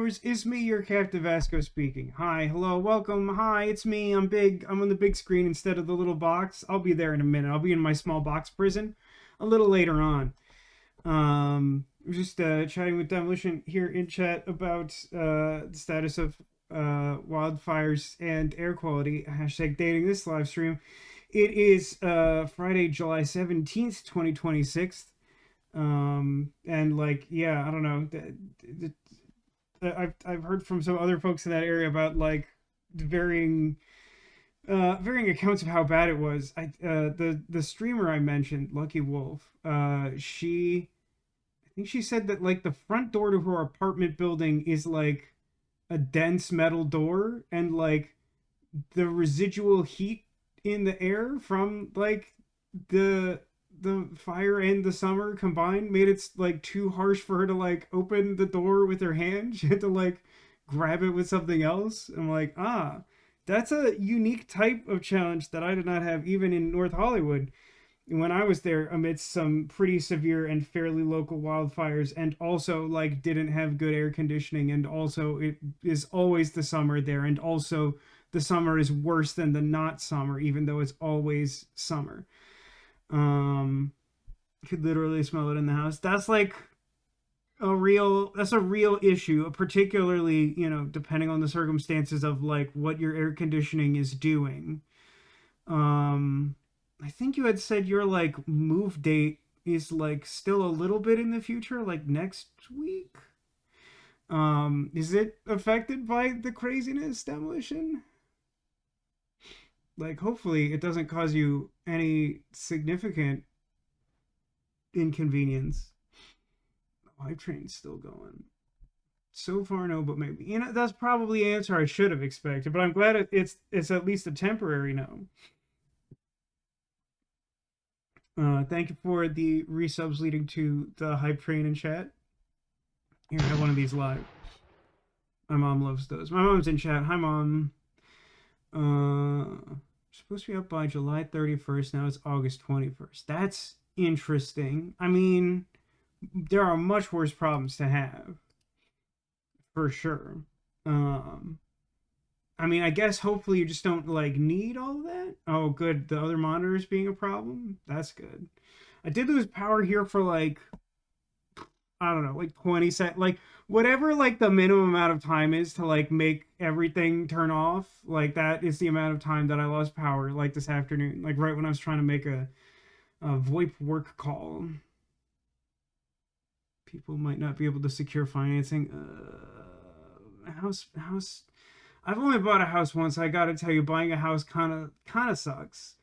viewers, it's me, your Captain Vasco speaking. Hi, hello, welcome, hi, it's me, I'm big, I'm on the big screen instead of the little box. I'll be there in a minute, I'll be in my small box prison a little later on. Just chatting with Demolition here in chat about the status of wildfires and air quality, hashtag dating this live stream. It is Friday, July 17th, 2026. And like, yeah, I don't know. I've heard from some other folks in that area about like varying accounts of how bad it was. The streamer I mentioned, Lucky Wolf, I think she said that like the front door to her apartment building is like a dense metal door, and like the residual heat in the air from like the fire and the summer combined made it like too harsh for her to like open the door with her hand. She had to like grab it with something else. I'm like, that's a unique type of challenge that I did not have even in North Hollywood when I was there amidst some pretty severe and fairly local wildfires, and also like didn't have good air conditioning, and also it is always the summer there, and also the summer is worse than the not summer even though it's always summer. um you could literally smell it in the house. That's like a real issue, particularly, you know, depending on the circumstances of like what your air conditioning is doing. um I think you had said your like move date is like still a little bit in the future, like next week. Is it affected by the craziness, Demolition? Like, hopefully it doesn't cause you any significant inconvenience. The live train's still going. So far, no, but maybe. You know, that's probably the answer I should have expected, but I'm glad it's at least a temporary no. Thank you for the resubs leading to the hype train in chat. Here, I have one of these live. My mom loves those. My mom's in chat. Hi, Mom. Supposed to be up by July 31st. Now it's August 21st. That's interesting. I mean, there are much worse problems to have, for sure. Um, I mean, I guess hopefully you just don't like need all of that. Oh, good. The other monitors being a problem. That's good. I did lose power here for like, I don't know, like 20 seconds, like whatever like the minimum amount of time is to like make everything turn off. Like that is the amount of time that I lost power like this afternoon, like right when I was trying to make a VoIP work call. People might not be able to secure financing. House. I've only bought a house once. I gotta tell you, buying a house kind of sucks.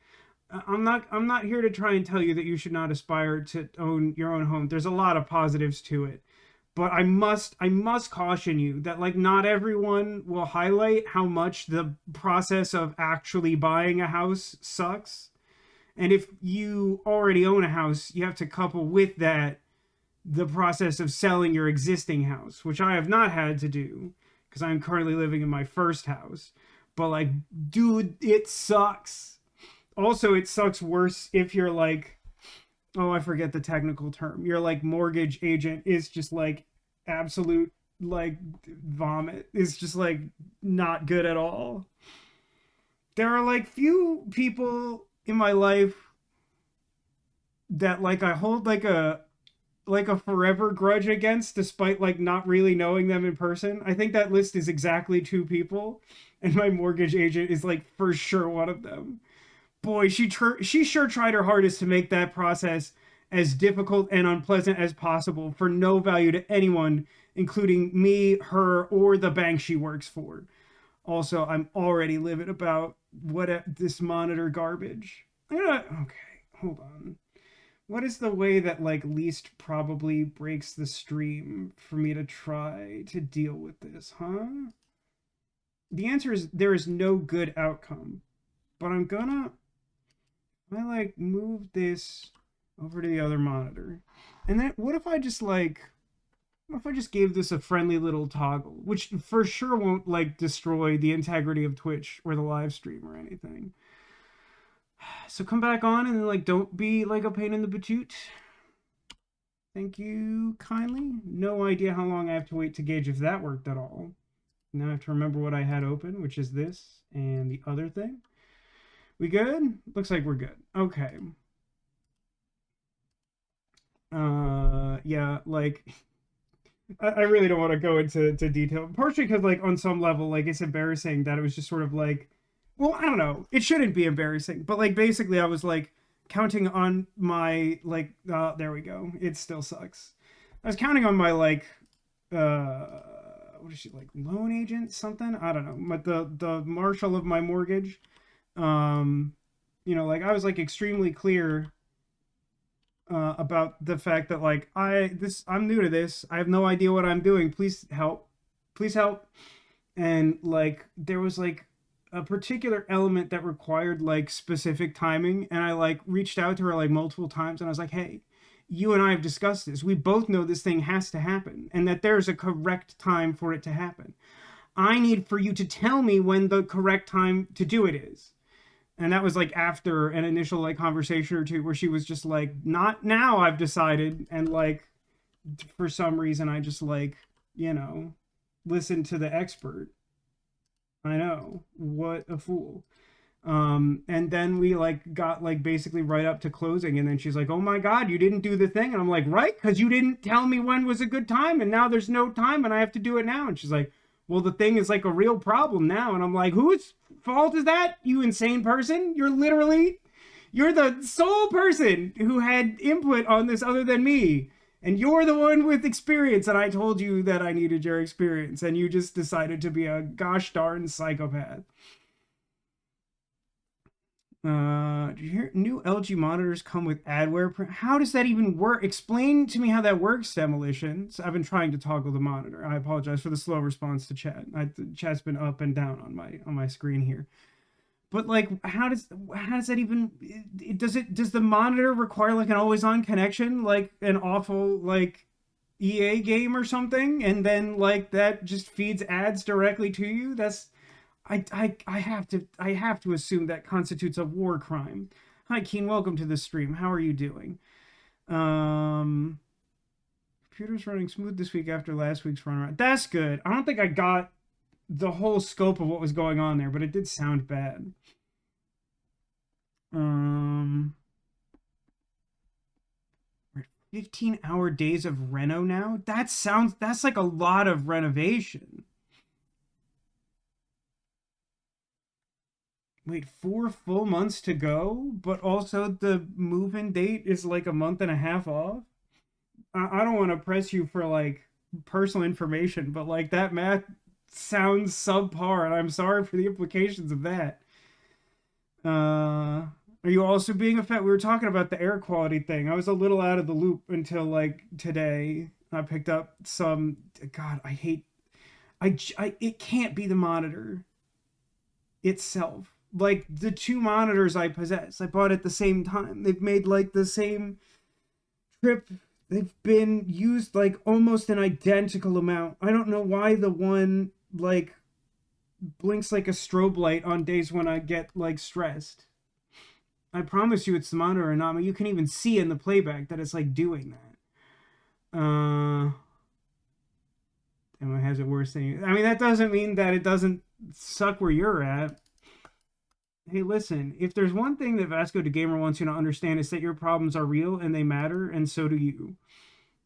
I'm not here to try and tell you that you should not aspire to own your own home. There's a lot of positives to it. But I must caution you that like not everyone will highlight how much the process of actually buying a house sucks. And if you already own a house, you have to couple with that the process of selling your existing house, which I have not had to do because I'm currently living in my first house. But like, dude, it sucks. Also, it sucks worse if you're like, oh, I forget the technical term. Your like mortgage agent is just like absolute like vomit. It's just like not good at all. There are like few people in my life that like I hold like a forever grudge against despite like not really knowing them in person. I think that list is exactly two people, and my mortgage agent is like for sure one of them. Boy, she sure tried her hardest to make that process as difficult and unpleasant as possible for no value to anyone, including me, her, or the bank she works for. Also, I'm already livid about this monitor garbage. Okay, hold on. What is the way that like least probably breaks the stream for me to try to deal with this, huh? The answer is there is no good outcome, but I like move this over to the other monitor. And then what if I just like what if I just gave this a friendly little toggle, which for sure won't like destroy the integrity of Twitch or the live stream or anything. So come back on and like don't be like a pain in the patoot. Thank you kindly. No idea how long I have to wait to gauge if that worked at all. Now I have to remember what I had open, which is this and the other thing. We good? Looks like we're good. Okay. Yeah, like I really don't want to go into detail, partially because like on some level, like it's embarrassing that it was just sort of like, well, I don't know, it shouldn't be embarrassing, but like basically I was like counting on my like, there we go, it still sucks. I was counting on my like, uh, what is she like, loan agent something? I don't know, but the marshal of my mortgage, um, like I was like extremely clear about the fact that like I'm new to this. I have no idea what I'm doing. Please help. Please help. And like there was like a particular element that required like specific timing, and I like reached out to her like multiple times, and I was like, "Hey, you and I have discussed this. We both know this thing has to happen, and that there's a correct time for it to happen. I need for you to tell me when the correct time to do it is." And that was like after an initial like conversation or two where she was just like, not now, I've decided. And like for some reason I just like, you know listened to the expert. I know, what a fool. And then we like got like basically right up to closing, and then she's like, oh my god, you didn't do the thing. And I'm like, right, because you didn't tell me when was a good time, and now there's no time and I have to do it now. And she's like, well, the thing is like a real problem now. And I'm like, whose fault is that, you insane person? You're the sole person who had input on this other than me, and you're the one with experience, and I told you that I needed your experience, and you just decided to be a gosh darn psychopath. Did you hear new LG monitors come with adware? How does that even work? Explain to me how that works, Demolition. So I've been trying to toggle the monitor. I apologize for the slow response to chat. Chat's been up and down on my screen here. But like, how does that even? Does the monitor require like an always on connection, like an awful like EA game or something, and then like that just feeds ads directly to you? I have to assume that constitutes a war crime. Hi Keen, welcome to the stream. How are you doing? Um Computer's running smooth this week after last week's run around. That's good. I don't think I got the whole scope of what was going on there, but it did sound bad. Um 15-hour days of reno now? That's like a lot of renovation. Wait, 4 full months to go, but also the move-in date is like a month and a half off. I don't want to press you for like personal information, but like that math sounds subpar, and I'm sorry for the implications of that. Are you also being affected? We were talking about the air quality thing. I was a little out of the loop until like today. I picked up some. God, I hate. It can't be the monitor itself. Like the two monitors I possess, I bought at the same time. They've made like the same trip. They've been used like almost an identical amount. I don't know why the one like blinks like a strobe light on days when I get like stressed. I promise you it's the monitor and not me. You can even see in the playback that it's like doing that. And it has it worse than you. I mean, that doesn't mean that it doesn't suck where you're at. Hey, listen, if there's one thing that Vasco the Gamer wants you to understand, is that your problems are real and they matter, and so do you.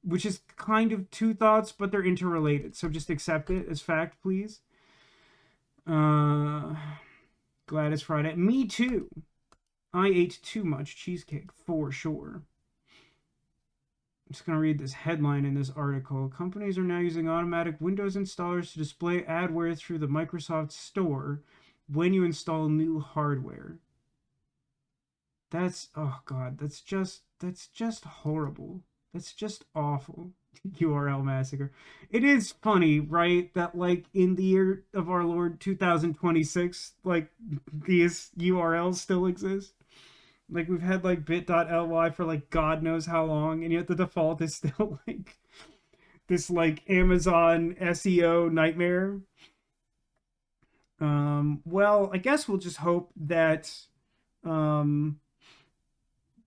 Which is kind of two thoughts, but they're interrelated. So just accept it as fact, please. Glad it's Friday. Me too. I ate too much cheesecake, for sure. I'm just going to read this headline in this article. Companies are now using automatic Windows installers to display adware through the Microsoft Store when you install new hardware. That's, oh god, that's just horrible. That's just awful. URL massacre. It is funny, right, that like in the year of our Lord 2026, like these URLs still exist. Like we've had like bit.ly for like god knows how long, and yet the default is still like this like Amazon SEO nightmare. Well, I guess we'll just hope that um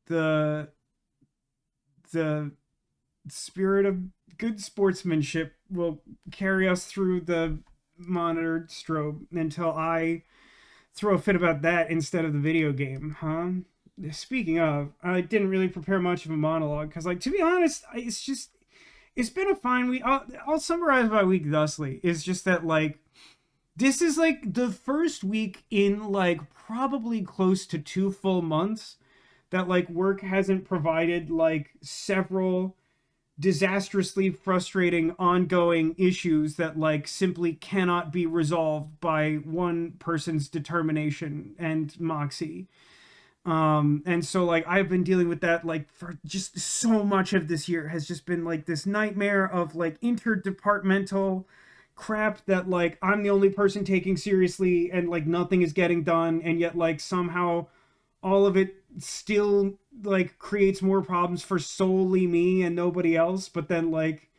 the the spirit of good sportsmanship will carry us through the monitored strobe until I throw a fit about that instead of the video game, huh? Speaking of, I didn't really prepare much of a monologue because, like, to be honest, it's been a fine week. I'll summarize my week thusly: it's just that, like, this is like the first week in like probably close to 2 full months that like work hasn't provided like several disastrously frustrating ongoing issues that like simply cannot be resolved by one person's determination and moxie. And so like I've been dealing with that like for just so much of this year has just been like this nightmare of like interdepartmental crap that like I'm the only person taking seriously and like nothing is getting done, and yet like somehow all of it still like creates more problems for solely me and nobody else. But then like,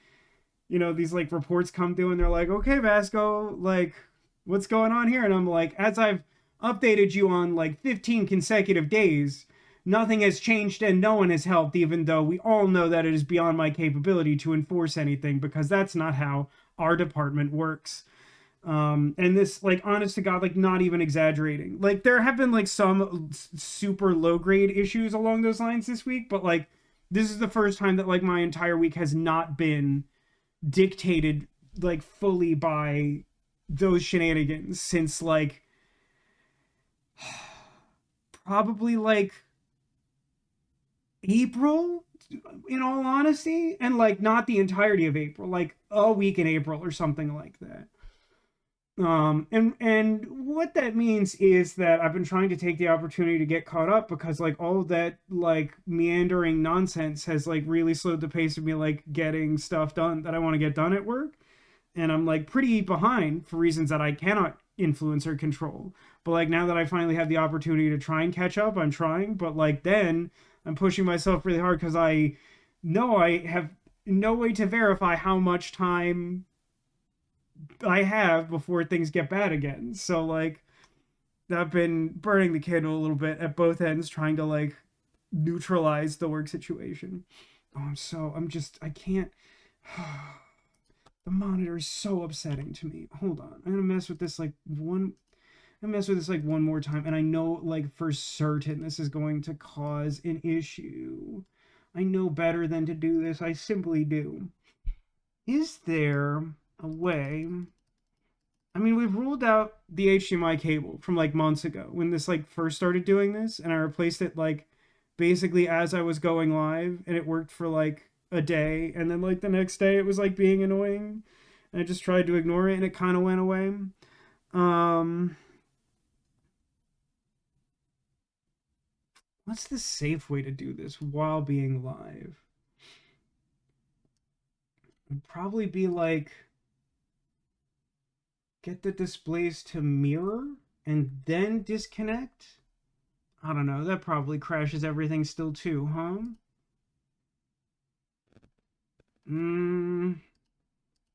you know, these like reports come through and they're like, okay, Vasco, like what's going on here? And I'm like, as I've updated you on like 15 consecutive days, nothing has changed and no one has helped, even though we all know that it is beyond my capability to enforce anything, because that's not how our department works. And this, like, honest to God, like, not even exaggerating, like there have been like some super low grade issues along those lines this week, but like this is the first time that like my entire week has not been dictated like fully by those shenanigans since like probably like April, in all honesty, and like not the entirety of April, like a week in April or something like that. And what that means is that I've been trying to take the opportunity to get caught up, because like all of that like meandering nonsense has like really slowed the pace of me like getting stuff done that I want to get done at work. And I'm like pretty behind for reasons that I cannot influence or control. But like now that I finally have the opportunity to try and catch up, I'm trying. But like then I'm pushing myself really hard because I know I have no way to verify how much time I have before things get bad again. So like I've been burning the candle a little bit at both ends, trying to like neutralize the work situation. Oh, I can't. The monitor is so upsetting to me. Hold on. I'm gonna mess with this like one. I mess with this like one more time, and I know like for certain this is going to cause an issue. I know better than to do this. I simply do. Is there a way? I mean, we've ruled out the HDMI cable from like months ago when this like first started doing this, and I replaced it like basically as I was going live, and it worked for like a day, and then like the next day it was like being annoying, and I just tried to ignore it, and it kind of went away. Um, what's the safe way to do this while being live? It'd probably be like get the displays to mirror and then disconnect. I don't know. That probably crashes everything still too, huh? Hmm.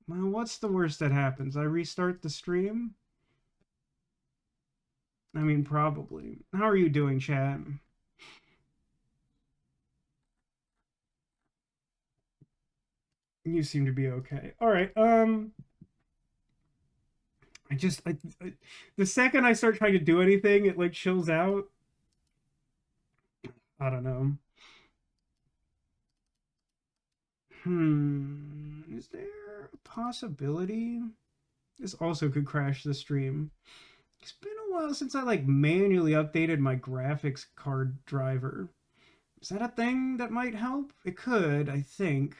Well, what's the worst that happens? I restart the stream? I mean, probably. How are you doing, chat? You seem to be okay. All right. I just the second I start trying to do anything, it like chills out. I don't know. Is there a possibility this also could crash the stream? It's been a while since I like manually updated my graphics card driver. Is that a thing that might help? It could, I think.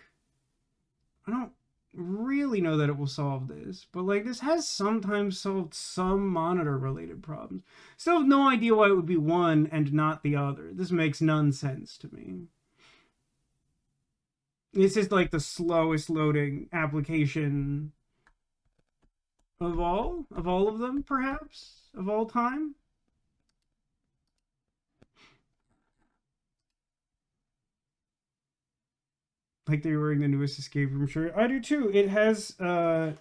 I don't really know that it will solve this, but like this has sometimes solved some monitor related problems. Still have no idea why it would be one and not the other. This makes none sense to me. This is like the slowest loading application of all of them, perhaps, of all time. Like they're wearing the newest escape room shirt. I do too. It has I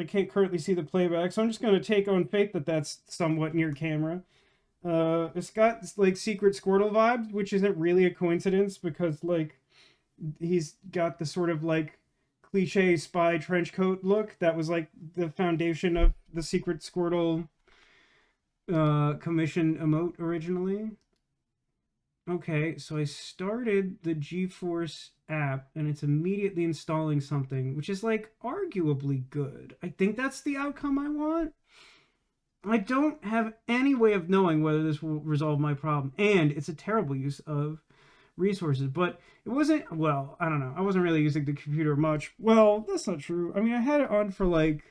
can't currently see the playback, so I'm just gonna take on faith that that's somewhat near camera. It's got like secret Squirtle vibes, which isn't really a coincidence because like He's got the sort of like cliche spy trench coat look that was like the foundation of the secret Squirtle commission emote originally. Okay, so I started the GeForce app and it's immediately installing something, which is like arguably good. I think that's the outcome I want. I don't have any way of knowing whether this will resolve my problem, and it's a terrible use of resources. But it wasn't, well, I don't know. I wasn't really using the computer much. Well, that's not true. I mean, I had it on for like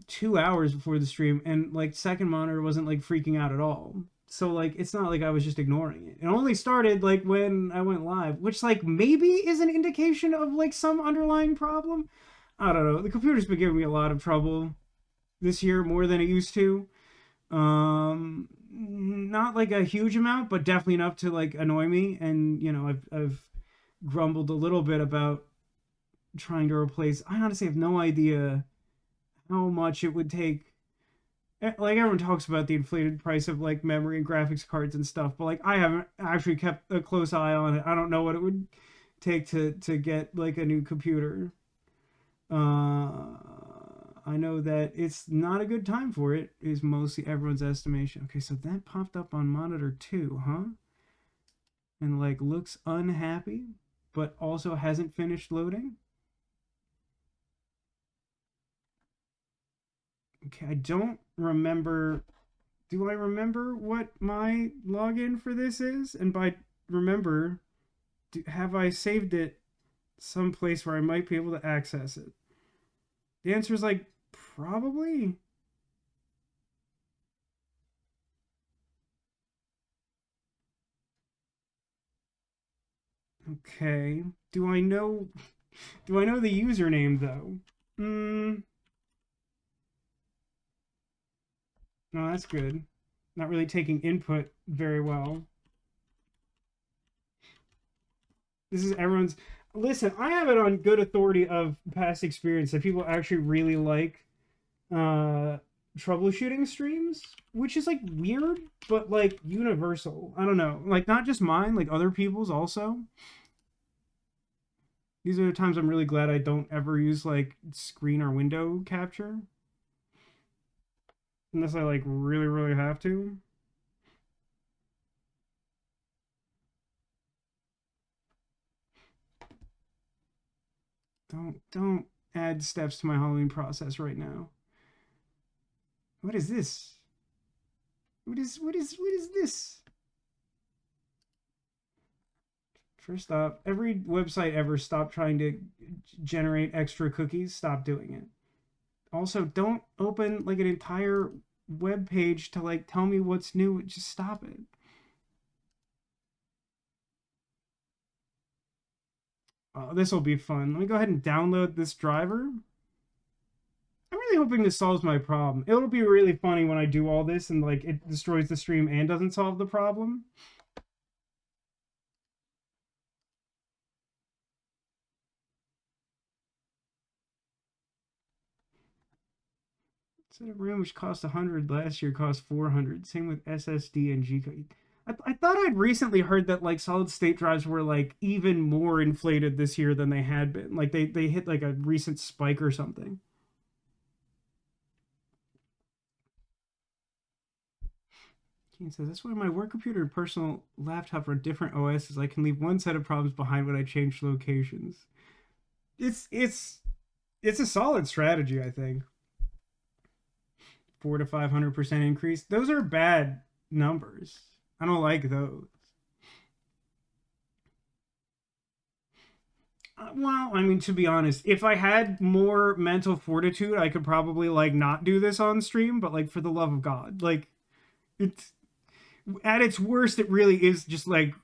2 hours before the stream, and like second monitor wasn't like freaking out at all. So like it's not like I was just ignoring it. It only started like when I went live, which like maybe is an indication of like some underlying problem. I don't know. The computer's been giving me a lot of trouble this year, more than it used to. Not like a huge amount, but definitely enough to like annoy me. And you know, I've grumbled a little bit about trying to replace. I honestly have no idea how much it would take. Like everyone talks about the inflated price of like memory and graphics cards and stuff, but like I haven't actually kept a close eye on it. I don't know what it would take to get like a new computer. I know that it's not a good time for it, is mostly everyone's estimation. Okay, so that popped up on monitor 2, huh? And like looks unhappy, but also hasn't finished loading. Okay, I don't remember. Do I remember what my login for this is? And by remember, have I saved it someplace where I might be able to access it? The answer is like probably. Okay. Do I know the username though? No, that's good. Not really taking input very well. This is everyone's. Listen, I have it on good authority of past experience that people actually really like troubleshooting streams, which is like weird, but like universal. I don't know. Like not just mine, like other people's also. These are the times I'm really glad I don't ever use like screen or window capture. Unless I like really, really have to. Don't add steps to my Halloween process right now. What is this? What is this? First off, every website ever stop trying to generate extra cookies. Stop doing it. Also, don't open like an entire web page to like tell me what's new. Just stop it. Oh, this will be fun. Let me go ahead and download this driver. I'm really hoping this solves my problem. It'll be really funny when I do all this and like it destroys the stream and doesn't solve the problem. Set of RAM which cost 100 last year cost 400. Same with SSD and G code. I thought I'd recently heard that like solid state drives were like even more inflated this year than they had been. Like they hit like a recent spike or something. Keen says that's why my work computer and personal laptop are different OSs. I can leave one set of problems behind when I change locations. It's a solid strategy, I think. 400 to 500% increase. Those are bad numbers. I don't like those. Well, I mean, to be honest, if I had more mental fortitude, I could probably like not do this on stream. But like, for the love of God, like, it's at its worst, it really is just like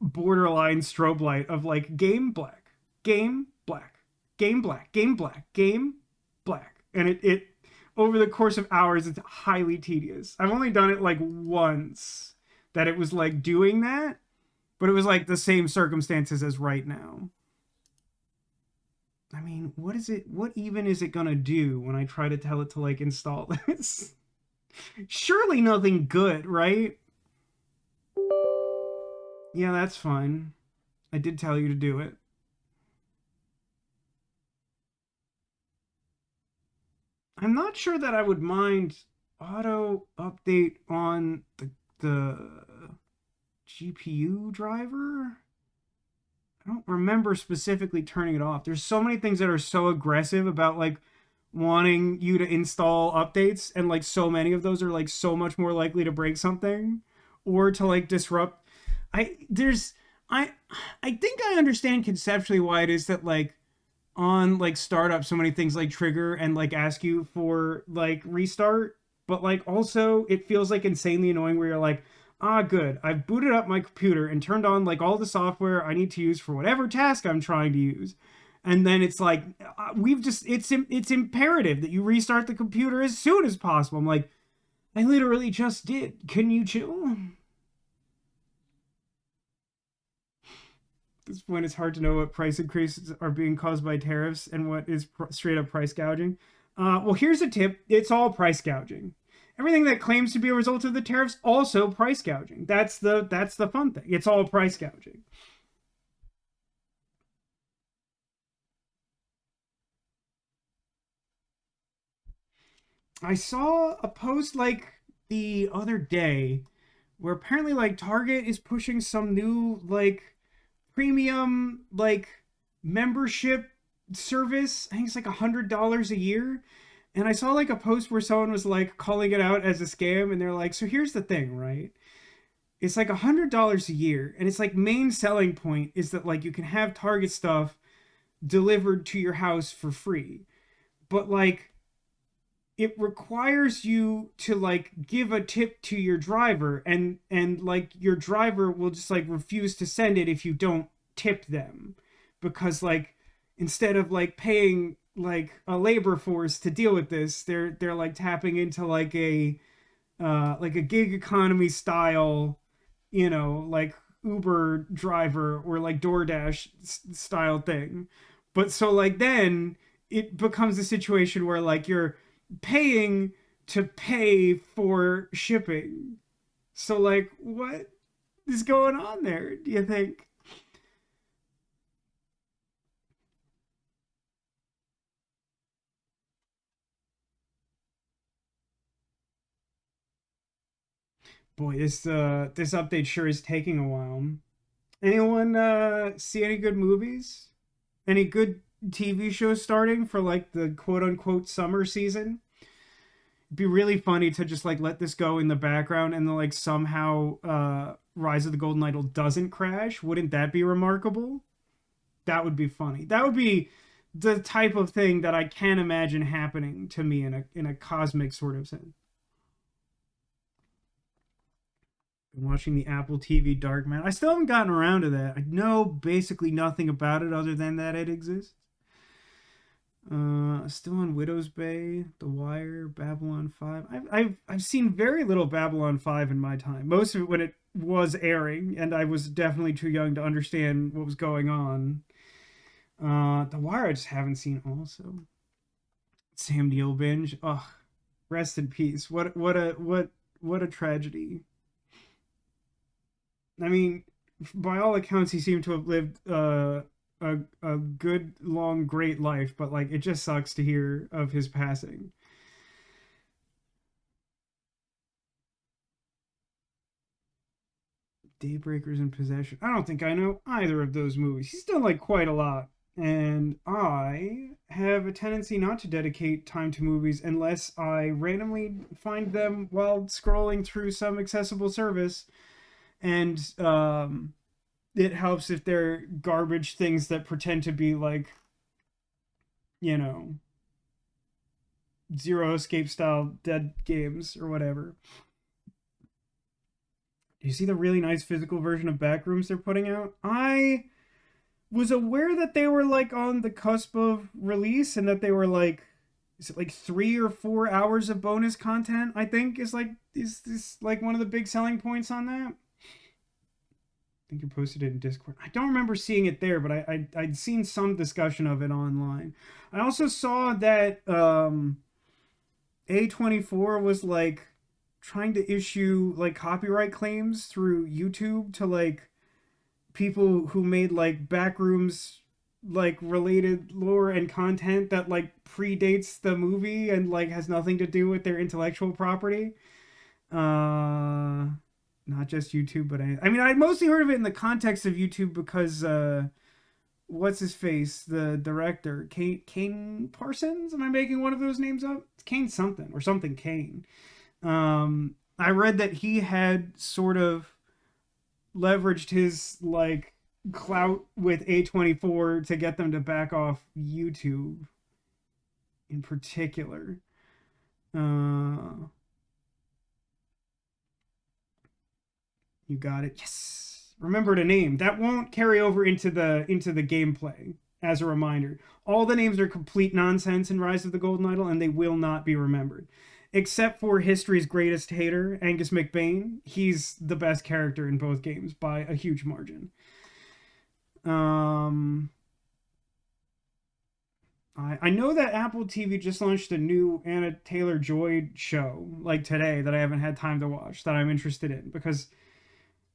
borderline strobe light of like game black, game black, game black, game black, game black, and it over the course of hours, it's highly tedious. I've only done it like once that it was like doing that, but it was like the same circumstances as right now. I mean, what is it? What even is it gonna do when I try to tell it to like install this? Surely nothing good, right? Yeah, that's fine. I did tell you to do it. I'm not sure that I would mind auto update on the GPU driver. I don't remember specifically turning it off. There's so many things that are so aggressive about like wanting you to install updates, and like so many of those are like so much more likely to break something or to like disrupt. I there's I I think I understand conceptually why it is that like on like startup so many things like trigger and like ask you for like restart, but like also it feels like insanely annoying where you're like, ah, good, I've booted up my computer and turned on like all the software I need to use for whatever task I'm trying to use, and then it's like, we've just it's imperative that you restart the computer as soon as possible. I'm like, I literally just did, can you chill? At this point, it's hard to know what price increases are being caused by tariffs and what is straight up price gouging. Well, here's a tip: it's all price gouging. Everything that claims to be a result of the tariffs also price gouging. That's the fun thing. It's all price gouging. I saw a post like the other day where apparently like Target is pushing some new like premium like membership service. I think it's like $100 a year. And I saw like a post where someone was like calling it out as a scam, and they're like, so here's the thing, right? It's like $100 a year, and it's like main selling point is that like you can have Target stuff delivered to your house for free. But like it requires you to like give a tip to your driver, and like your driver will just like refuse to send it if you don't tip them, because like instead of like paying like a labor force to deal with this, they're like tapping into like a gig economy style, like Uber driver or like DoorDash style thing. But so like then it becomes a situation where like you're paying to pay for shipping. So like what is going on there, do you think? Boy, this update sure is taking a while. Anyone see any good movies? Any good TV shows starting for like the quote unquote summer season? It'd be really funny to just like let this go in the background, and then like somehow Rise of the Golden Idol doesn't crash. Wouldn't that be remarkable? That would be funny. That would be the type of thing that I can imagine happening to me in a cosmic sort of sense. Been watching the Apple TV Dark Man. I still haven't gotten around to that. I know basically nothing about it other than that it exists. Still on Widow's Bay, The Wire, Babylon 5. I've seen very little Babylon 5 in my time. Most of it when it was airing, and I was definitely too young to understand what was going on. The Wire I just haven't seen also. Sam Neill binge. Ugh. Rest in peace. What a tragedy. I mean, by all accounts, he seemed to have lived a good, long, great life, but like it just sucks to hear of his passing. Daybreakers in Possession. I don't think I know either of those movies. He's done like quite a lot, and I have a tendency not to dedicate time to movies unless I randomly find them while scrolling through some accessible service, and it helps if they're garbage things that pretend to be like, you know, Zero Escape style dead games or whatever. Do you see the really nice physical version of Backrooms they're putting out? I was aware that they were like on the cusp of release, and that they were like, is it like 3 or 4 hours of bonus content? I think is this like one of the big selling points on that. I think you posted it in Discord. I don't remember seeing it there, but I'd seen some discussion of it online. I also saw that A24 was like trying to issue like copyright claims through YouTube to like people who made like backrooms like related lore and content that like predates the movie and like has nothing to do with their intellectual property. Not just YouTube, but I mean, I mostly heard of it in the context of YouTube because what's his face, the director, Kane Parsons? Am I making one of those names up? It's Kane something or something Kane. I read that he had sort of leveraged his like clout with A24 to get them to back off YouTube in particular. You got it. Yes. Remembered a name. That won't carry over into the gameplay as a reminder. All the names are complete nonsense in Rise of the Golden Idol, and they will not be remembered. Except for history's greatest hater, Angus McBain. He's the best character in both games by a huge margin. I know that Apple TV just launched a new Anna Taylor-Joy show, like today, that I haven't had time to watch, that I'm interested in, because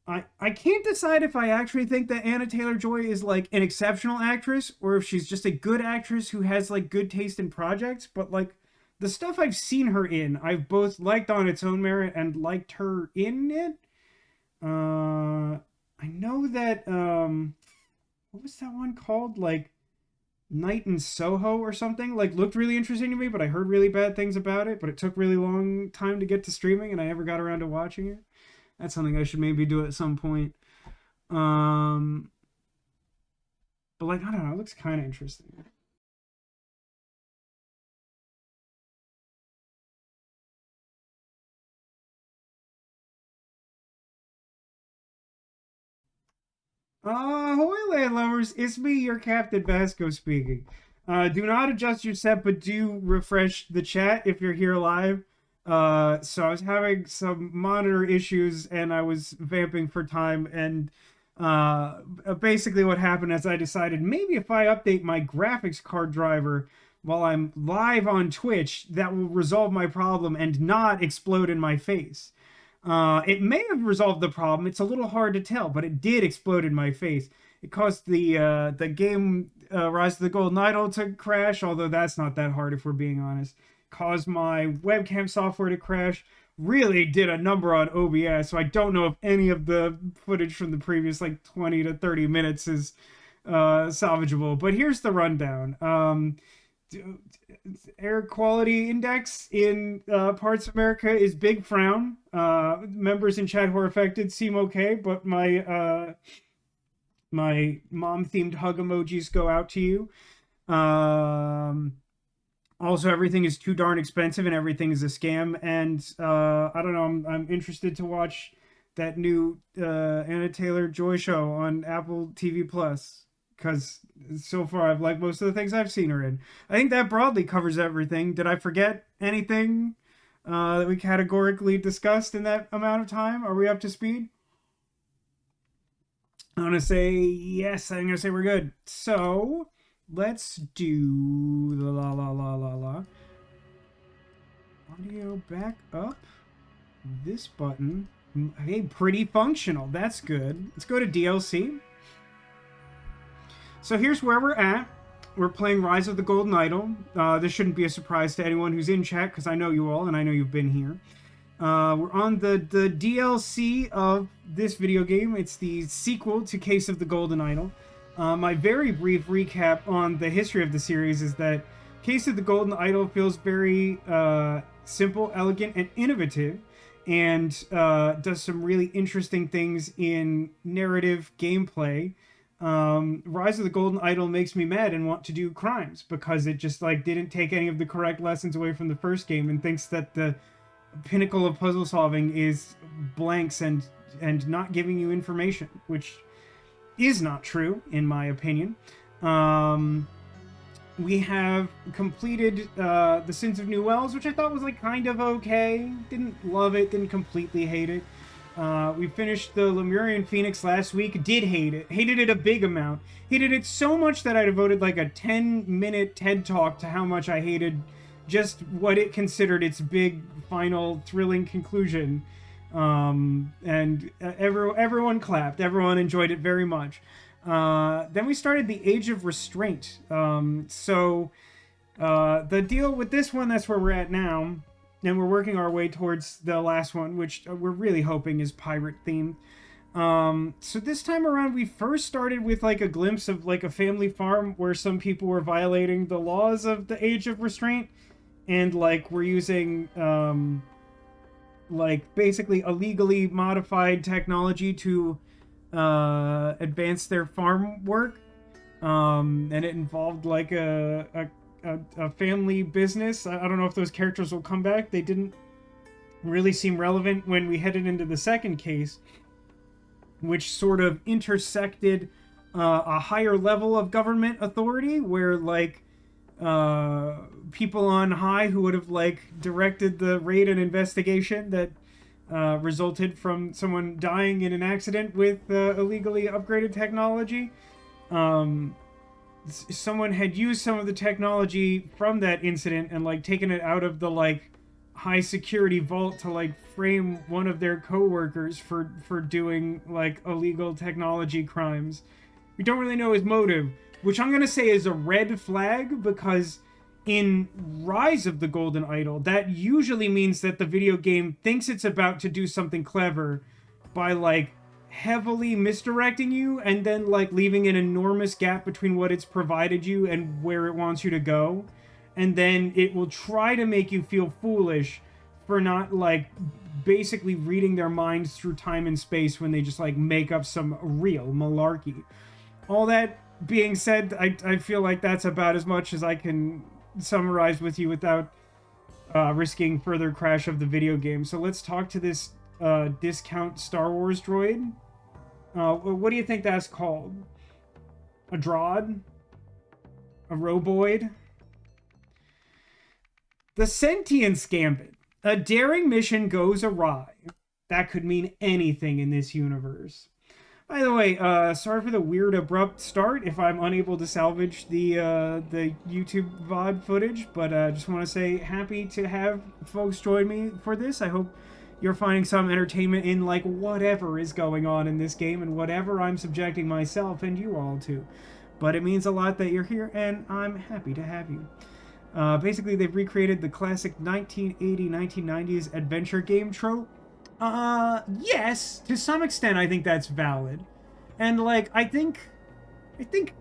I can't decide if I actually think that Anna Taylor-Joy is like an exceptional actress or if she's just a good actress who has like good taste in projects, but like the stuff I've seen her in, I've both liked on its own merit and liked her in it. I know that what was that one called? Like Night in Soho or something, like looked really interesting to me, but I heard really bad things about it, but it took really long time to get to streaming and I never got around to watching it. That's something I should maybe do at some point. But like, I don't know, it looks kind of interesting. Ahoy, landlubbers! It's me, your Captain Vasco speaking. Do not adjust your set, but do refresh the chat if you're here live. So I was having some monitor issues, and I was vamping for time, and basically what happened is I decided maybe if I update my graphics card driver while I'm live on Twitch, that will resolve my problem and not explode in my face. It may have resolved the problem. It's a little hard to tell, but it did explode in my face. It caused the game Rise of the Golden Idol to crash, although that's not that hard if we're being honest. Caused my webcam software to crash. Really did a number on OBS, so I don't know if any of the footage from the previous like 20 to 30 minutes is salvageable. But here's the rundown. Air quality index in parts of America is big frown. Members in chat who are affected seem okay, but my mom themed hug emojis go out to you. Also, everything is too darn expensive and everything is a scam. And I don't know, I'm interested to watch that new Anna Taylor-Joy show on Apple TV Plus, because so far I've liked most of the things I've seen her in. I think that broadly covers everything. Did I forget anything that we categorically discussed in that amount of time? Are we up to speed? I'm going to say yes. I'm going to say we're good. So let's do the la. Audio back up. This button. Hey, pretty functional. That's good. Let's go to DLC. So here's where we're at. We're playing Rise of the Golden Idol. This shouldn't be a surprise to anyone who's in chat, because I know you all, and I know you've been here. We're on the DLC of this video game. It's the sequel to Case of the Golden Idol. My very brief recap on the history of the series is that Case of the Golden Idol feels very simple, elegant, and innovative, and does some really interesting things in narrative gameplay. Rise of the Golden Idol makes me mad and want to do crimes, because it just like didn't take any of the correct lessons away from the first game and thinks that the pinnacle of puzzle solving is blanks and not giving you information, which is not true in my opinion. We have completed the Sins of New Wells, which I thought was like kind of okay. Didn't love it, didn't completely hate it. We finished the Lemurian Phoenix last week. Did hate it. Hated it a big amount. Hated it so much that I devoted like a 10-minute TED Talk to how much I hated just what it considered its big, final, thrilling conclusion. And everyone clapped. Everyone enjoyed it very much. Then we started the Age of Restraint. The deal with this one, that's where we're at now, and we're working our way towards the last one, which we're really hoping is pirate themed. So this time around, we first started with like a glimpse of like a family farm where some people were violating the laws of the Age of Restraint, and like we're using like basically illegally modified technology to advance their farm work. And it involved like a family business. I don't know if those characters will come back. They didn't really seem relevant when we headed into the second case, which sort of intersected a higher level of government authority where like people on high who would have like directed the raid and investigation that resulted from someone dying in an accident with illegally upgraded technology. Someone had used some of the technology from that incident and like taken it out of the like high security vault to like frame one of their co-workers for doing like illegal technology crimes. We don't really know his motive, which I'm going to say is a red flag, because in Rise of the Golden Idol, that usually means that the video game thinks it's about to do something clever by like heavily misdirecting you and then like leaving an enormous gap between what it's provided you and where it wants you to go. And then it will try to make you feel foolish for not like basically reading their minds through time and space when they just like make up some real malarkey. All that being said, I feel like that's about as much as I can summarize with you without risking further crash of the video game. So let's talk to this discount Star Wars droid. What do you think that's called? A Drod? A Roboid? The Sentience Gambit. A daring mission goes awry. That could mean anything in this universe. By the way, sorry for the weird abrupt start if I'm unable to salvage the YouTube VOD footage, but just want to say happy to have folks join me for this. I hope you're finding some entertainment in like whatever is going on in this game and whatever I'm subjecting myself and you all to. But it means a lot that you're here, and I'm happy to have you. Basically, they've recreated the classic 1980-1990s adventure game trope. Yes, to some extent, I think that's valid. And, like, I think,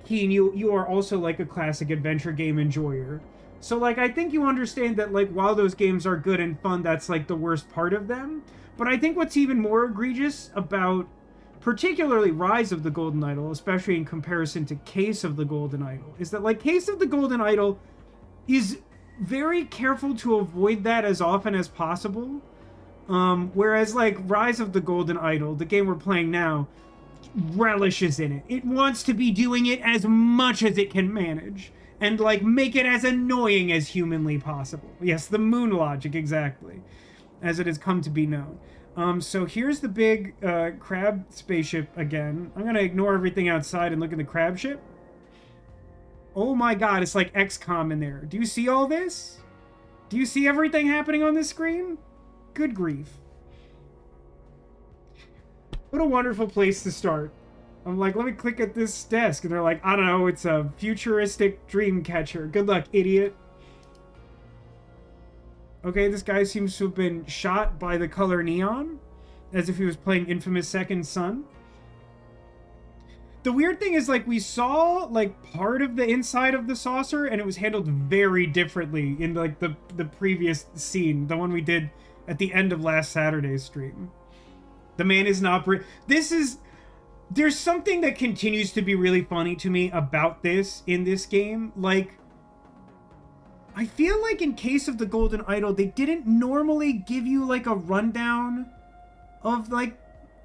Keen, you are also, like, a classic adventure game enjoyer. So, like, I think you understand that, like, while those games are good and fun, that's, like, the worst part of them. But I think what's even more egregious about particularly Rise of the Golden Idol, especially in comparison to Case of the Golden Idol, is that, like, Case of the Golden Idol is very careful to avoid that as often as possible. Whereas, like, Rise of the Golden Idol, the game we're playing now, relishes in it. It wants to be doing it as much as it can manage, and, like, make it as annoying as humanly possible. Yes, the moon logic, exactly, as it has come to be known. So here's the big crab spaceship again. I'm gonna ignore everything outside and look at the crab ship. Oh my god, it's like XCOM in there. Do you see all this? Do you see everything happening on this screen? Good grief. What a wonderful place to start. I'm like, let me click at this desk. And they're like, I don't know, it's a futuristic dream catcher. Good luck, idiot. Okay, this guy seems to have been shot by the color neon, as if he was playing Infamous Second Son. The weird thing is, like, we saw, like, part of the inside of the saucer, and it was handled very differently in, like, the previous scene, the one we did at the end of last Saturday's stream. The man is not... There's something that continues to be really funny to me about this in this game. Like, I feel like in Case of the Golden Idol, they didn't normally give you, like, a rundown of, like,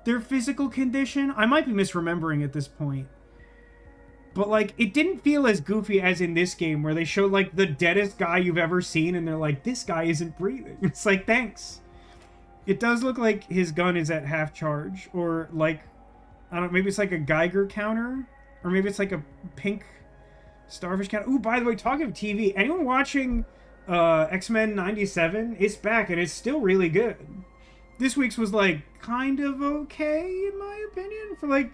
their physical condition. I might be misremembering at this point. But, like, it didn't feel as goofy as in this game, where they show, like, the deadest guy you've ever seen, and they're like, this guy isn't breathing. It's like, thanks. It does look like his gun is at half charge, or, like, I don't know, maybe it's like a Geiger counter, or maybe it's like a pink starfish counter. Ooh, by the way, talking of TV, anyone watching X-Men 97? It's back, and it's still really good. This week's was like kind of okay in my opinion. For like,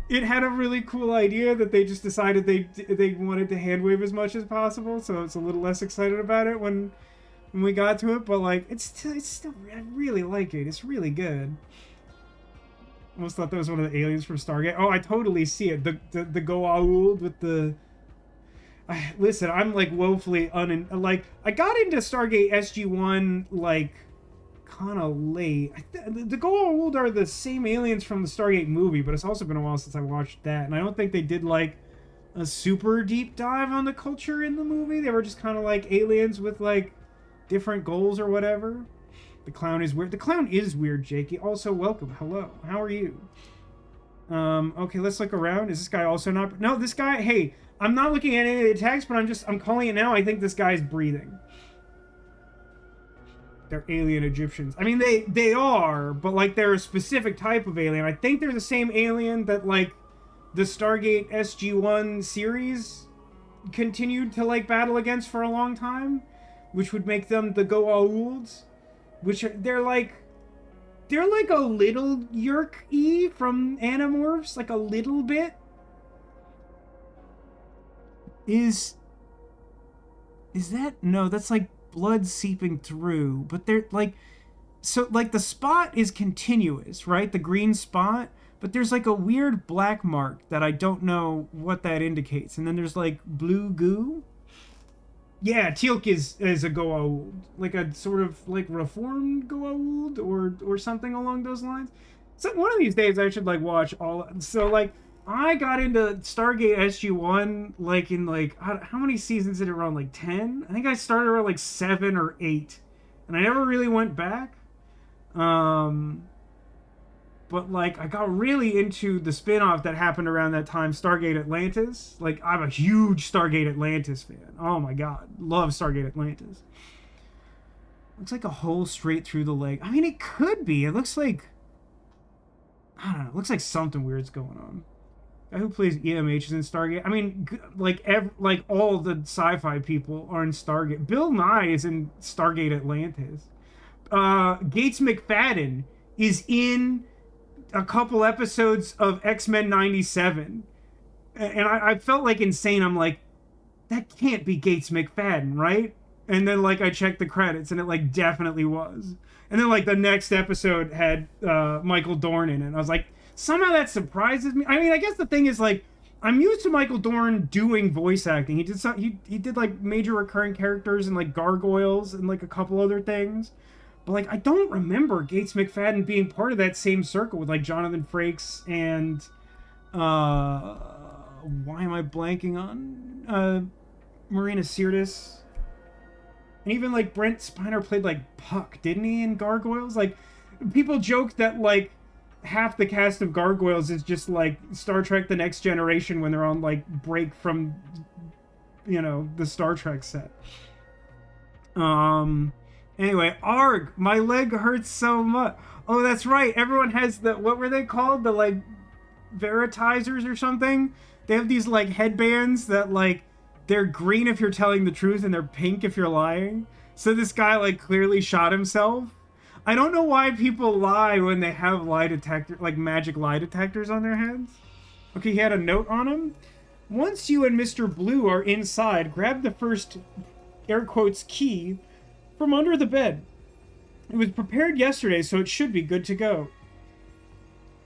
it had a really cool idea that they just decided they wanted to hand wave as much as possible, so it's a little less excited about it when we got to it. But like, it's still I really like it. It's really good. Almost thought that was one of the aliens from Stargate. Oh, I totally see it. The Goa'uld with the. Listen, I'm like woefully like I got into Stargate SG-1 like kind of late. The Goa'uld are the same aliens from the Stargate movie, but it's also been a while since I watched that, and I don't think they did like a super deep dive on the culture in the movie. They were just kind of like aliens with like different goals or whatever. The clown is weird. The clown is weird, Jakey. Also, welcome. Hello. How are you? Okay, let's look around. Is this guy also not... No, this guy... Hey, I'm not looking at any of the text, but I'm calling it now. I think this guy's breathing. They're alien Egyptians. I mean, they are, but, like, they're a specific type of alien. I think they're the same alien that, like, the Stargate SG-1 series continued to, like, battle against for a long time, which would make them the Goa'ulds. Which are, they're like a little Yerk-y from Animorphs, like a little bit. Is that, no, that's like blood seeping through, but they're like, so like the spot is continuous, right? The green spot, but there's like a weird black mark that I don't know what that indicates. And then there's like blue goo. Yeah, Teal'c is a Goa'uld, like a sort of like reformed Goa'uld or something along those lines. So one of these days I should like watch all. So like I got into Stargate SG-1 like in like how many seasons did it run? Like 10? I think I started around like 7 or 8, and I never really went back. But, like, I got really into the spin-off that happened around that time, Stargate Atlantis. Like, I'm a huge Stargate Atlantis fan. Oh, my God. Love Stargate Atlantis. Looks like a hole straight through the leg. I mean, it could be. It looks like... I don't know. It looks like something weird's going on. The guy who plays EMH is in Stargate. I mean, like all the sci-fi people are in Stargate. Bill Nye is in Stargate Atlantis. Gates McFadden is in... a couple episodes of X-Men 97, and I felt like insane. I'm like, that can't be Gates McFadden, right? And then like I checked the credits, and it like definitely was. And then like the next episode had Michael Dorn in it, and I was like, somehow that surprises me. I mean, I guess the thing is like, I'm used to Michael Dorn doing voice acting. He did like major recurring characters and like Gargoyles and like a couple other things. But, like, I don't remember Gates McFadden being part of that same circle with, like, Jonathan Frakes and, why am I blanking on? Marina Sirtis. And even, like, Brent Spiner played, like, Puck, didn't he, in Gargoyles? Like, people joke that, like, half the cast of Gargoyles is just, like, Star Trek The Next Generation when they're on, like, break from, you know, the Star Trek set. Anyway, ARG, my leg hurts so much. Oh, that's right. Everyone has the, what were they called? The, like, veritizers or something? They have these, like, headbands that, like, they're green if you're telling the truth and they're pink if you're lying. So this guy, like, clearly shot himself. I don't know why people lie when they have lie detector, like, magic lie detectors on their heads. Okay, he had a note on him. Once you and Mr. Blue are inside, grab the first, air quotes, key from under the bed. It was prepared yesterday, so it should be good to go.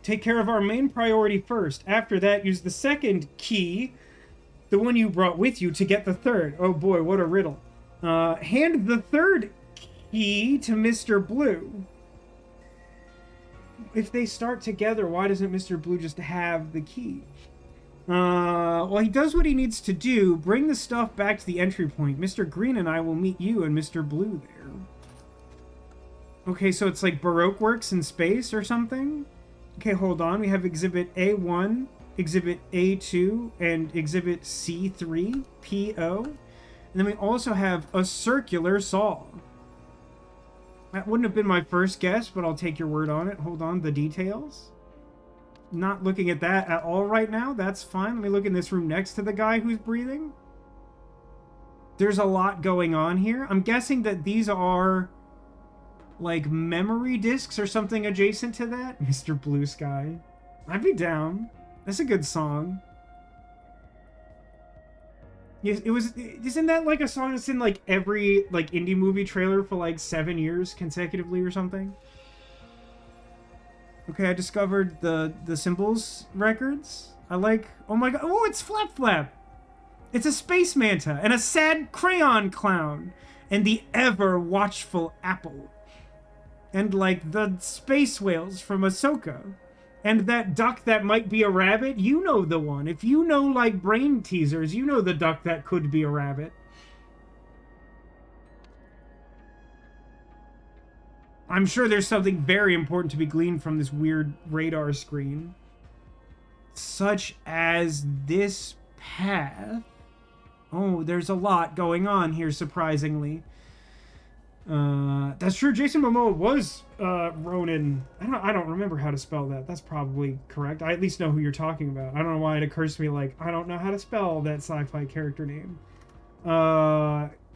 Take care of our main priority first. After that, use the second key, the one you brought with you, to get the third. Oh boy, what a riddle. Hand the third key to Mr. Blue. If they start together, why doesn't Mr. Blue just have the key? Well, he does what he needs to do. Bring the stuff back to the entry point. Mr. Green and I will meet you and Mr. Blue there. Okay, so it's like Baroque works in space or something? Okay, hold on. We have Exhibit A1, Exhibit A2, and Exhibit C3, PO. And then we also have a circular saw. That wouldn't have been my first guess, but I'll take your word on it. Hold on, the details. Not looking at that at all right now. That's fine. Let me look in this room next to the guy who's breathing. There's a lot going on here. I'm guessing that these are like memory discs or something adjacent to that. Mr. Blue Sky. I'd be down. That's a good song. Yes, it was. Isn't that like a song that's in like every like indie movie trailer for like 7 years consecutively or something? Okay, I discovered the Symbols records. I like. Oh my god! Oh, it's Flap Flap. It's a space manta and a sad crayon clown and the ever watchful apple and like the space whales from Ahsoka. And that duck that might be a rabbit, you know the one. If you know, like, brain teasers, you know the duck that could be a rabbit. I'm sure there's something very important to be gleaned from this weird radar screen. Such as this path. Oh, there's a lot going on here, surprisingly. That's true. Jason Momoa was Ronan. I don't remember how to spell that. That's probably correct. I at least know who you're talking about. I don't know why it occurs to me like I don't know how to spell that sci-fi character name.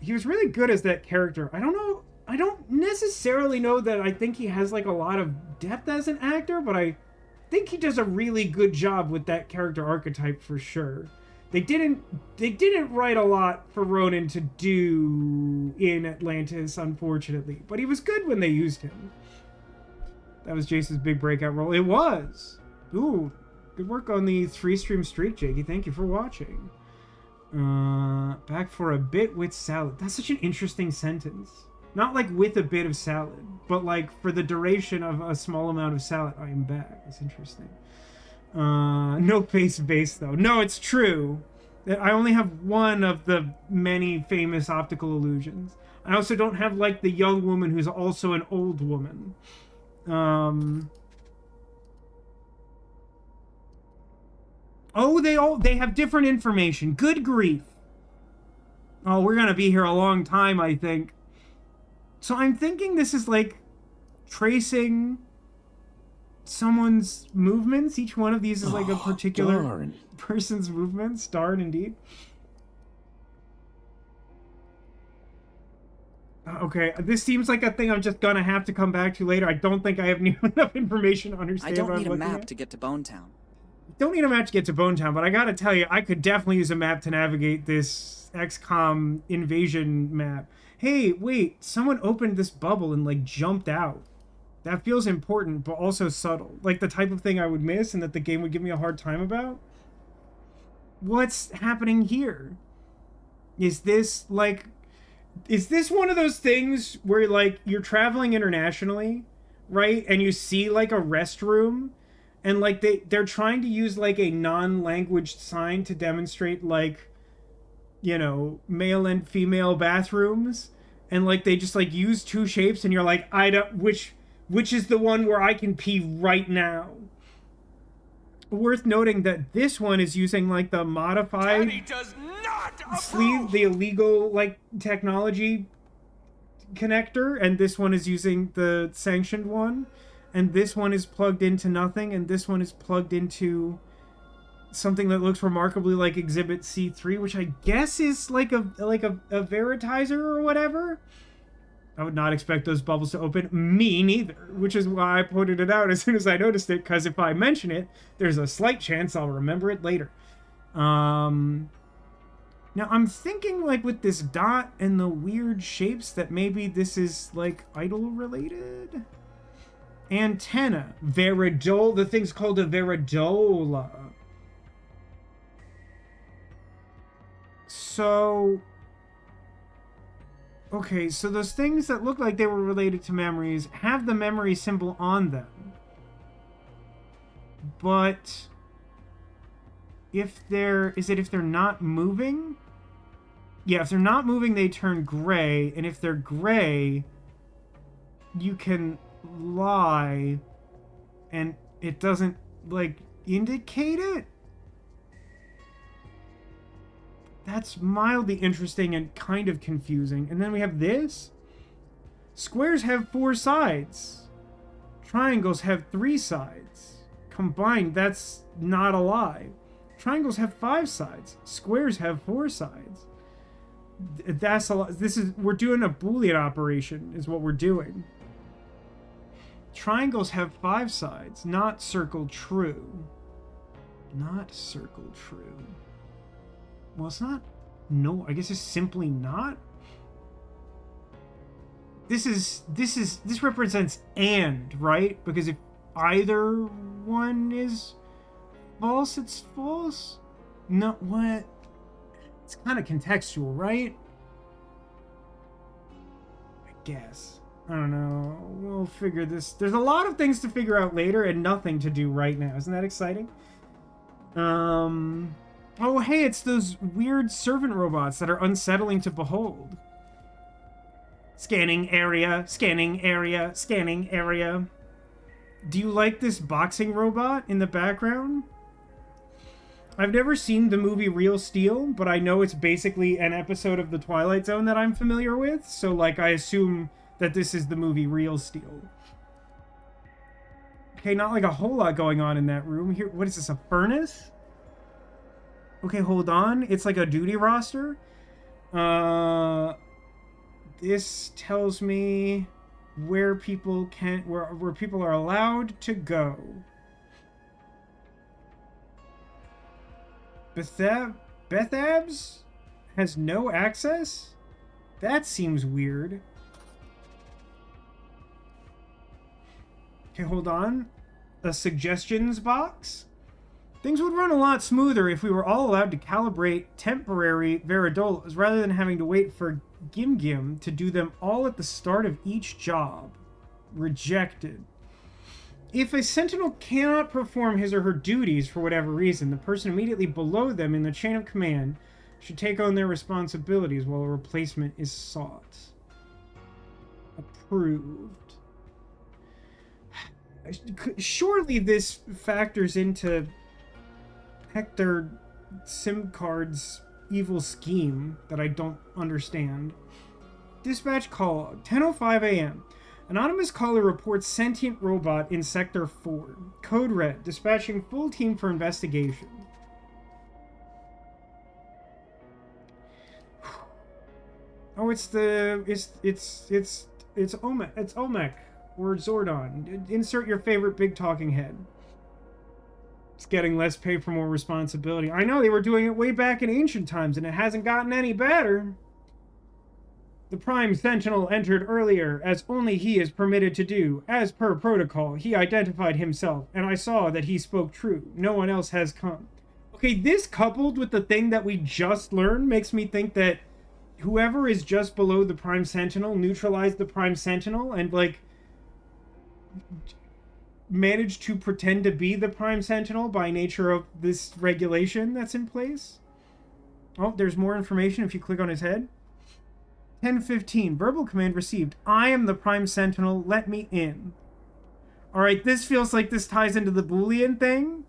He was really good as that character. I don't know. I don't necessarily know that I think he has like a lot of depth as an actor, but I think he does a really good job with that character archetype for sure. They didn't write a lot for Ronan to do in Atlantis, unfortunately. But he was good when they used him. That was Jason's big breakout role. It was. Ooh, good work on the 3-stream streak, Jakey. Thank you for watching. Back for a bit with salad. That's such an interesting sentence. Not like with a bit of salad, but like for the duration of a small amount of salad, I am back. That's interesting. No face base though. No, it's true. I only have one of the many famous optical illusions. I also don't have like the young woman who's also an old woman. Oh, they have different information. Good grief. Oh, we're gonna be here a long time, I think. So I'm thinking this is like tracing someone's movements. Each one of these is like a particular person's movements. Darn indeed. Okay, this seems like a thing I'm just gonna have to come back to later. I don't think I have near enough information to understand. I don't need a map to get to Bonetown. Don't need a map to get to Bonetown, but I gotta tell you, I could definitely use a map to navigate this XCOM invasion map. Hey, wait, someone opened this bubble and like jumped out. That feels important, but also subtle. Like the type of thing I would miss and that the game would give me a hard time about. What's happening here? Is this one of those things where like you're traveling internationally, right? And you see like a restroom and like they're trying to use like a non-language sign to demonstrate like, you know, male and female bathrooms. And like they just like use two shapes and you're like, I don't, which is the one where I can pee right now. Worth noting that this one is using like the modified sleeve, the illegal like technology connector, and this one is using the sanctioned one, and this one is plugged into nothing, and this one is plugged into something that looks remarkably like Exhibit C3, which I guess is like a veritizer or whatever. I would not expect those bubbles to open. Me neither, which is why I pointed it out as soon as I noticed it, because if I mention it, there's a slight chance I'll remember it later. Now, I'm thinking, like, with this dot and the weird shapes that maybe this is, like, idol-related? Antenna. Veridol. The thing's called a veridola. So... okay, so those things that look like they were related to memories have the memory symbol on them. But if they're not moving? Yeah, if they're not moving, they turn gray. And if they're gray, you can lie and it doesn't, like, indicate it? That's mildly interesting and kind of confusing. And then we have this. Squares have 4 sides. Triangles have 3 sides. Combined, that's not a lie. Triangles have 5 sides. Squares have 4 sides. That's a lot. We're doing a Boolean operation is what we're doing. Triangles have 5 sides, not circle true. Not circle true. Well, it's not. No, I guess it's simply not. This represents and, right? Because if either one is false, it's false. No, what? It's kind of contextual, right? I guess. I don't know. We'll figure this. There's a lot of things to figure out later and nothing to do right now. Isn't that exciting? Oh, hey, it's those weird servant robots that are unsettling to behold. Scanning area, scanning area, scanning area. Do you like this boxing robot in the background? I've never seen the movie Real Steel, but I know it's basically an episode of The Twilight Zone that I'm familiar with, so, like, I assume that this is the movie Real Steel. Okay, not like a whole lot going on in that room. Here, what is this, a furnace? Okay, hold on. It's like a duty roster. This tells me where people where people are allowed to go. Bethabs has no access? That seems weird. Okay, hold on. A suggestions box? Things would run a lot smoother if we were all allowed to calibrate temporary Veridolas rather than having to wait for Gim to do them all at the start of each job. Rejected. If a sentinel cannot perform his or her duties for whatever reason, the person immediately below them in the chain of command should take on their responsibilities while a replacement is sought. Approved. Surely this factors into Hector Simcard's evil scheme that I don't understand. Dispatch call log, 10:05 a.m. Anonymous caller reports sentient robot in Sector 4. Code red, dispatching full team for investigation. Oh, it's Olmec or Zordon. Insert your favorite big talking head. It's getting less pay for more responsibility. I know, they were doing it way back in ancient times, and it hasn't gotten any better. The Prime Sentinel entered earlier, as only he is permitted to do. As per protocol, he identified himself, and I saw that he spoke true. No one else has come. Okay, this coupled with the thing that we just learned makes me think that whoever is just below the Prime Sentinel neutralized the Prime Sentinel and, like, managed to pretend to be the Prime Sentinel by nature of this regulation that's in place. Oh, there's more information if you click on his head. 10:15, verbal command received. I am the Prime Sentinel, let me in. Alright, this feels like this ties into the Boolean thing.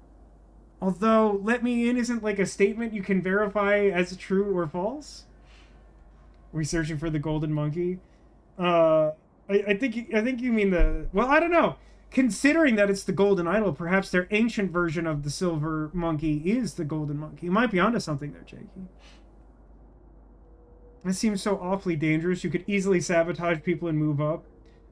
Although, let me in isn't like a statement you can verify as true or false. We're searching for the golden monkey. I think you mean the... Well, I don't know. Considering that it's the golden idol, perhaps their ancient version of the silver monkey is the golden monkey. You might be onto something there, Jakey. It seems so awfully dangerous. You could easily sabotage people and move up.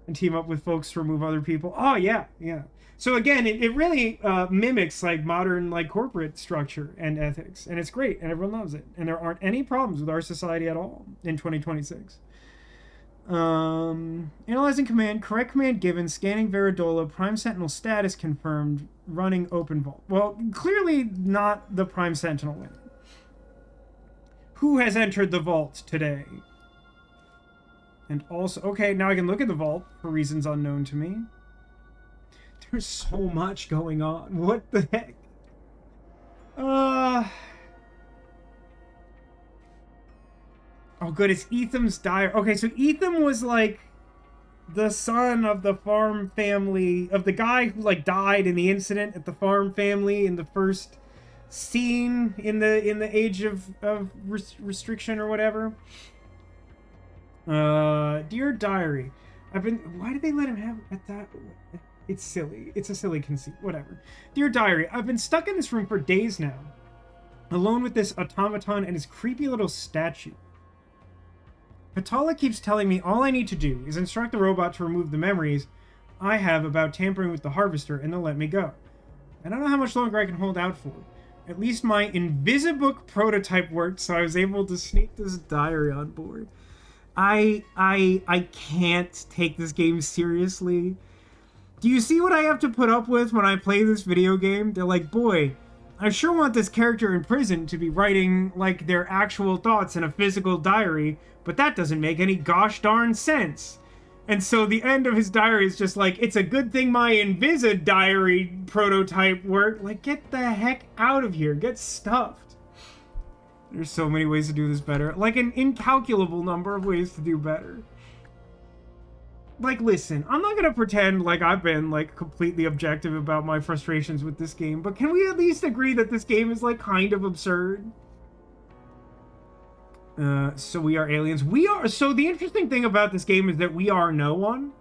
And team up with folks to remove other people. Oh, yeah, yeah. So again, it really mimics like modern like corporate structure and ethics. And it's great, and everyone loves it. And there aren't any problems with our society at all in 2026. Analyzing command, correct command given, scanning Veridola, Prime Sentinel status confirmed, running open vault. Well, clearly not the Prime Sentinel winning. Who has entered the vault today? And also, okay, now I can look at the vault for reasons unknown to me. There's so much going on. What the heck? Oh, good, it's Etham's diary. Okay, so Etham was, like, the son of the farm family, of the guy who, like, died in the incident at the farm family in the first scene in the Age of Restriction or whatever. Dear diary, why did they let him have at that? It's silly. It's a silly conceit. Whatever. Dear diary, I've been stuck in this room for days now, alone with this automaton and his creepy little statue. Patala keeps telling me all I need to do is instruct the robot to remove the memories, I have about tampering with the harvester, and they'll let me go. I don't know how much longer I can hold out for. At least my Invisibook prototype worked, so I was able to sneak this diary on board. I can't take this game seriously. Do you see what I have to put up with when I play this video game? They're like, boy, I sure want this character in prison to be writing, like, their actual thoughts in a physical diary, but that doesn't make any gosh darn sense. And so the end of his diary is just like, it's a good thing my Invisa diary prototype worked. Like, get the heck out of here. Get stuffed. There's so many ways to do this better. Like, an incalculable number of ways to do better. Like, listen, I'm not gonna pretend like I've been, like, completely objective about my frustrations with this game, but can we at least agree that this game is, like, kind of absurd? So we are aliens. So the interesting thing about this game is that we are no one.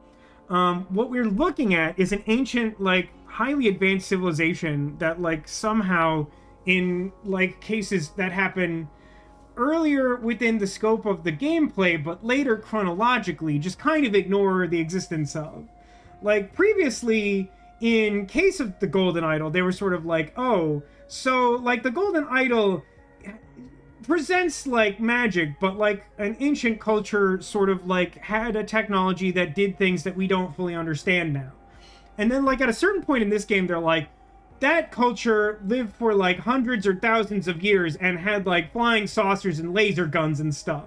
What we're looking at is an ancient, like, highly advanced civilization that, like, somehow in, like, cases that happen earlier within the scope of the gameplay, but later chronologically, just kind of ignore the existence of. Like, previously, in case of the Golden Idol, they were sort of like, oh, so, like, the Golden Idol presents, like, magic, but, like, an ancient culture sort of, like, had a technology that did things that we don't fully understand now. And then, like, at a certain point in this game, they're like, that culture lived for, like, hundreds or thousands of years and had, like, flying saucers and laser guns and stuff.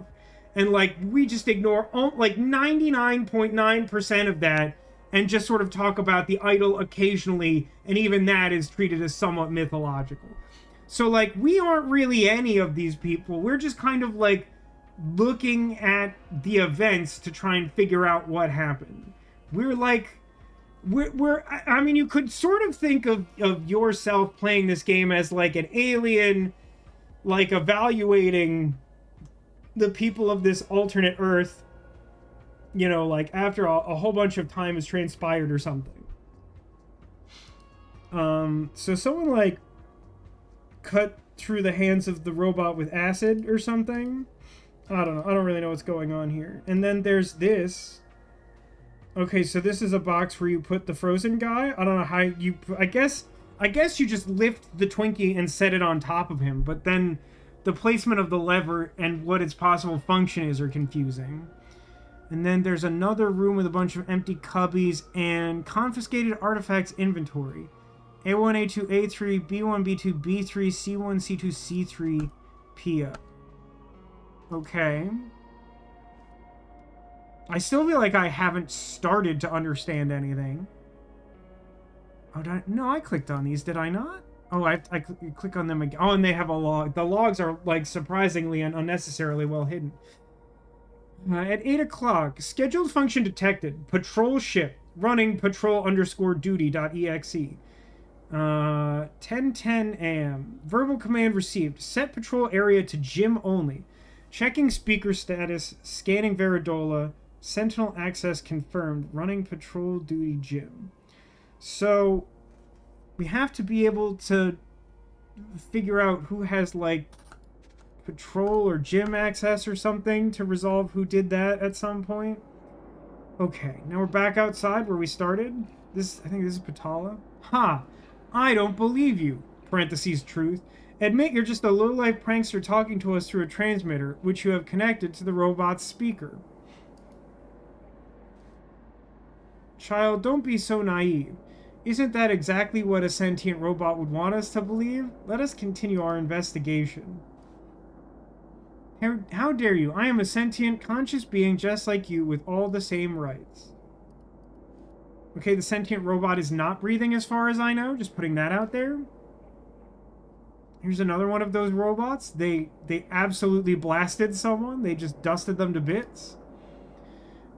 And, like, we just ignore, like, 99.9% of that and just sort of talk about the idol occasionally, and even that is treated as somewhat mythological. So, like, we aren't really any of these people. We're just kind of, like, looking at the events to try and figure out what happened. We're, like... I mean, you could sort of think of yourself playing this game as, like, an alien, like, evaluating the people of this alternate Earth, you know, like, after a whole bunch of time has transpired or something. So someone, like, cut through the hands of the robot with acid or something. I don't know. I don't really know what's going on here. And then there's this. Okay, so this is a box where you put the frozen guy. I don't know how you... I guess you just lift the Twinkie and set it on top of him. But then the placement of the lever and what its possible function is are confusing. And then there's another room with a bunch of empty cubbies and confiscated artifacts inventory. A1, A2, A3, B1, B2, B3, C1, C2, C3, Pia. Okay. I still feel like I haven't started to understand anything. Oh, no, I clicked on these, did I not? Oh, I click on them again. Oh, and they have a log. The logs are, like, surprisingly and unnecessarily well hidden. At 8 o'clock, scheduled function detected. Patrol ship. Running patrol_duty.exe. 10:10 a.m. Verbal command received. Set patrol area to gym only. Checking speaker status. Scanning Veridola. Sentinel access confirmed. Running patrol duty gym. So, we have to be able to figure out who has, like, patrol or gym access or something to resolve who did that at some point. Okay, now we're back outside where we started. I think this is Patala. Ha! I don't believe you. Parentheses truth. Admit you're just a low-life prankster talking to us through a transmitter, which you have connected to the robot's speaker. Child, don't be so naive. Isn't that exactly what a sentient robot would want us to believe? Let us continue our investigation. How dare you? I am a sentient, conscious being just like you with all the same rights. Okay, the sentient robot is not breathing as far as I know. Just putting that out there. Here's another one of those robots. They absolutely blasted someone. They just dusted them to bits.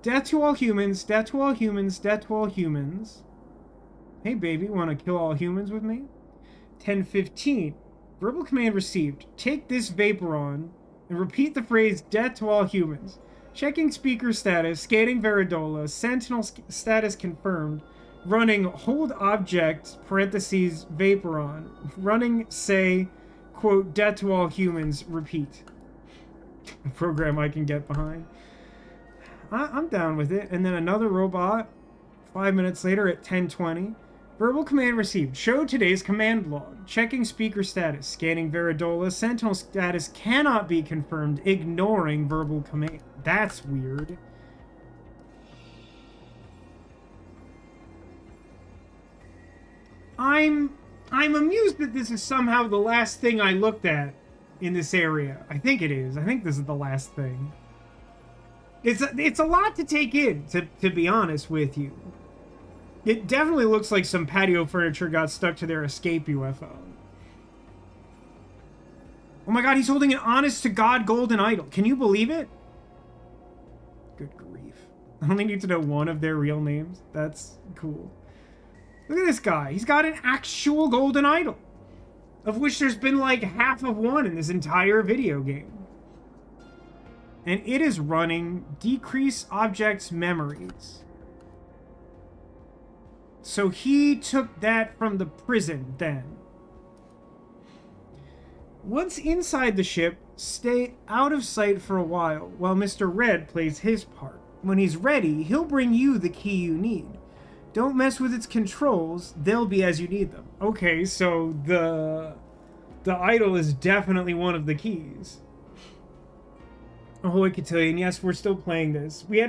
Death to all humans, death to all humans, death to all humans. Hey, baby, want to kill all humans with me? 10:15. Verbal command received. Take this Vaporon and repeat the phrase death to all humans. Checking speaker status, scanning Veridola, Sentinel status confirmed, running hold object, parentheses, Vaporon, running say, quote, death to all humans, repeat. A program I can get behind. I'm down with it. And then another robot 5 minutes later at 10:20. Verbal command received. Show today's command log. Checking speaker status. Scanning Veridola. Sentinel status cannot be confirmed. Ignoring verbal command. That's weird. I'm amused that this is somehow the last thing I looked at in this area. I think it is. I think this is the last thing. It's a lot to take in, to be honest with you. It definitely looks like some patio furniture got stuck to their escape UFO. Oh my god, he's holding an honest-to-God golden idol. Can you believe it? Good grief. I only need to know one of their real names. That's cool. Look at this guy. He's got an actual golden idol, of which there's been like half of one in this entire video game. And it is running decrease objects memories. So he took that from the prison then. Once inside the ship, stay out of sight for a while Mr. Red plays his part. When he's ready, he'll bring you the key you need. Don't mess with its controls, they'll be as you need them. Okay, so the idol is definitely one of the keys. Ahoy Cotillion, yes, we're still playing this. We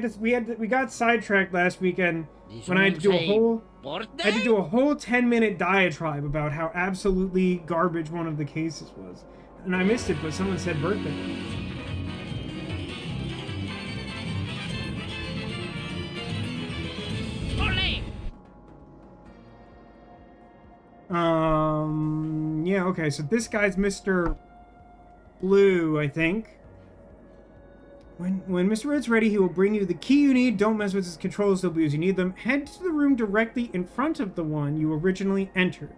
got sidetracked last weekend when I had to do a whole 10-minute diatribe about how absolutely garbage one of the cases was. And I missed it, but someone said birthday. Yeah, okay, so this guy's Mr. Blue, I think. When Mr. Red's ready, he will bring you the key you need. Don't mess with his controls, they'll be as you need them. Head to the room directly in front of the one you originally entered.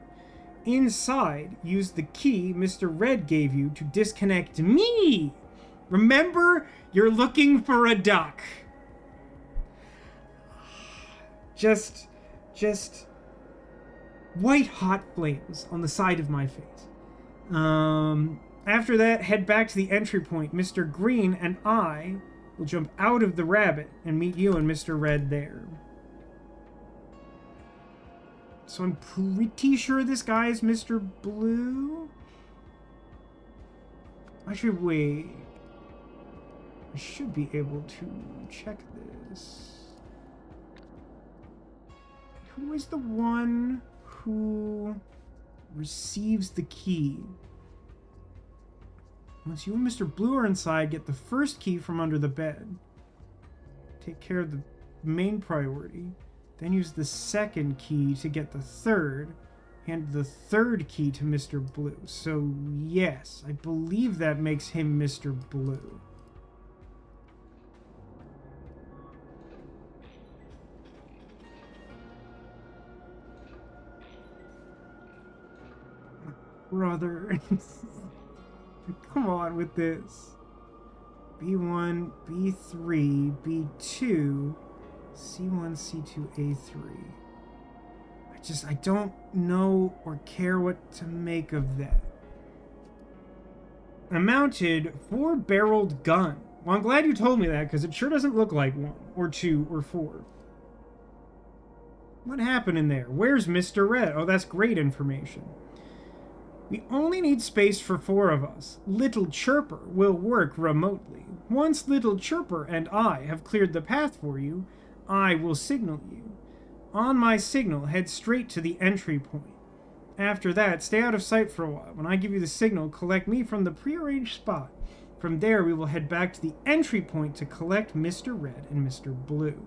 Inside, use the key Mr. Red gave you to disconnect me. Remember, you're looking for a duck. Just white hot flames on the side of my face. After that, head back to the entry point. Mr. Green and I will jump out of the rabbit and meet you and Mr. Red there. So I'm pretty sure this guy is Mr. Blue. Actually, wait. I should be able to check this. Who is the one who receives the key? Once you and Mr. Blue are inside, get the first key from under the bed. Take care of the main priority. Then use the second key to get the third. Hand the third key to Mr. Blue. So, yes, I believe that makes him Mr. Blue. Brother. Come on with this. B1, B3, B2, C1, C2, A3. I don't know or care what to make of that. A mounted 4-barreled gun. Well, I'm glad you told me that, because it sure doesn't look like 1, or 2, or 4. What happened in there? Where's Mr. Red? Oh, that's great information. We only need space for 4 of us. Little Chirper will work remotely. Once Little Chirper and I have cleared the path for you, I will signal you. On my signal, head straight to the entry point. After that, stay out of sight for a while. When I give you the signal, collect me from the prearranged spot. From there, we will head back to the entry point to collect Mr. Red and Mr. Blue.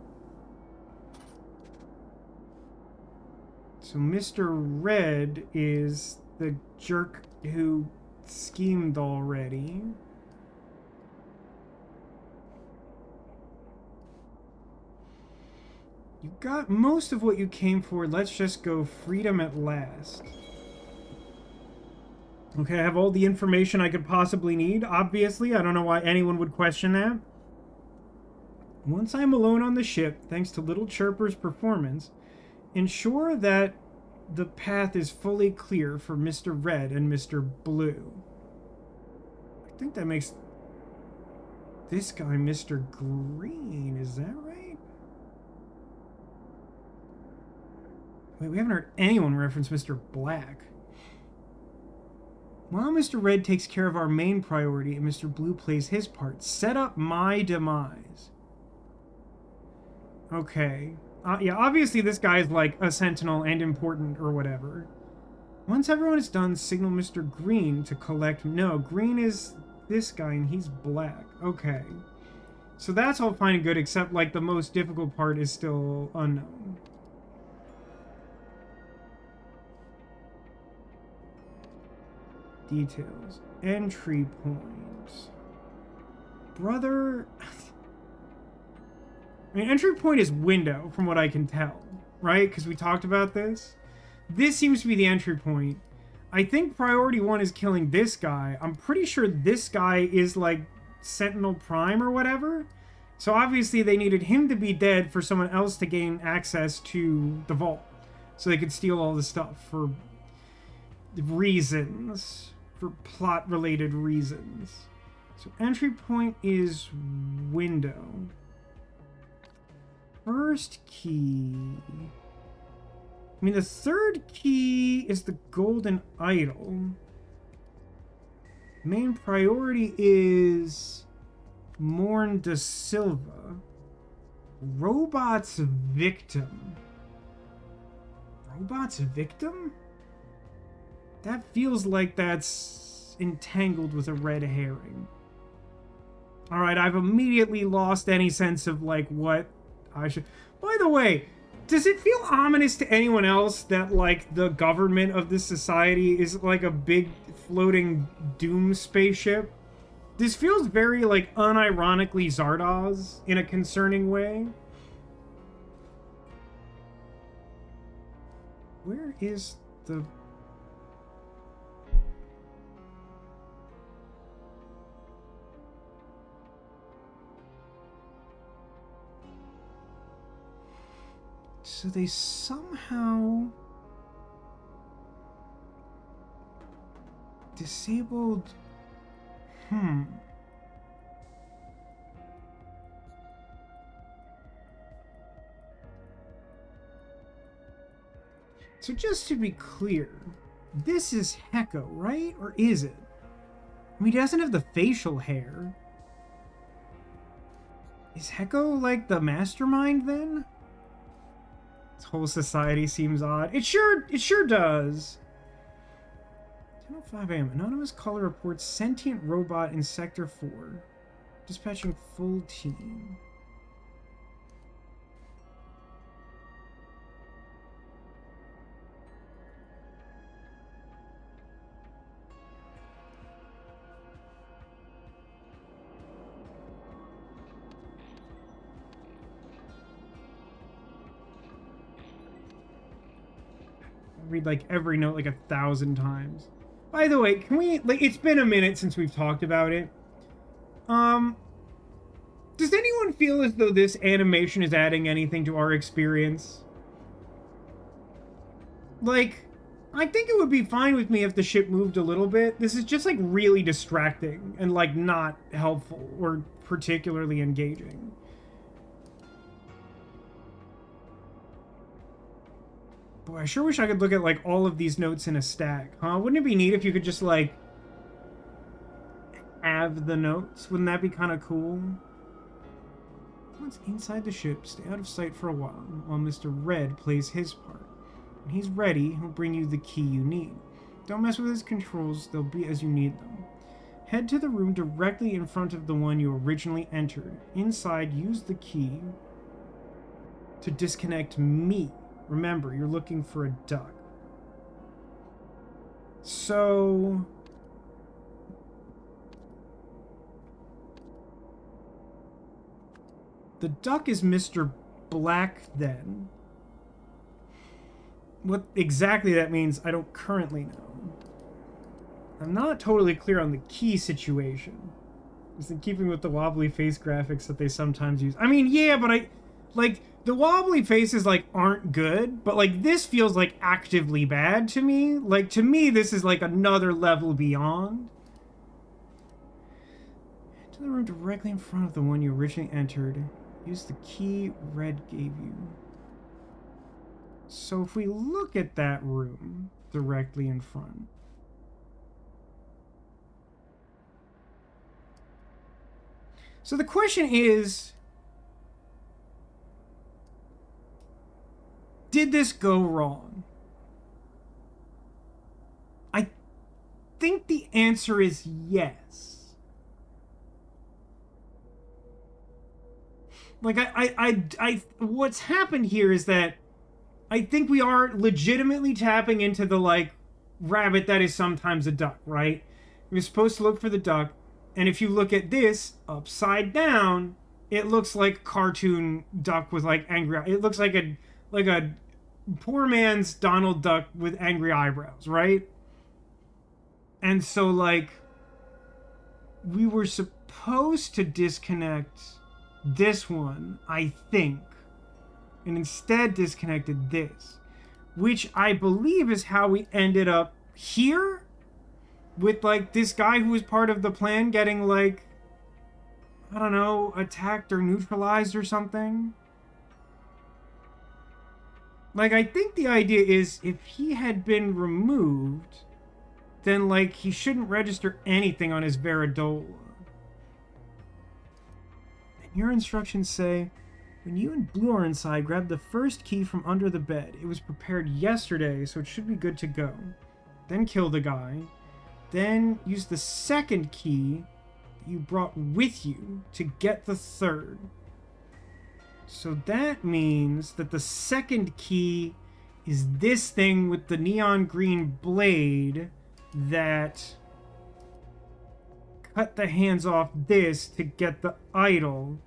So Mr. Red is the jerk who schemed already. You got most of what you came for. Let's just go freedom at last. Okay, I have all the information I could possibly need. Obviously, I don't know why anyone would question that. Once I'm alone on the ship, thanks to Little Chirper's performance, ensure that the path is fully clear for Mr. Red and Mr. Blue. I think that makes this guy Mr. Green. Is that right? Wait, we haven't heard anyone reference Mr. Black. While Mr. Red takes care of our main priority and Mr. Blue plays his part, set up my demise. Okay. Yeah, obviously this guy's like a sentinel and important or whatever. Once everyone is done, signal Mr. Green to collect... No, Green is this guy and he's black. Okay. So that's all fine and good, except like the most difficult part is still unknown. Details. Entry point. Brother... I mean, entry point is window, from what I can tell, right? Because we talked about this. This seems to be the entry point. I think priority 1 is killing this guy. I'm pretty sure this guy is, like, Sentinel Prime or whatever. So obviously they needed him to be dead for someone else to gain access to the vault. So they could steal all the stuff for reasons. For plot-related reasons. So entry point is window. First key... I mean, the third key is the golden idol. Main priority is Morn da Silva. Robot's victim. Robot's victim? That feels like that's entangled with a red herring. Alright, I've immediately lost any sense of, like, what I should... By the way, does it feel ominous to anyone else that, like, the government of this society is, like, a big floating doom spaceship? This feels very, like, unironically Zardoz in a concerning way. Where is the... So they somehow disabled... So just to be clear, this is Hecko, right? Or is it? I mean, he doesn't have the facial hair. Is Hecko like the mastermind then? This whole society seems odd. It sure does. 10:05 a.m. Anonymous caller reports sentient robot in Sector 4. Dispatching full team. Read like every note like 1,000 times. By the way, can we, like, it's been a minute since we've talked about it. Does anyone feel as though this animation is adding anything to our experience? Like, I think it would be fine with me if the ship moved a little bit. This is just like really distracting and like not helpful or particularly engaging. Boy, I sure wish I could look at, like, all of these notes in a stack, huh? Wouldn't it be neat if you could just, like, have the notes? Wouldn't that be kind of cool? Once inside the ship, stay out of sight for a while Mr. Red plays his part. When he's ready, he'll bring you the key you need. Don't mess with his controls, they'll be as you need them. Head to the room directly in front of the one you originally entered. Inside, use the key to disconnect me. Remember, you're looking for a duck. So... the duck is Mr. Black, then. What exactly that means, I don't currently know. I'm not totally clear on the key situation. It's in keeping with the wobbly face graphics that they sometimes use. I mean, yeah, but like, the wobbly faces, like, aren't good, but, like, this feels, like, actively bad to me. Like, to me, this is, like, another level beyond. To the room directly in front of the one you originally entered. Use the key Red gave you. So if we look at that room directly in front, so the question is, did this go wrong? I think the answer is yes. Like, what's happened here is that I think we are legitimately tapping into the, like, rabbit that is sometimes a duck, right? You're supposed to look for the duck, and if you look at this upside down, it looks like a cartoon duck with, like, angry eyes. It looks like a poor man's Donald Duck with angry eyebrows, right? And so, like, we were supposed to disconnect this one, I think, and instead disconnected this, which I believe is how we ended up here with, like, this guy who was part of the plan getting, like, I don't know, attacked or neutralized or something. Like, I think the idea is if he had been removed, then, like, he shouldn't register anything on his Veridola. And your instructions say, when you and Blue are inside, grab the first key from under the bed. It was prepared yesterday, so it should be good to go. Then kill the guy. Then use the second key you brought with you to get the third. So that means that the second key is this thing with the neon green blade that cut the hands off this to get the idol.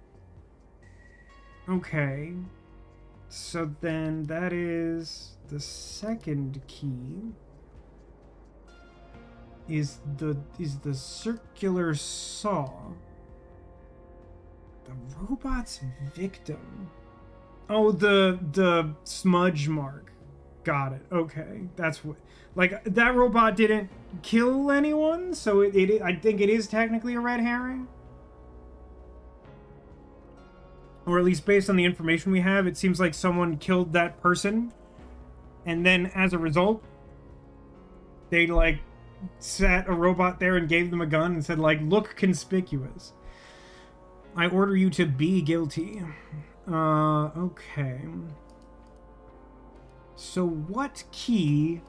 Okay. So then that is the second key. Is the circular saw. The robot's victim. Oh, the smudge mark. Got it. Okay. That's what, like, that robot didn't kill anyone, so it I think it is technically a red herring. Or at least based on the information we have, it seems like someone killed that person. And then as a result, they, like, sat a robot there and gave them a gun and said, like, look conspicuous. I order you to be guilty. Okay. So what key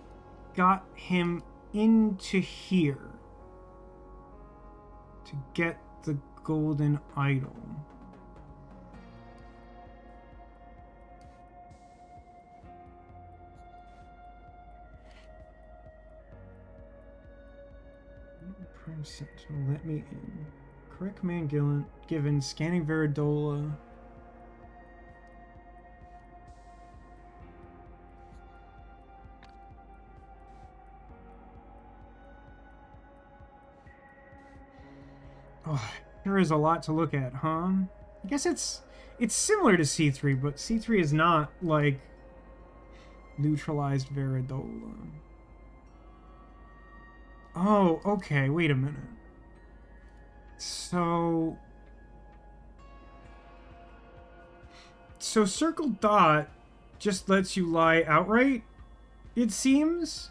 got him into here to get the golden idol? Prime Sentinel, let me in. Correct command given. Scanning Veridola. Oh, there is a lot to look at, huh? I guess it's similar to C3, but C3 is not, like, neutralized Veridola. Oh, okay, wait a minute. So circle dot just lets you lie outright, it seems.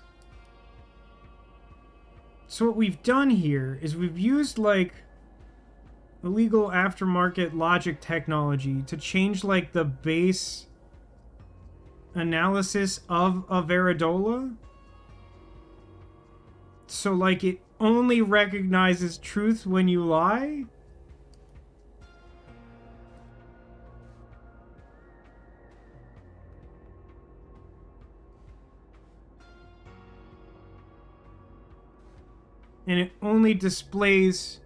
So what we've done here is we've used, like, illegal aftermarket logic technology to change, like, the base analysis of a Veridola. So, like, it only recognizes truth when you lie? And it only displays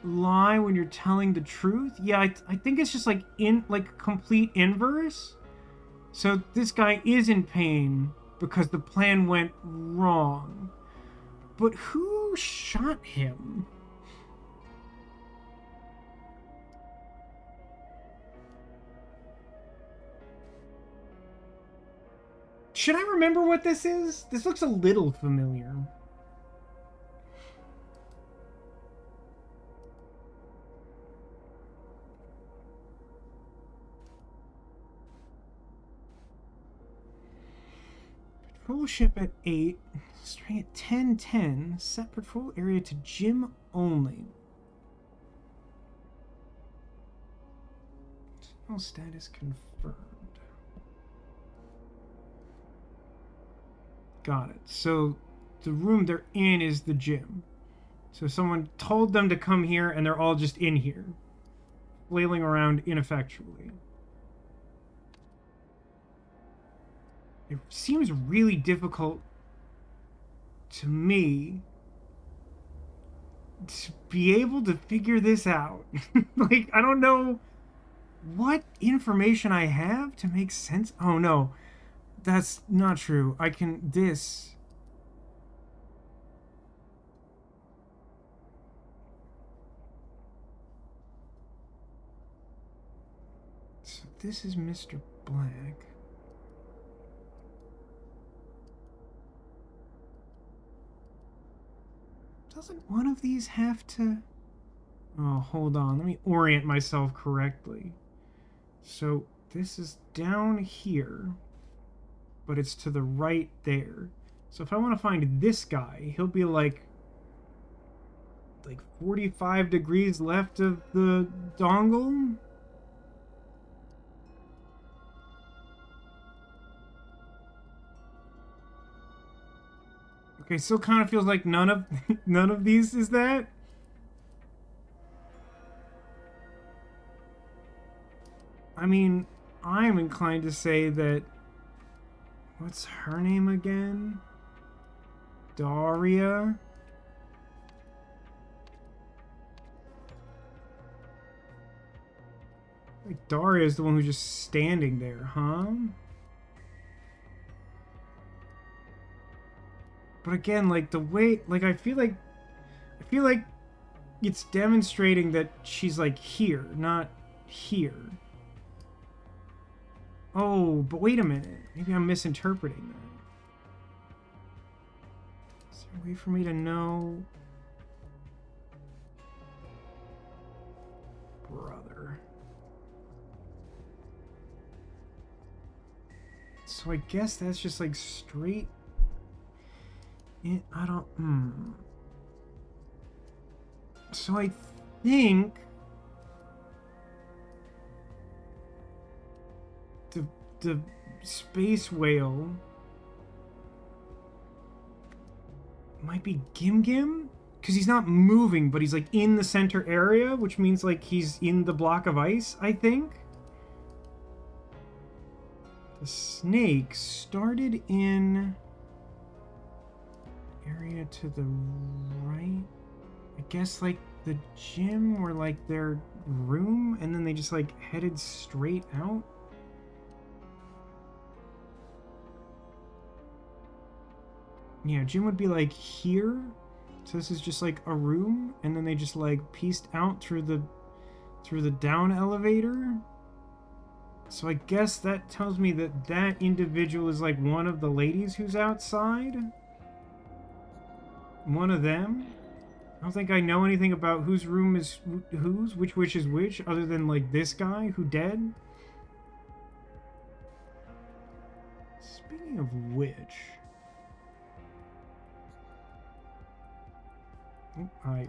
lie when you're telling the truth? Yeah, I think it's just, like, complete inverse. So this guy is in pain because the plan went wrong. But who shot him? Should I remember what this is? This looks a little familiar. Patrol ship at 8. Starting at 10:10. Set patrol area to gym only. Signal status confirmed. Got it. So the room they're in is the gym. So someone told them to come here and they're all just in here, flailing around ineffectually. It seems really difficult to me to be able to figure this out. Like, I don't know what information I have to make sense. Oh no, that's not true. I can this. So this is Mr. Black. Doesn't one of these have to... Oh, hold on. Let me orient myself correctly. So this is down here, but it's to the right there. So if I want to find this guy, he'll be like 45 degrees left of the dongle. Okay, still kind of feels like none of these is that. I mean, I'm inclined to say that... What's her name again? Daria? Like, Daria is the one who's just standing there, huh? But again, like, the way... Like, I feel like it's demonstrating that she's, like, here, not here. Oh, but wait a minute. Maybe I'm misinterpreting that. Is there a way for me to know? Brother. So I guess that's just like straight... I don't... So I think... The space whale might be Gim Gim, because he's not moving, but he's like in the center area, which means like he's in the block of ice, I think. The snake started in area to the right. I guess like the gym or like their room, and then they just like headed straight out. Yeah, gym would be like here. So this is just like a room, and then they just like pieced out through the down elevator. So I guess that tells me that that individual is like one of the ladies who's outside. One of them. I don't think I know anything about whose room is whose, which is which, other than like this guy who dead. Speaking of which... I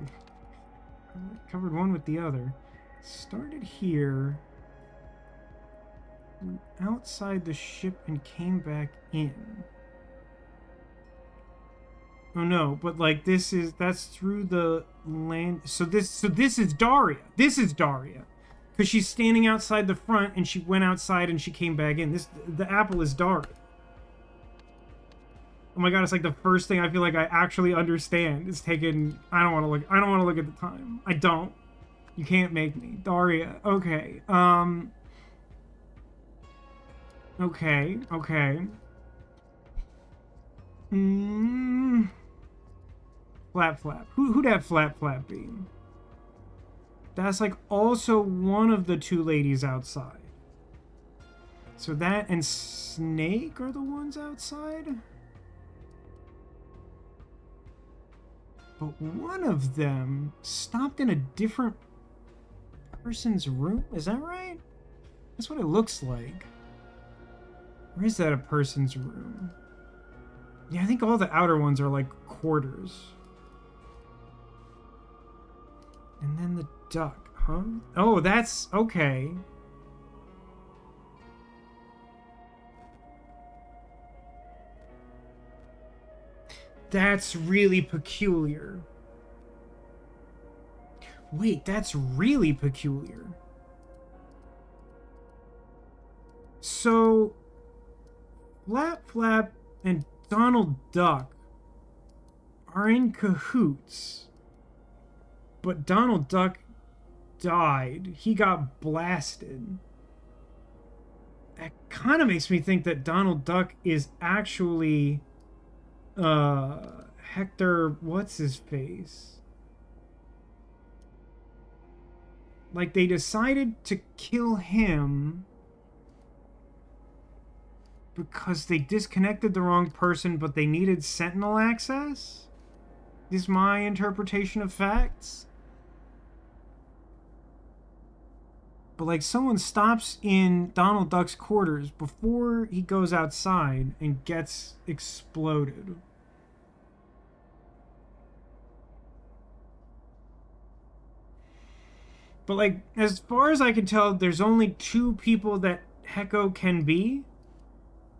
covered one with the other. Started here, outside the ship, and came back in. Oh no, but like that's through the land. So this is Daria. This is Daria, because she's standing outside the front, and she went outside and she came back in. The apple is Daria. Oh my god, it's like the first thing I feel like I actually understand. It's taken... I don't want to look at the time. I don't. You can't make me. Daria. Okay. Okay. Flap. Who'd have Flap be? That's like also one of the two ladies outside. So that and Snake are the ones outside? But one of them stopped in a different person's room? Is that right? That's what it looks like. Or is that a person's room? Yeah, I think all the outer ones are like quarters. And then the duck, huh? Oh, that's okay. That's really peculiar. Wait, that's really peculiar. So, Flap Flap and Donald Duck are in cahoots. But Donald Duck died. He got blasted. That kind of makes me think that Donald Duck is actually Hector, what's his face? Like, they decided to kill him because they disconnected the wrong person, but they needed Sentinel access? Is my interpretation of facts? But, like, someone stops in Donald Duck's quarters before he goes outside and gets exploded. But, like, as far as I can tell, there's only two people that Hecko can be.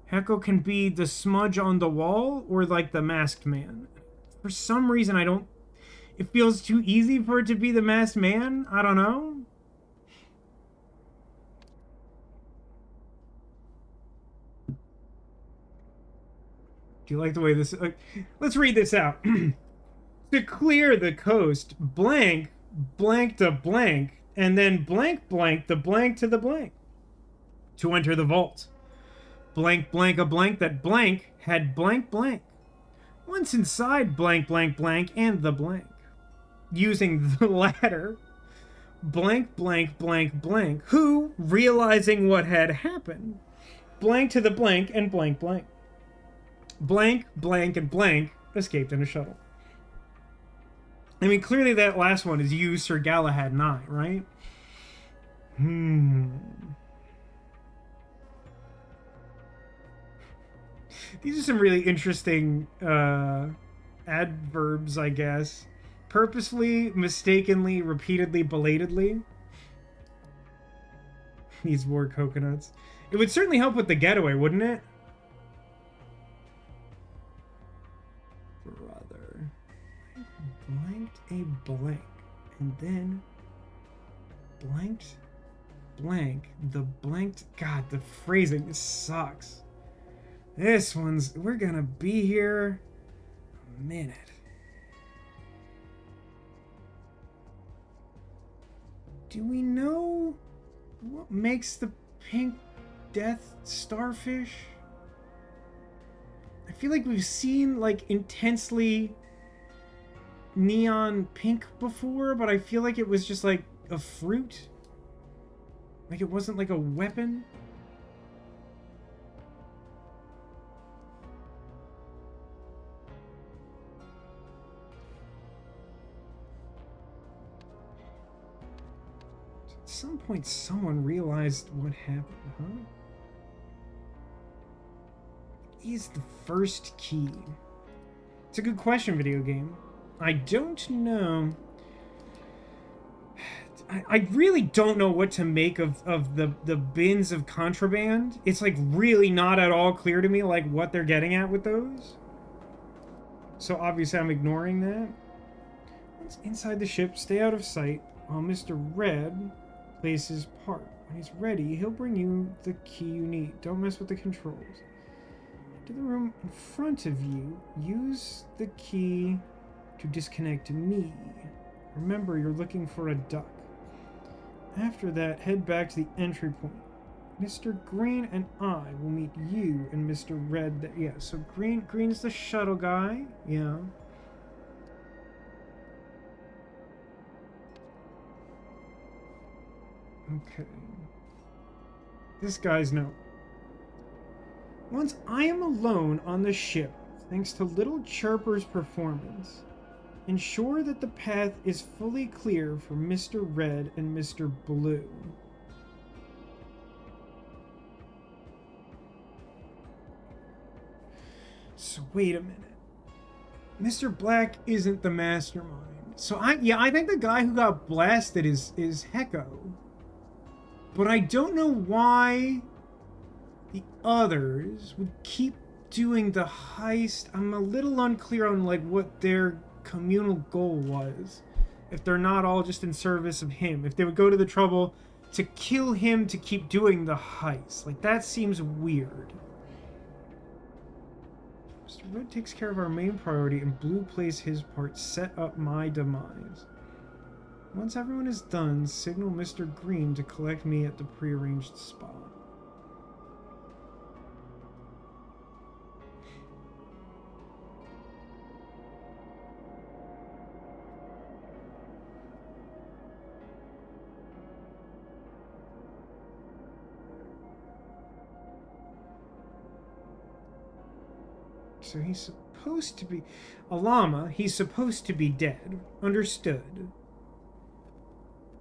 Hecko can be the smudge on the wall or, like, the masked man. For some reason, I don't... It feels too easy for it to be the masked man. I don't know. Do you like the way this... let's read this out. To clear the coast, blank to blank, and then blank the blank to the blank. To enter the vault. Blank a blank that blank had blank. Once inside blank and the blank. Using the latter, blank, who, realizing what had happened, blank to the blank and blank. Blank and blank escaped in a shuttle. I mean, clearly that last one is you, Sir Galahad Nye, right? These are some really interesting adverbs, I guess. Purposefully, mistakenly, repeatedly, belatedly. Needs more coconuts. It would certainly help with the getaway, wouldn't it? Brother. Blanked a blank. And then blanked blank. The blanked... God, the phrasing sucks. This one's... We're gonna be here a minute. Do we know what makes the pink death starfish? I feel like we've seen, like, intensely neon pink before, but I feel like it was just, like, a fruit. Like, it wasn't, like, a weapon. At some point, someone realized what happened, huh? Is the first key? It's a good question, video game. I don't know. I really don't know what to make of the bins of contraband. It's like really not at all clear to me like what they're getting at with those. So obviously I'm ignoring that. Once inside the ship, stay out of sight while Mr. Red plays his part. When he's ready, he'll bring you the key you need. Don't mess with the controls. To the room in front of you, use the key to disconnect me. Remember, you're looking for a duck. After that, head back to the entry point. Mr. Green and I will meet you and Mr. Red. Yeah, so Green's the shuttle guy. Yeah. Okay. This guy's note. Once I am alone on the ship, thanks to Little Chirper's performance, ensure that the path is fully clear for Mr. Red and Mr. Blue. So wait a minute. Mr. Black isn't the mastermind. So I think the guy who got blasted is Hecko. But I don't know why the others would keep doing the heist. I'm a little unclear on like what their communal goal was. If they're not all just in service of him. If they would go to the trouble to kill him to keep doing the heist. Like, that seems weird. Mr. Red takes care of our main priority and Blue plays his part, set up my demise. Once everyone is done, signal Mr. Green to collect me at the prearranged spot. So he's supposed to be a llama. He's supposed to be dead. Understood.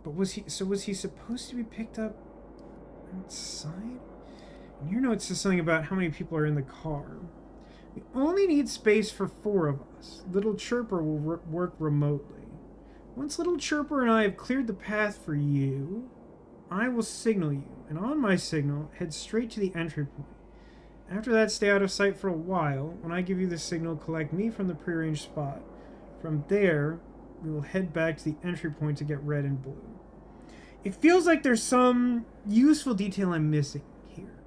But was he supposed to be picked up outside? In your notes says something about how many people are in the car. We only need space for 4 of us. Little Chirper will work remotely. Once Little Chirper and I have cleared the path for you, I will signal you, and on my signal, head straight to the entry point. After that, stay out of sight for a while. When I give you the signal, collect me from the prearranged spot. From there, we will head back to the entry point to get red and blue. It feels like there's some useful detail I'm missing here.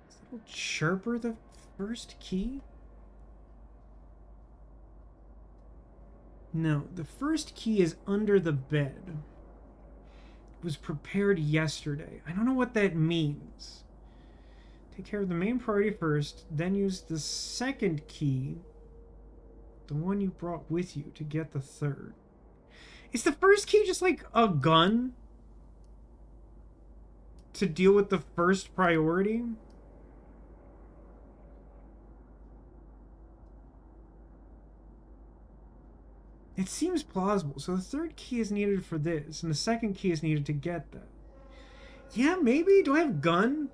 Is Little Chirper the first key? No, the first key is under the bed. It was prepared yesterday. I don't know what that means. Take care of the main priority first, then use the second key, the one you brought with you, to get the third. Is the first key just like a gun to deal with the first priority? It seems plausible. So the third key is needed for this, and the second key is needed to get that. Yeah, maybe? Do I have gun?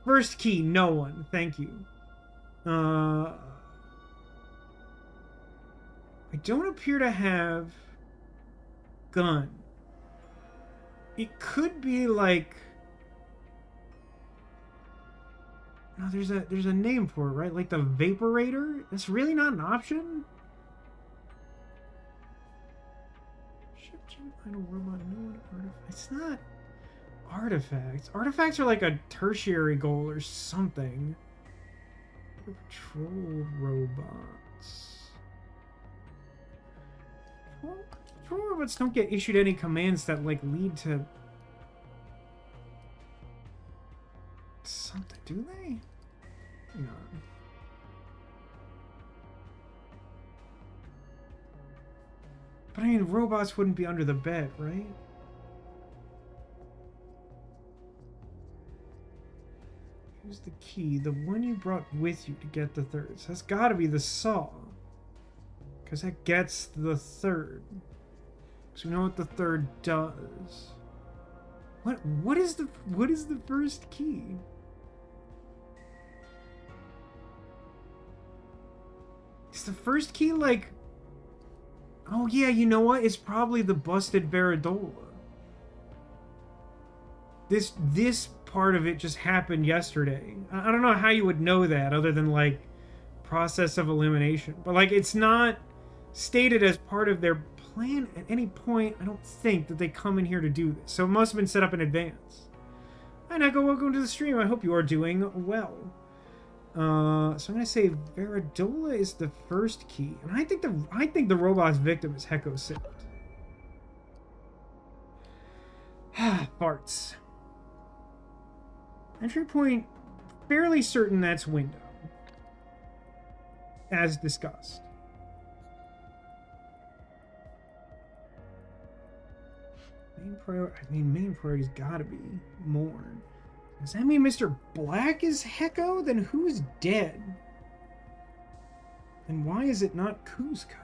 First key, no one. Thank you. I don't appear to have gun. It could be like... No, there's a name for it, right? Like the Vaporator? That's really not an option? Ship gem, idle robot, no artifact. It's not artifacts. Artifacts are like a tertiary goal or something. Patrol robots. Patrol robots don't get issued any commands that like lead to something, do they? Hang on. But I mean, robots wouldn't be under the bed, right? Here's the key, the one you brought with you to get the third. So that's gotta be the saw. Because that gets the third. So we know what the third does. What is the first key? Is the first key like... Oh yeah, you know what? It's probably the busted Veridola. This part of it just happened yesterday. I don't know how you would know that other than like process of elimination. But like it's not stated as part of their plan at any point. I don't think that they come in here to do this. So it must have been set up in advance. Hi Neko, welcome to the stream. I hope you are doing well. So I'm gonna say Veridola is the first key, and I think the robot's victim is Hecko Sift. Farts. Entry point, fairly certain that's window, as discussed. Main priority's gotta be Morn. Does that mean Mr. Black is Hecko? Then who's dead? And why is it not Kuzco?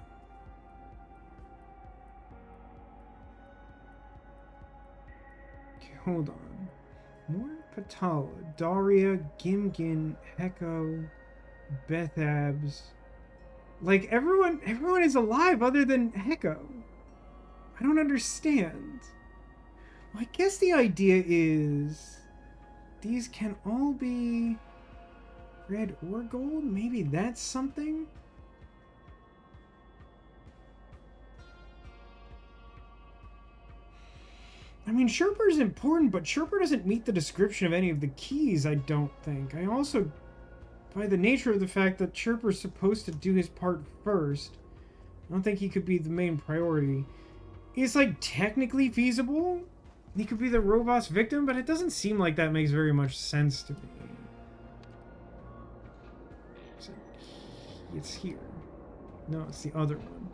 hold on. Morn Patala, Daria, Gimgin, Heko, Bethabs. Like, everyone is alive other than Heko. I don't understand. Well, I guess the idea is these can all be red or gold? Maybe that's something? I mean, Sherper is important, but Sherper doesn't meet the description of any of the keys, I don't think. I also, by the nature of the fact that Sherper's supposed to do his part first, I don't think he could be the main priority. It's, like, technically feasible. He could be the robot's victim, but it doesn't seem like that makes very much sense to me. So, it's here. No, it's the other one.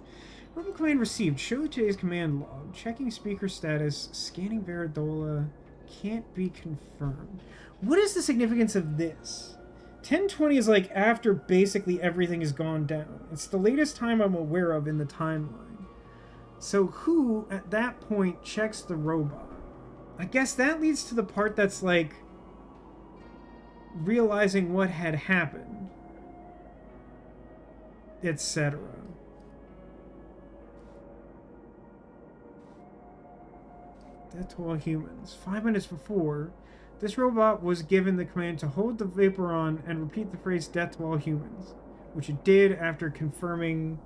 Verbal command received. Show today's command log. Checking speaker status. Scanning Veridola. Can't be confirmed. What is the significance of this? 10:20 is like after basically everything has gone down. It's the latest time I'm aware of in the timeline. So who, at that point, checks the robot? I guess that leads to the part that's like realizing what had happened, etc. Death to all humans. 5 minutes before, this robot was given the command to hold the Vaporon and repeat the phrase death to all humans, which it did after confirming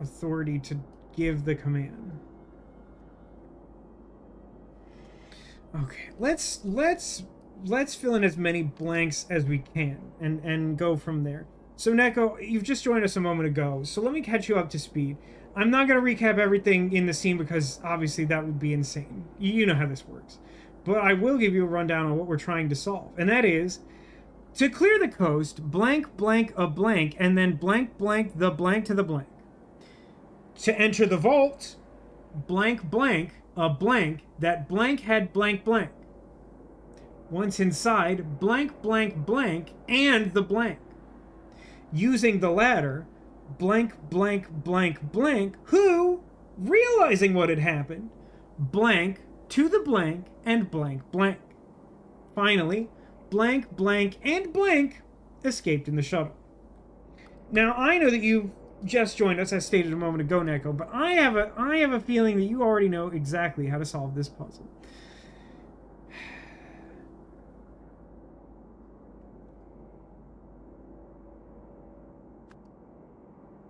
authority to give the command. Okay, let's fill in as many blanks as we can and go from there. So Neko, you've just joined us a moment ago, so let me catch you up to speed. I'm not going to recap everything in the scene because obviously that would be insane. You know how this works. But I will give you a rundown on what we're trying to solve. And that is, to clear the coast, blank, blank, a blank, and then blank, blank, the blank to the blank. To enter the vault, blank, blank, a blank, that blank had blank, blank. Once inside, blank, blank, blank, and the blank. Using the latter, blank, blank, blank, blank, who, realizing what had happened, blank to the blank and blank, blank. Finally, blank, blank, and blank escaped in the shuttle. Now, I know that you just joined us, as stated a moment ago, Neko, but I have a feeling that you already know exactly how to solve this puzzle.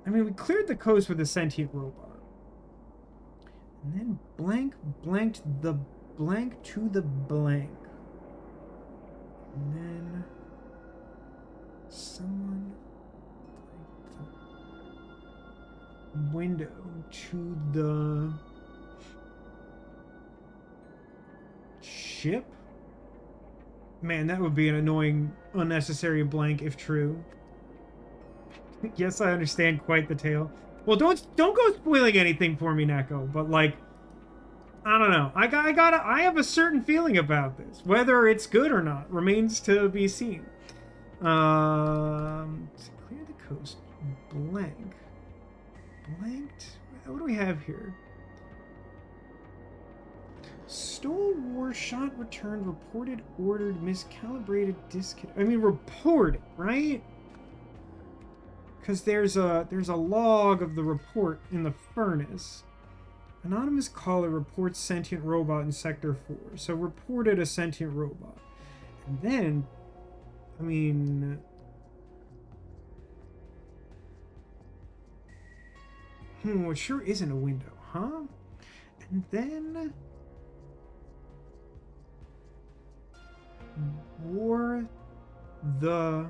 I mean, we cleared the coast with a sentient robot. And then blank blanked the blank to the blank. And then someone blanked the window to the ship? Man, that would be an annoying, unnecessary blank if true. Yes, I understand quite the tale. Well, don't go spoiling anything for me, Neko. But like, I don't know. I have a certain feeling about this. Whether it's good or not remains to be seen. To clear the coast, blanked. What do we have here? Stole war shot returned reported ordered miscalibrated disconnect. I mean reported, right? Because there's a log of the report in the furnace. Anonymous caller reports sentient robot in Sector 4. So reported a sentient robot. And then, I mean... it sure isn't a window, huh? And then... wore the...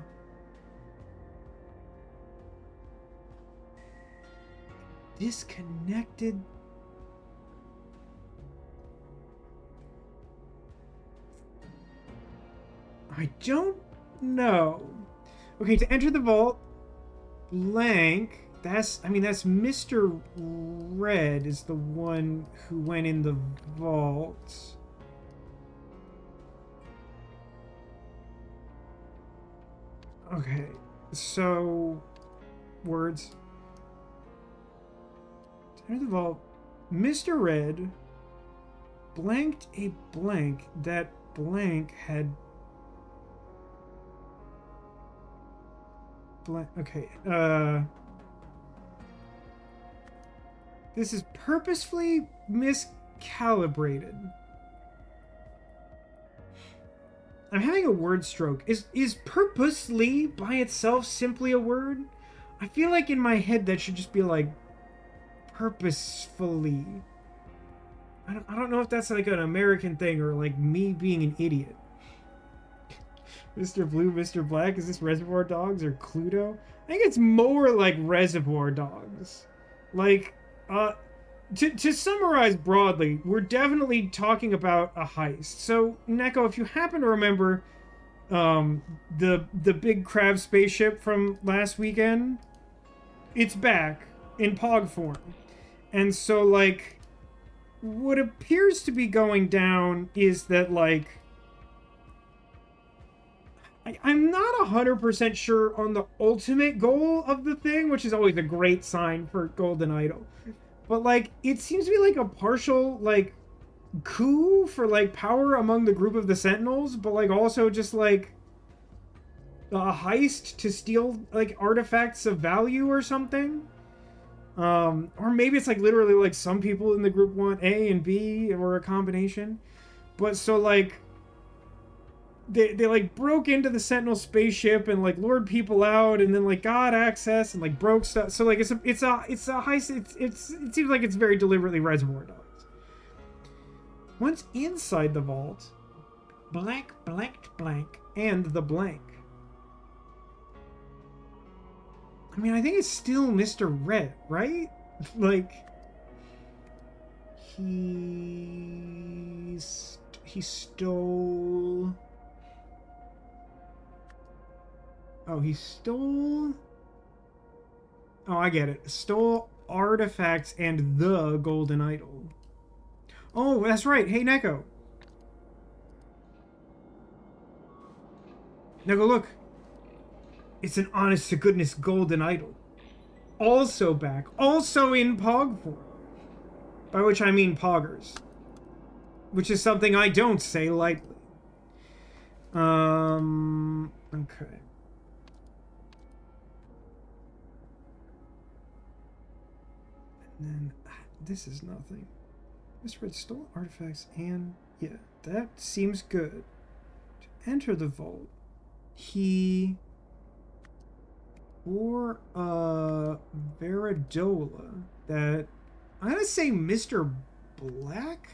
disconnected. I don't know. Okay, to enter the vault, blank. That's Mr. Red is the one who went in the vault. Okay, so words. Enter the vault. Mr. Red blanked a blank. That blank had blank. Okay. This is purposefully miscalibrated. I'm having a word stroke. Is purposely by itself simply a word? I feel like in my head that should just be like purposefully. I don't know if that's like an American thing or like me being an idiot. Mr. Blue, Mr. Black, is this Reservoir Dogs or Cluedo? I think it's more like Reservoir Dogs. Like, to summarize broadly, we're definitely talking about a heist. So, Neko, if you happen to remember the big crab spaceship from last weekend, it's back in Pog form. And so, like, what appears to be going down is that, like, I'm not 100% sure on the ultimate goal of the thing, which is always a great sign for Golden Idol. But, like, it seems to be, like, a partial, like, coup for, like, power among the group of the Sentinels, but, like, also just, like, a heist to steal, like, artifacts of value or something. Or maybe it's, like, literally, like, some people in the group want A and B, or a combination. But, so, like, they like broke into the Sentinel spaceship and like lured people out and then like got access and like broke stuff. So like it's a heist. It seems like it's very deliberately Reservoir Dogs. Once inside the vault, blank blanked blank and the blank. I mean, I think it's still Mr. Red, right? Like he stole. Oh, he stole... Oh, I get it. Stole artifacts and the Golden Idol. Oh, that's right. Hey, Neko. Neko, look. It's an honest-to-goodness Golden Idol. Also back. Also in Pog form. By which I mean Poggers. Which is something I don't say lightly. Okay. And then, this is nothing. Mr. Red stole artifacts and... Yeah, that seems good. To enter the vault, he... wore a Veridola that... I'm gonna say Mr. Black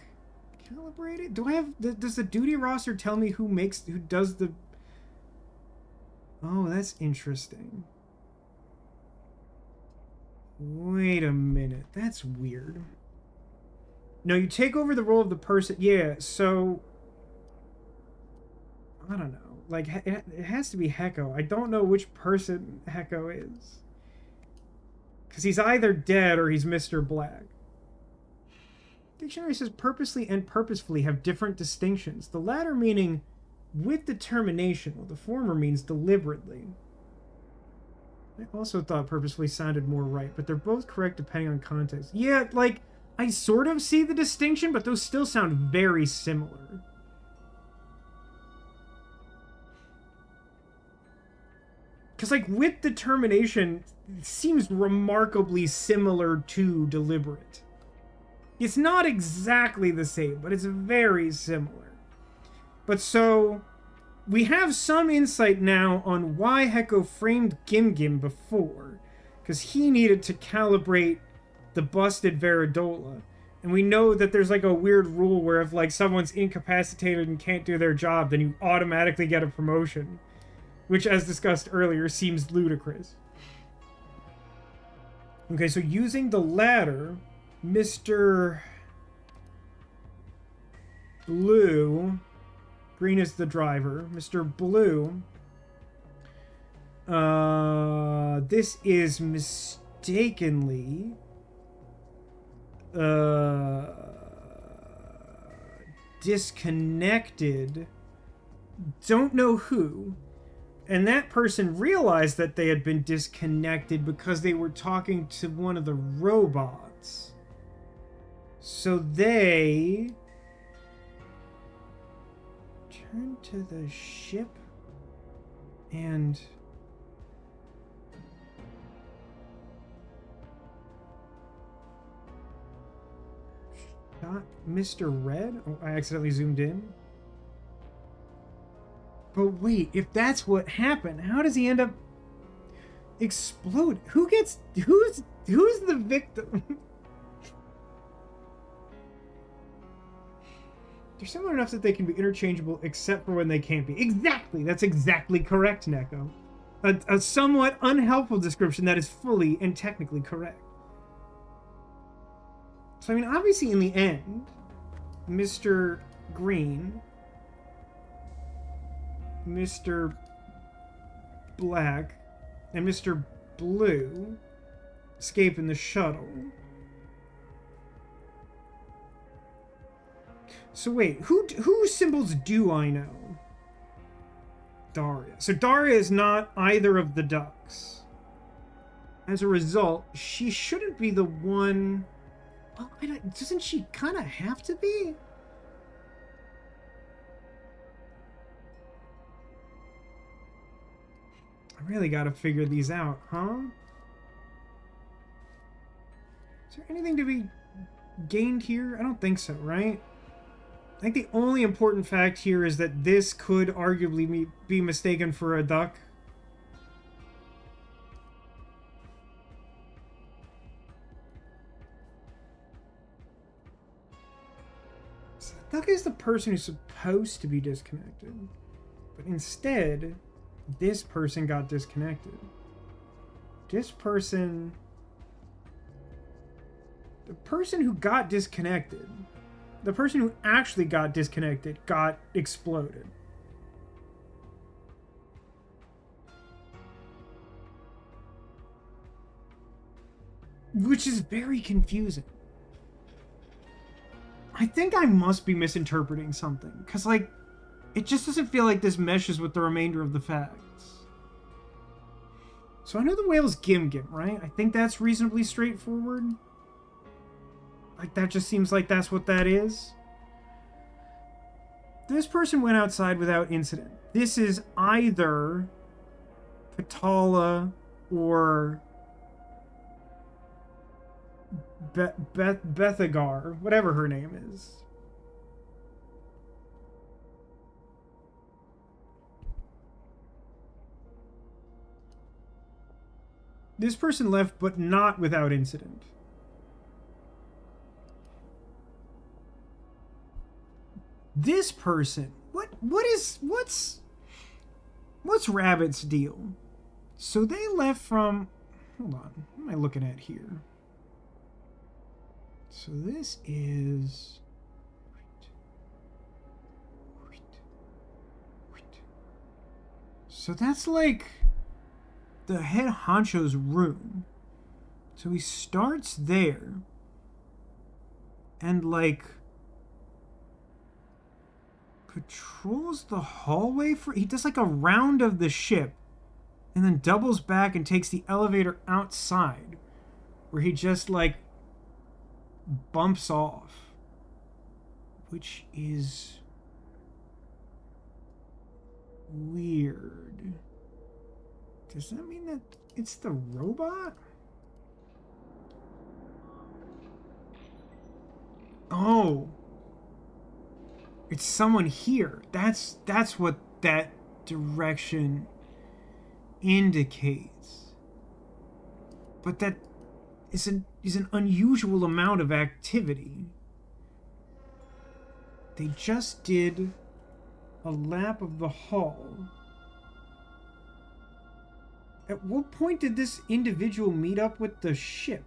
calibrated? Do I have... Does the duty roster tell me who does the... Oh, that's interesting. Wait a minute. That's weird. No, you take over the role of the person. Yeah, so... I don't know. Like, it has to be Heko. I don't know which person Heko is. Because he's either dead or he's Mr. Black. Dictionary says purposely and purposefully have different distinctions. The latter meaning with determination, while the former means deliberately. I also thought purposefully sounded more right, but they're both correct depending on context. Yeah, like, I sort of see the distinction, but those still sound very similar. Because, like, with determination seems remarkably similar to deliberate. It's not exactly the same, but it's very similar. But so... we have some insight now on why Heko framed Gim Gim before, because he needed to calibrate the busted Veridola. And we know that there's like a weird rule where if like someone's incapacitated and can't do their job, then you automatically get a promotion, which as discussed earlier seems ludicrous. Okay, so using the latter, Mr. Blue... Green is the driver. Mr. Blue. This is mistakenly... disconnected. Don't know who. And that person realized that they had been disconnected because they were talking to one of the robots. So they... Return to the ship and... Shot Mr. Red? Oh, I accidentally zoomed in. But wait, if that's what happened, how does he end up explode? Who's the victim? They're similar enough that they can be interchangeable except for when they can't be. Exactly! That's exactly correct, Neko. A somewhat unhelpful description that is fully and technically correct. So, I mean, obviously in the end, Mr. Green, Mr. Black, and Mr. Blue escape in the shuttle. So wait, whose symbols do I know? Daria. So Daria is not either of the ducks. As a result, she shouldn't be the one... Well, doesn't she kind of have to be? I really gotta figure these out, huh? Is there anything to be gained here? I don't think so, right? I think the only important fact here is that this could arguably be mistaken for a duck. So the duck is the person who's supposed to be disconnected. But instead, this person got disconnected. This person... The person who got disconnected... The person who actually got disconnected got exploded. Which is very confusing. I think I must be misinterpreting something. Because, like, it just doesn't feel like this meshes with the remainder of the facts. So I know the whale's Gim Gim, right? I think that's reasonably straightforward. Like, that just seems like that's what that is. This person went outside without incident. This is either Patala or Bethagar, whatever her name is. This person left, but not without incident. This person, what's Rabbit's deal? So they left from, hold on, what am I looking at here? So this is, so that's like the head honcho's room. So he starts there and like patrols the hallway for... He does like a round of the ship and then doubles back and takes the elevator outside where he just like bumps off, which is weird. Does that mean that it's the robot? Oh, it's someone here. That's what that direction indicates. But that is an unusual amount of activity. They just did a lap of the hall. At what point did this individual meet up with the ship?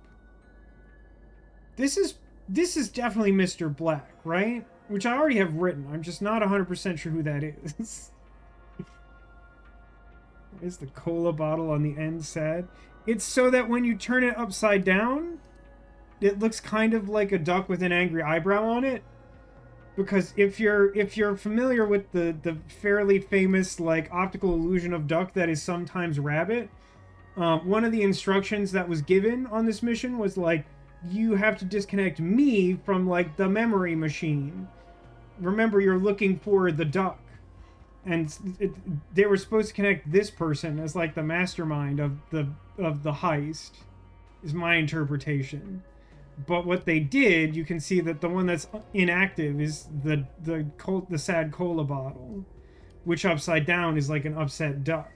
This is definitely Mr. Black, right? Which I already have written. I'm just not 100% sure who that is. Is the cola bottle on the end sad? It's so that when you turn it upside down, it looks kind of like a duck with an angry eyebrow on it. Because if you're familiar with the fairly famous like optical illusion of duck that is sometimes rabbit, one of the instructions that was given on this mission was like, you have to disconnect me from like the memory machine. Remember, you're looking for the duck. and they were supposed to connect this person as like the mastermind of the heist, is my interpretation. But what they did, you can see that the one that's inactive is the sad cola bottle, which upside down is like an upset duck.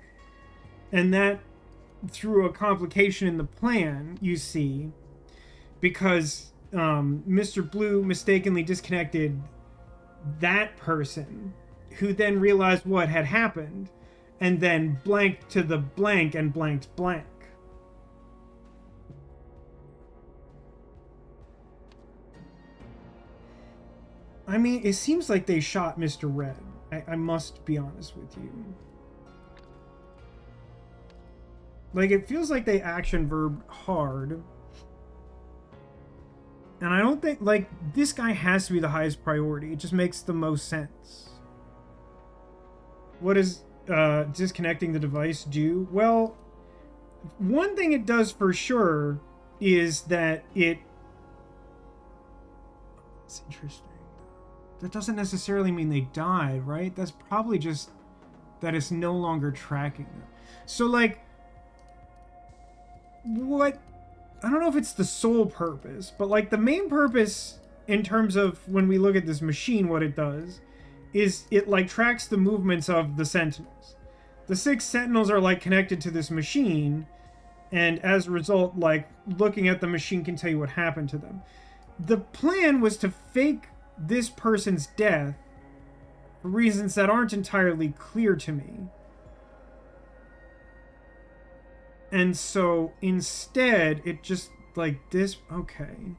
And that, through a complication in the plan, you see, because Mr. Blue mistakenly disconnected that person, who then realized what had happened, and then blanked to the blank and blanked blank. I mean, it seems like they shot Mr. Red. I must be honest with you. Like, it feels like they action verb hard. And I don't think, like, this guy has to be the highest priority. It just makes the most sense. What does disconnecting the device do? Well, one thing it does for sure is that it's interesting. That doesn't necessarily mean they died, right? That's probably just that it's no longer tracking them. So, like, what... I don't know if it's the sole purpose, but, like, the main purpose in terms of when we look at this machine, what it does is it, like, tracks the movements of the Sentinels. The 6 Sentinels are, like, connected to this machine, and as a result, like, looking at the machine can tell you what happened to them. The plan was to fake this person's death for reasons that aren't entirely clear to me. And so instead, it just like this. Okay.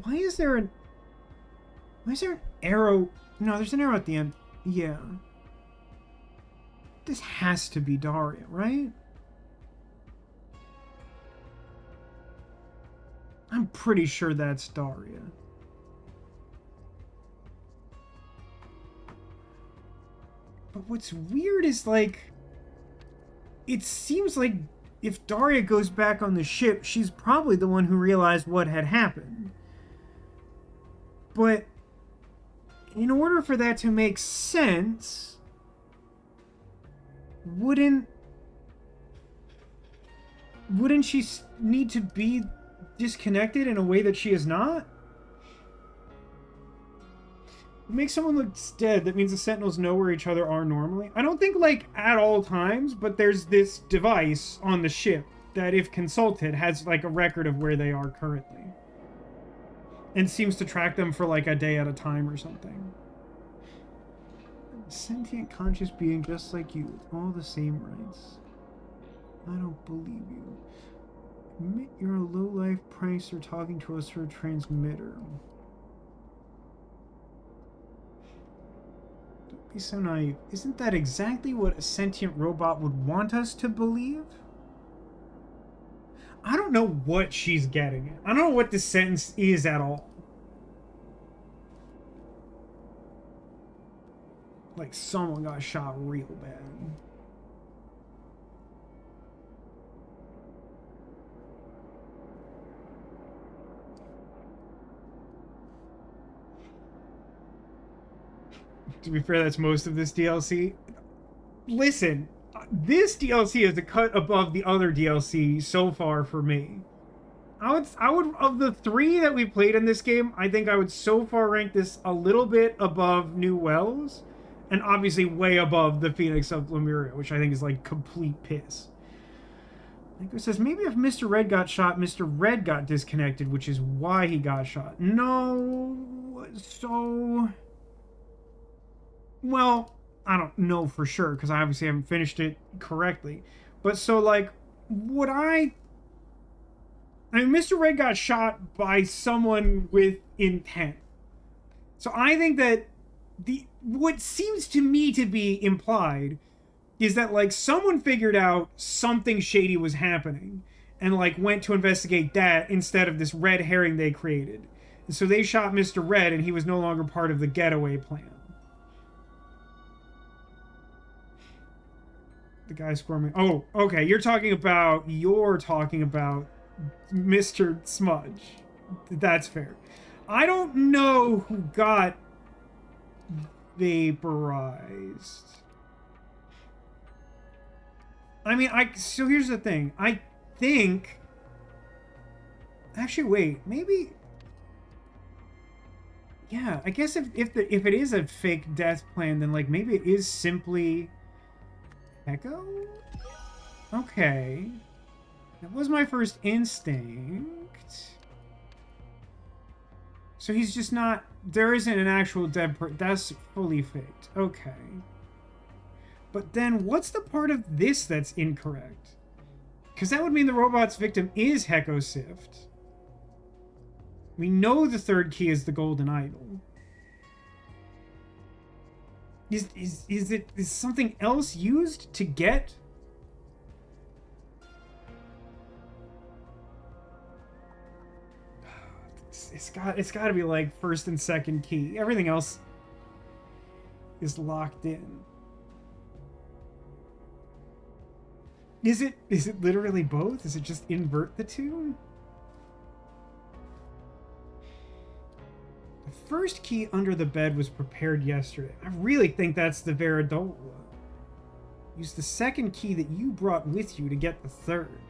Why is there an arrow? No, there's an arrow at the end. Yeah. This has to be Daria, right? I'm pretty sure that's Daria. But what's weird is, like, it seems like if Daria goes back on the ship, she's probably the one who realized what had happened. But in order for that to make sense, wouldn't she need to be disconnected in a way that she is not? It makes someone look dead. That means the Sentinels know where each other are normally. I don't think, like, at all times, but there's this device on the ship that, if consulted, has, like, a record of where they are currently. And seems to track them for, like, a day at a time or something. A sentient conscious being just like you, with all the same rights. I don't believe you. Admit you're a low-life prankster talking to us through a transmitter. Don't be so naive. Isn't that exactly what a sentient robot would want us to believe? I don't know what she's getting at. I don't know what this sentence is at all. Like someone got shot real bad. To be fair, that's most of this DLC. Listen, this DLC is a cut above the other DLC so far for me. I would of the 3 that we played in this game, I think I would so far rank this a little bit above New Wells, and obviously way above the Phoenix of Lemuria, which I think is like complete piss. Like it says, maybe if Mr. Red got shot, Mr. Red got disconnected, which is why he got shot. No, so... Well, I don't know for sure, because I obviously haven't finished it correctly. But so, like, would I mean, Mr. Red got shot by someone with intent. So I think that what seems to me to be implied is that, like, someone figured out something shady was happening and, like, went to investigate that instead of this red herring they created. And so they shot Mr. Red, and he was no longer part of the getaway plan. The guy squirming. Oh, okay. You're talking about Mr. Smudge. That's fair. I don't know who got vaporized. I mean, so here's the thing. I think... Actually, wait. Maybe... Yeah, I guess if it is a fake death plan, then, like, maybe it is simply... Echo? Okay. That was my first instinct. So he's just not... There isn't an actual dead that's fully faked. Okay. But then what's the part of this that's incorrect? Because that would mean the robot's victim is Heko Sift. We know the third key is the golden idol. Is something else used to get? It's got to be like first and second key. Everything else is locked in. Is it literally both? Is it just invert the two? The first key under the bed was prepared yesterday. I really think that's the Veradolwa. Use the second key that you brought with you to get the third.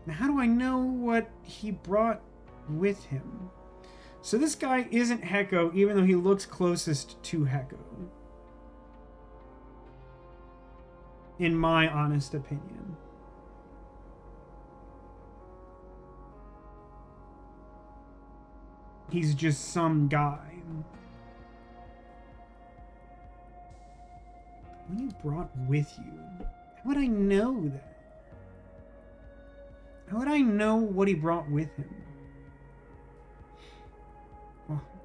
Now, how do I know what he brought with him? So this guy isn't Heko, even though he looks closest to Heko. In my honest opinion. He's just some guy. What you brought with you? How would I know that? How would I know what he brought with him?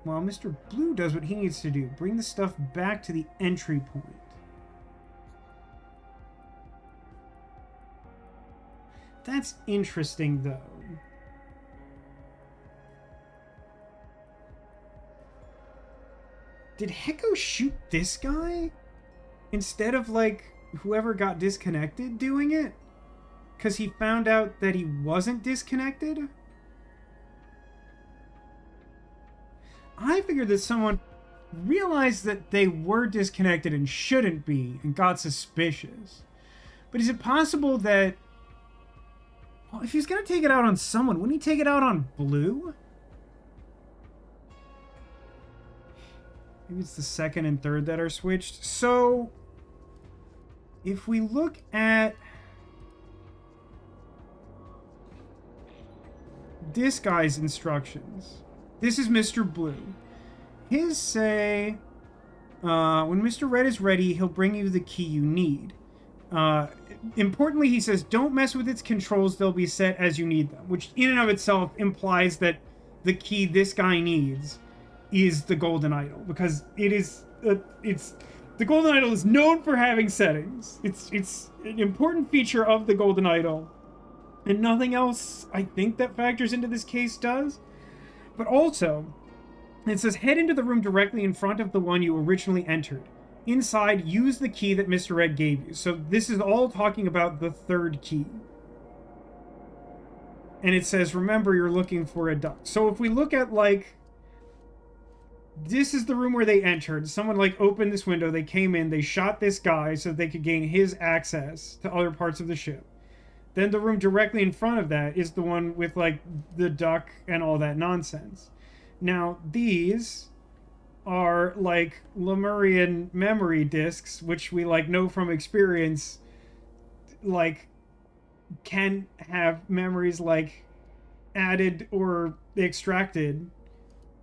Well, Mr. Blue does what he needs to do. Bring the stuff back to the entry point. That's interesting, though. Did Heko shoot this guy? Instead of, like, whoever got disconnected doing it? Because he found out that he wasn't disconnected? I figured that someone realized that they were disconnected and shouldn't be and got suspicious. But is it possible that... Well, if he's going to take it out on someone, wouldn't he take it out on Blue? Maybe it's the second and third that are switched. So, if we look at this guy's instructions, this is Mr. Blue. His say, when Mr. Red is ready, he'll bring you the key you need. Importantly, he says, don't mess with its controls, they'll be set as you need them, which in and of itself implies that the key this guy needs is the golden idol, because the golden idol is known for having settings. It's an important feature of the golden idol, and nothing else I think that factors into this case does. But also, it says head into the room directly in front of the one you originally entered. Inside, use the key that Mr. Red gave you. So this is all talking about the third key. And it says, remember, you're looking for a duck. So if we look at, like, this is the room where they entered. Someone, like, opened this window. They came in. They shot this guy so they could gain his access to other parts of the ship. Then the room directly in front of that is the one with, like, the duck and all that nonsense. Now, these are, like, Lemurian memory disks, which we, like, know from experience, like, can have memories, like, added or extracted.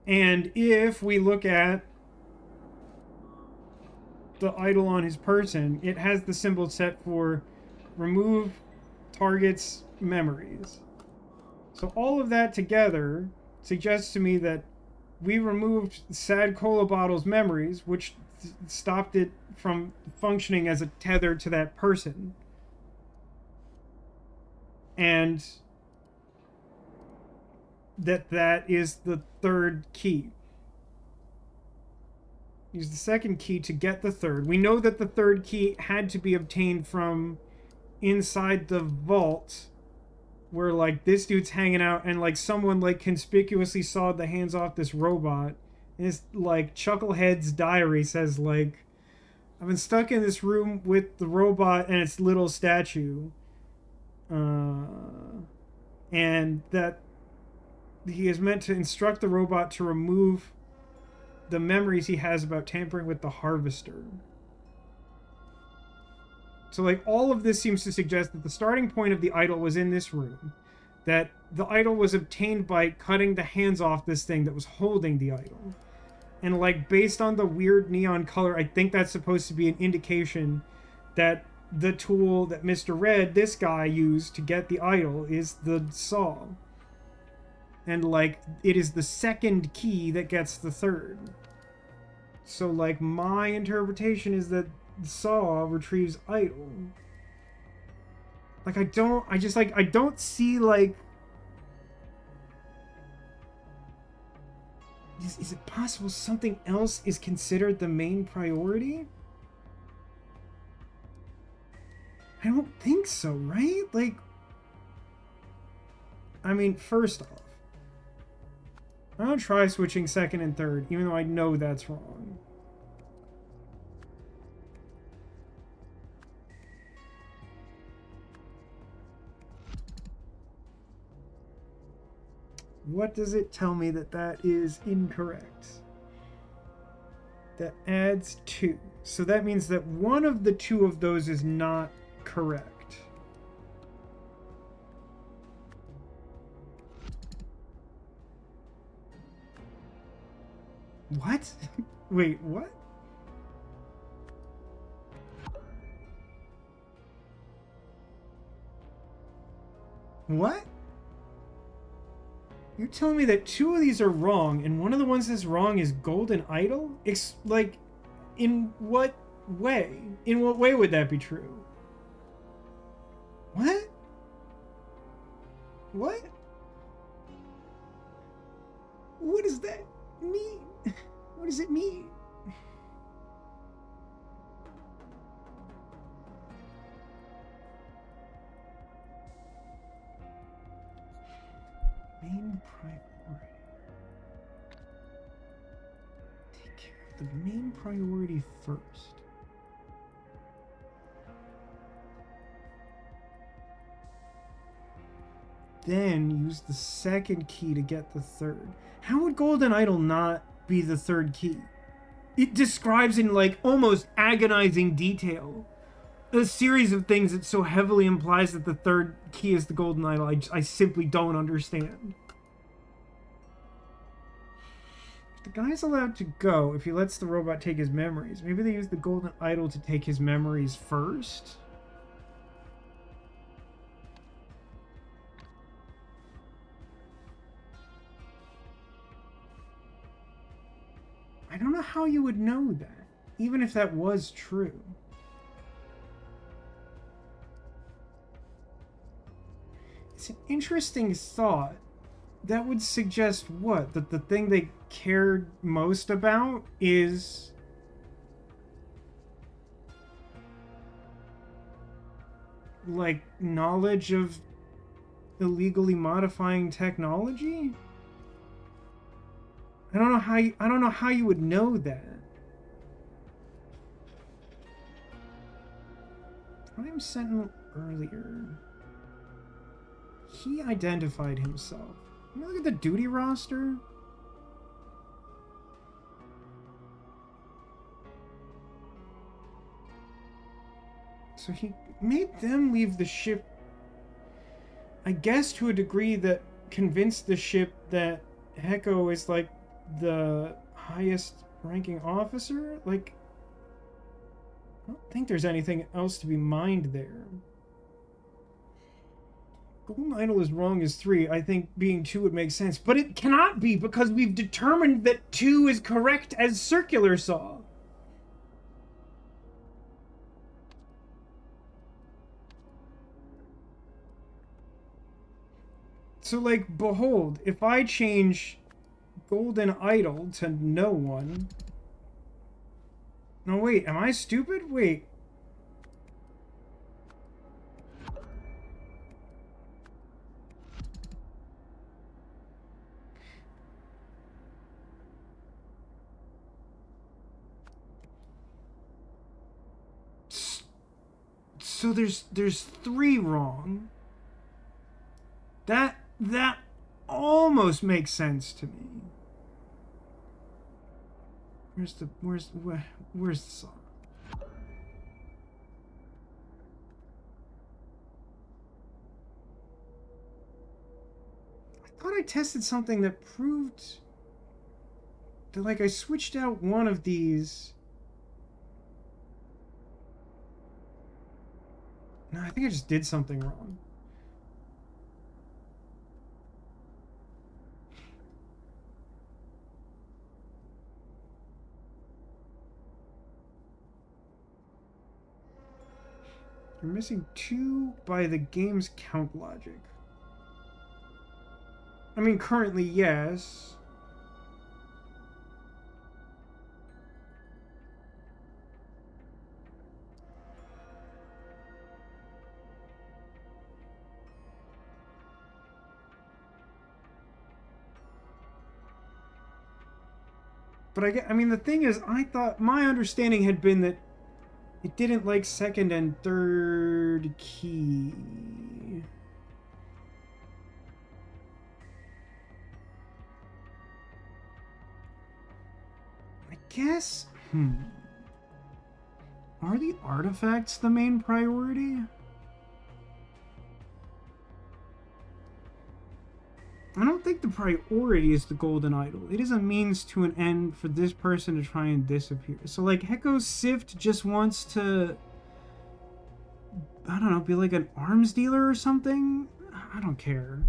And if we look at the idol on his person, it has the symbol set for remove target's memories. So all of that together suggests to me that we removed Sad Cola Bottle's memories, which stopped it from functioning as a tether to that person. And that is the third key. Use the second key to get the third. We know that the third key had to be obtained from inside the vault where, like, this dude's hanging out and, like, someone, like, conspicuously sawed the hands off this robot. And it's, like, Chucklehead's diary says, like, I've been stuck in this room with the robot and its little statue. And that he is meant to instruct the robot to remove the memories he has about tampering with the harvester. So, like, all of this seems to suggest that the starting point of the idol was in this room. That the idol was obtained by cutting the hands off this thing that was holding the idol. And, like, based on the weird neon color, I think that's supposed to be an indication that the tool that Mr. Red, this guy, used to get the idol is the saw. And, like, it is the second key that gets the third. So, like, my interpretation is that saw retrieves idol. Like, I don't see, like... Is it possible something else is considered the main priority? I don't think so, right? Like... I mean, first off, I'm gonna try switching second and third, even though I know that's wrong. What does it tell me that that is incorrect? That adds 2. So that means that one of the 2 of those is not correct. What? Wait, what? What? You're telling me that 2 of these are wrong, and one of the ones that's wrong is Golden Idol? Like, in what way? In what way would that be true? What? What? What does that mean? What does it mean? Main priority. Take care of the main priority first. Then use the second key to get the third. How would Golden Idol not be the third key? It describes in, like, almost agonizing detail a series of things that so heavily implies that the third key is the Golden Idol. I simply don't understand. The guy's allowed to go if he lets the robot take his memories. Maybe they use the Golden Idol to take his memories first? I don't know how you would know that, even if that was true. It's an interesting thought. That would suggest what? That the thing they cared most about is... like, knowledge of illegally modifying technology? I don't know how you would know that. Prime Sentinel earlier. He identified himself. Let me look at the duty roster. So he made them leave the ship, I guess, to a degree that convinced the ship that Heko is, like, the highest ranking officer? Like, I don't think there's anything else to be mined there. Golden Idol is wrong as 3. I think being 2 would make sense. But it cannot be, because we've determined that 2 is correct as circular saw. So, like, behold, if I change Golden Idol to no one... No, wait, am I stupid? Wait. So there's 3 wrong. That almost makes sense to me. Where's the song? I thought I tested something that proved that, like, I switched out one of these. No, I think I just did something wrong. You're missing 2 by the game's count logic. I mean, currently, yes. But I mean, the thing is, I thought, my understanding had been that it didn't like 2nd and 3rd key. I guess, are the artifacts the main priority? I don't think the priority is the golden idol. It is a means to an end for this person to try and disappear. So, like, Hecko's Sift just wants to, I don't know, be like an arms dealer or something? I don't care.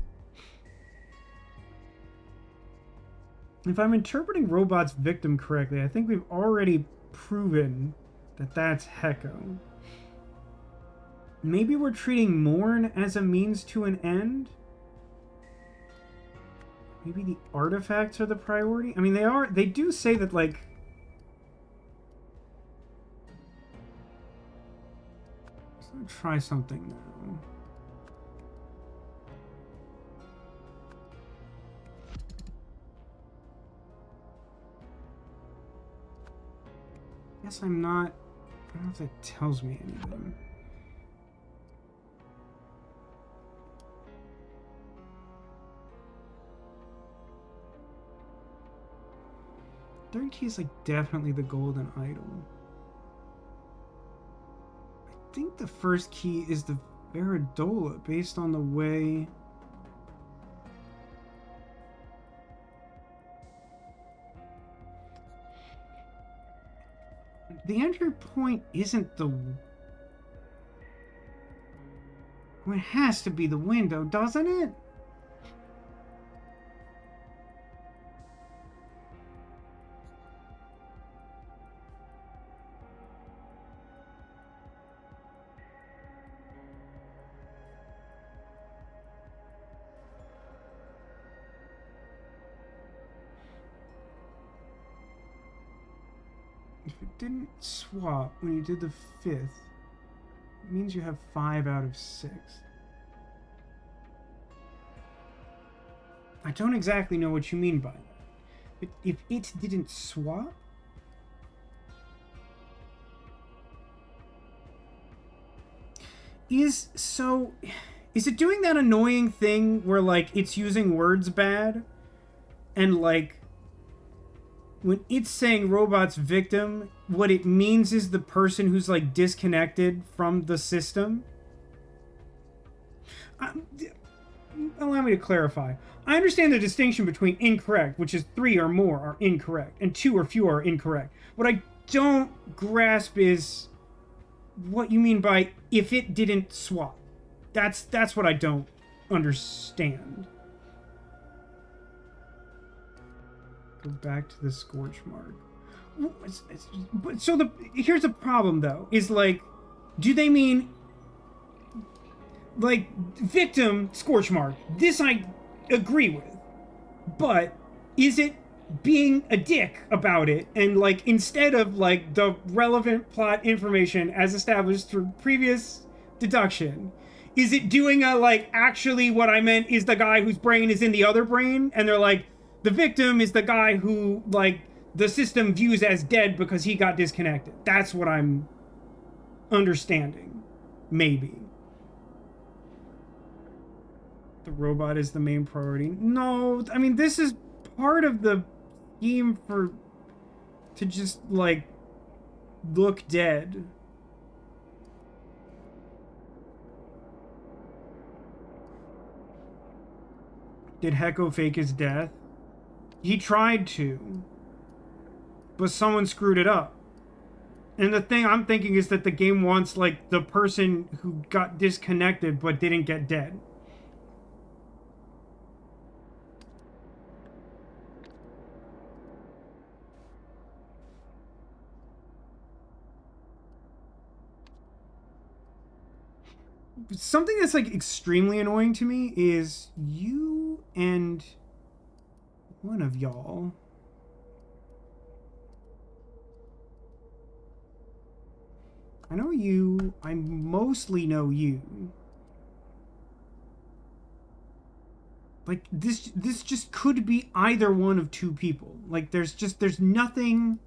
If I'm interpreting Robot's victim correctly, I think we've already proven that that's Hecko. Maybe we're treating Morn as a means to an end? Maybe the artifacts are the priority? I mean, they do say that, like... Let's try something now. Guess I'm not... I don't know if that tells me anything. Third key is, like, definitely the golden idol. I think the first key is the Veridola, based on the way... The entry point isn't the... Well, it has to be the window, doesn't it? If it didn't swap when you did the 5th, it means you have 5 out of 6. I don't exactly know what you mean by that. But if it didn't swap... Is it doing that annoying thing where, like, it's using words bad? And, like, when it's saying Robot's victim, what it means is the person who's, like, disconnected from the system? Allow me to clarify. I understand the distinction between incorrect, which is 3 or more are incorrect, and 2 or fewer are incorrect. What I don't grasp is what you mean by if it didn't swap. That's what I don't understand. Go back to the scorch mark. But so here's the problem though, is like, do they mean like victim scorch mark? This I agree with, but is it being a dick about it and like instead of like the relevant plot information as established through previous deduction, is it doing a like actually what I meant is the guy whose brain is in the other brain and they're like the victim is the guy who, like, the system views as dead because he got disconnected. That's what I'm understanding. Maybe. The robot is the main priority. No, I mean, this is part of the scheme to just, like, look dead. Did Hecko fake his death? He tried to, but someone screwed it up. And the thing I'm thinking is that the game wants, like, the person who got disconnected but didn't get dead. Something that's, like, extremely annoying to me is you and one of y'all. I know you. I mostly know you. Like, this just could be either one of two people. Like, there's nothing.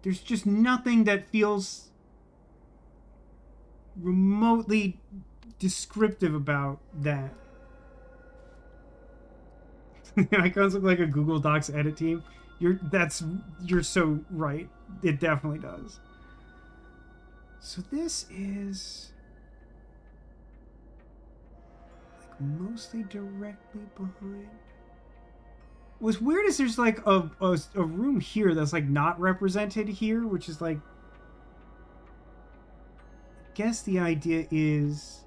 There's just nothing that feels remotely descriptive about that. Icons look like a Google Docs edit team. You're so right. It definitely does. So this is like mostly directly behind. What's weird is there's like a room here that's like not represented here, which is like, I guess the idea is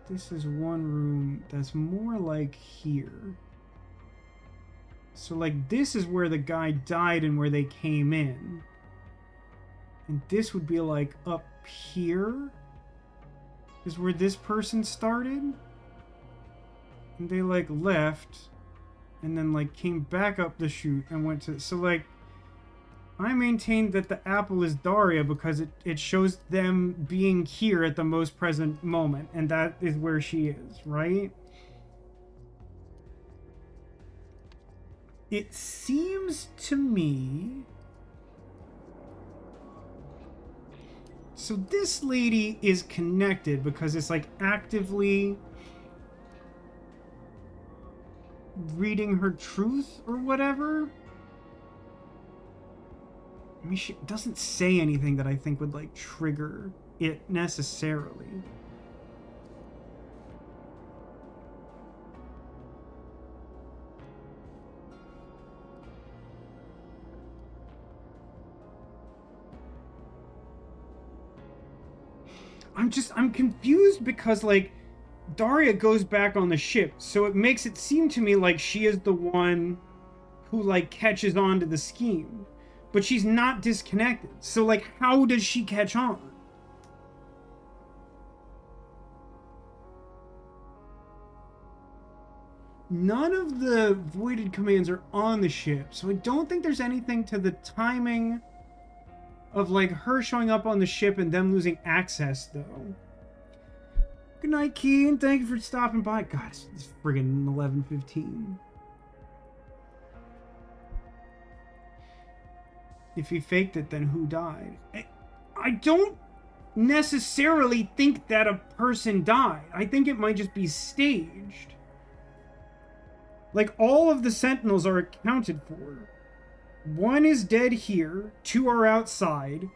this is one room that's more like here. So like this is where the guy died and where they came in. And this would be like up here is where this person started. And they like left and then like came back up the chute and went to, so like I maintain that the apple is Daria because it shows them being here at the most present moment, and that is where she is, right? It seems to me. So this lady is connected because it's like actively reading her truth or whatever. I mean, she doesn't say anything that I think would like trigger it necessarily. I'm confused because like Daria goes back on the ship, so it makes it seem to me like she is the one who like catches on to the scheme. But she's not disconnected. So, like, how does she catch on? None of the voided commands are on the ship, so I don't think there's anything to the timing of, like, her showing up on the ship and them losing access, though. Good night, Keen. Thank you for stopping by. God, it's friggin' 11:15. If he faked it, then who died? I don't necessarily think that a person died. I think it might just be staged. Like, all of the sentinels are accounted for. One is dead here, two are outside,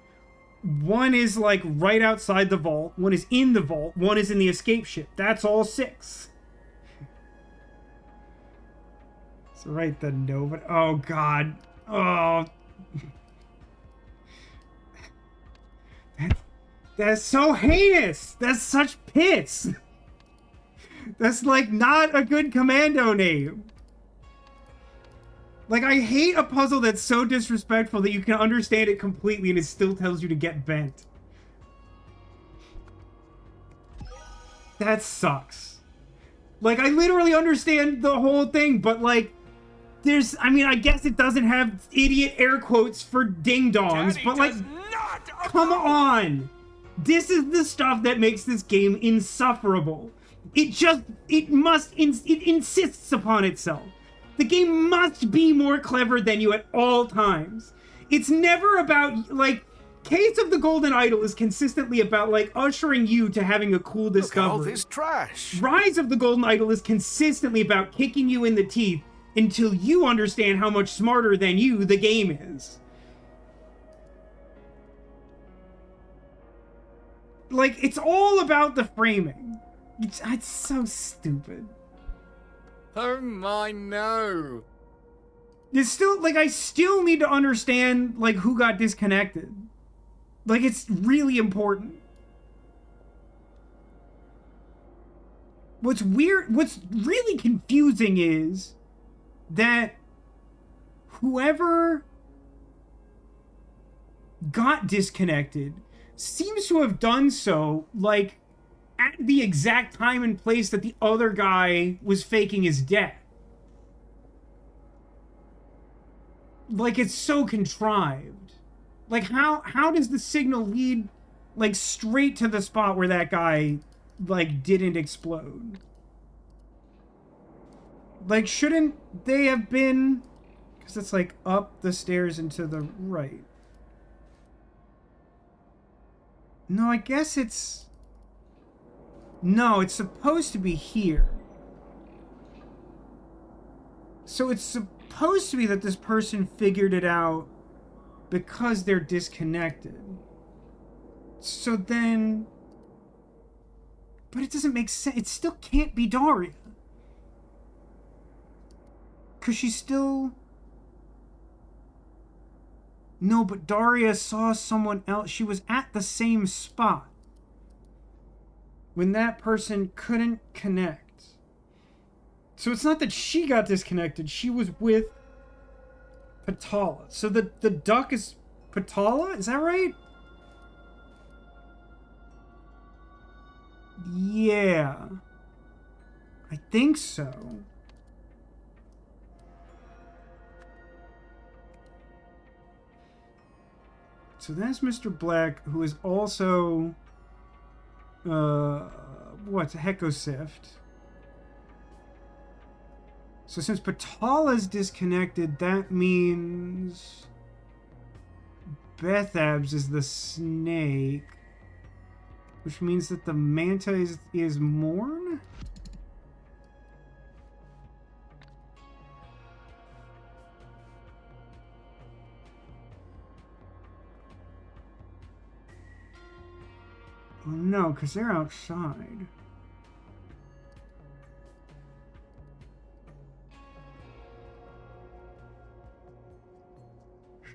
one is, like, right outside the vault, one is in the vault, one is in the escape ship. That's all 6. So right, the Nova... Oh, God. Oh... That's so heinous! That's such piss! That's, like, not a good commando name. Like, I hate a puzzle that's so disrespectful that you can understand it completely and it still tells you to get bent. That sucks. Like, I literally understand the whole thing, but, like, there's... I mean, I guess it doesn't have idiot air quotes for ding-dongs, but, like... Come on! This is the stuff that makes this game insufferable. It insists upon itself. The game must be more clever than you at all times. It's never about, like, Case of the Golden Idol is consistently about, like, ushering you to having a cool discovery. Look at all this trash. Rise of the Golden Idol is consistently about kicking you in the teeth until you understand how much smarter than you the game is. Like, it's all about the framing. It's so stupid. Oh my, no. It's still, like, I still need to understand, like, who got disconnected. Like, it's really important. What's weird, what's really confusing is that whoever got disconnected seems to have done so, like, at the exact time and place that the other guy was faking his death. Like, it's so contrived. Like, how does the signal lead, like, straight to the spot where that guy, like, didn't explode? Like, shouldn't they have been... Because it's, like, up the stairs and to the right. No, I guess it's... No, it's supposed to be here. So it's supposed to be that this person figured it out because they're disconnected. So then... But it doesn't make sense. It still can't be Daria. Because she's still... No, but Daria saw someone else. She was at the same spot when that person couldn't connect. So it's not that she got disconnected. She was with Patala. So the duck is Patala? Is that right? Yeah. I think so. So that's Mr. Black, who is also... what's a Hekosift? So since Patala's disconnected, that means... Bethabs is the snake. Which means that the Manta is Morn? Oh no, because they're outside.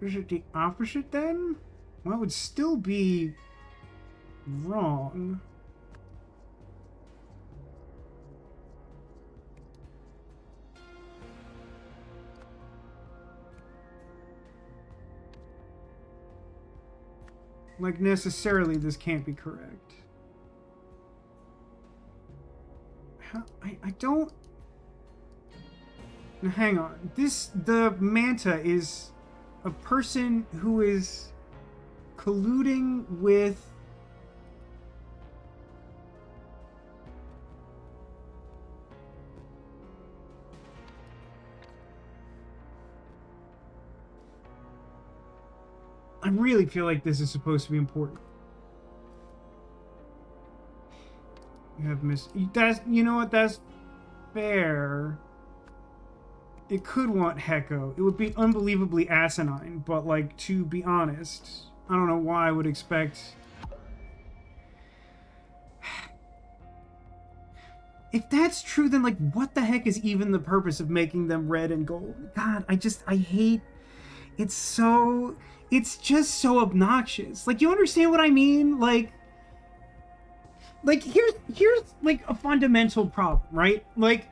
So is it the opposite then? Well, it would still be wrong. Like, necessarily, this can't be correct. I don't... Now, hang on. The Manta is a person who is colluding with... I really feel like this is supposed to be important. You have that's, you know what, that's fair. It could want Heko. It would be unbelievably asinine, but, like, to be honest, I don't know why I would expect... If that's true, then, like, what the heck is even the purpose of making them red and gold? God, I hate... It's just so obnoxious. Like, you understand what I mean? Like here's like a fundamental problem, right? Like,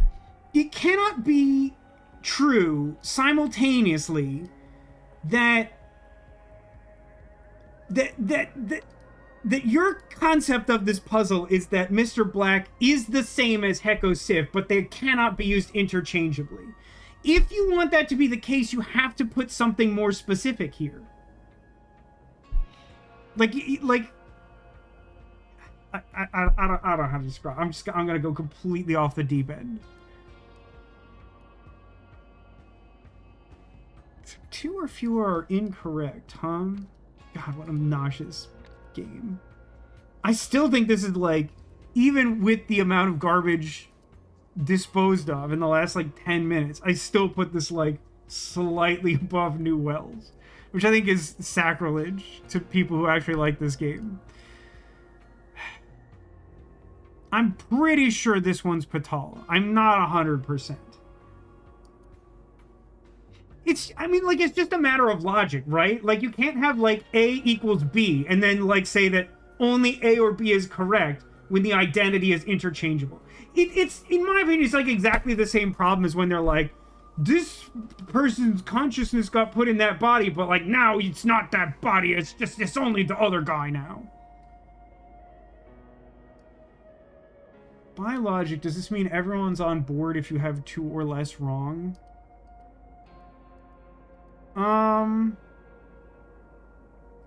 it cannot be true simultaneously that your concept of this puzzle is that Mr. Black is the same as Heko Sif, but they cannot be used interchangeably. If you want that to be the case, you have to put something more specific here. Like I don't know how to describe. I'm gonna go completely off the deep end. 2 or fewer are incorrect, huh? God, what a nauseous game. I still think this is like, even with the amount of garbage disposed of in the last like 10 minutes, I still put this like slightly above New Wells, which I think is sacrilege to people who actually like this game. I'm pretty sure this one's Patala. I'm not 100%. I mean, like, it's just a matter of logic, right? Like, you can't have, like, A equals B, and then, like, say that only A or B is correct when the identity is interchangeable. It's, in my opinion, it's, like, exactly the same problem as when they're like, this person's consciousness got put in that body, but, like, now it's not that body, it's only the other guy now. By logic, does this mean everyone's on board if you have 2 or less wrong?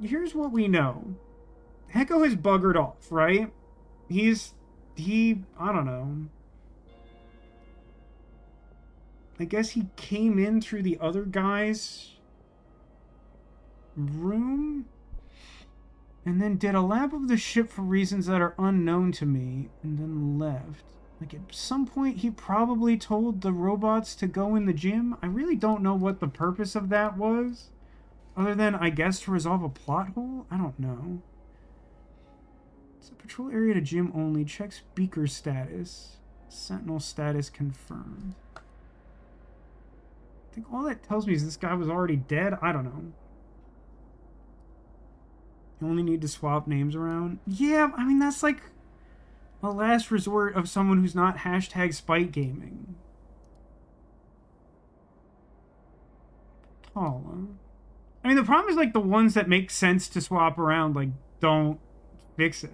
Here's what we know. Hecko has buggered off, right? I don't know. I guess he came in through the other guy's room and then did a lap of the ship for reasons that are unknown to me and then left. Like, at some point, he probably told the robots to go in the gym. I really don't know what the purpose of that was. Other than, I guess, to resolve a plot hole? I don't know. It's a patrol area to gym only. Check speaker status. Sentinel status confirmed. I think all that tells me is this guy was already dead. I don't know. You only need to swap names around. Yeah, I mean, that's like a last resort of someone who's not hashtag spite gaming. Tala. I mean, the problem is, like, the ones that make sense to swap around, like, don't fix it.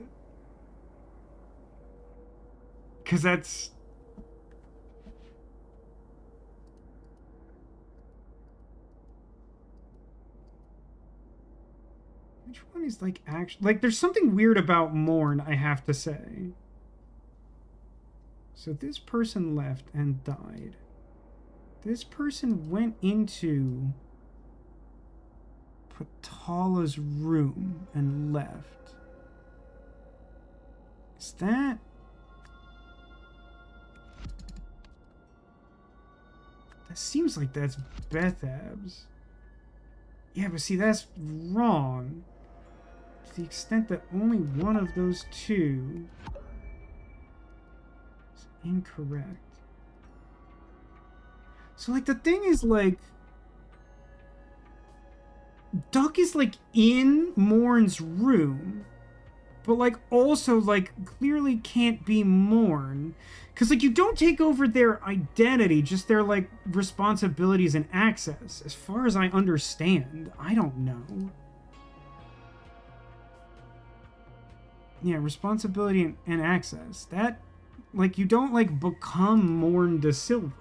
Because that's... Which one is, like, actually... Like, there's something weird about Morn, I have to say. So this person left and died. This person went into Patala's room and left. Is that... That seems like that's Bethab's. Yeah, but see, that's wrong. To the extent that only one of those two is incorrect. So, like, the thing is, like, Duck is, like, in Morn's room, but, like, also, like, clearly can't be Morn. Because, like, you don't take over their identity, just their, like, responsibilities and access. As far as I understand, I don't know. Yeah, responsibility and access. That, like, you don't, like, become Morn de Silva.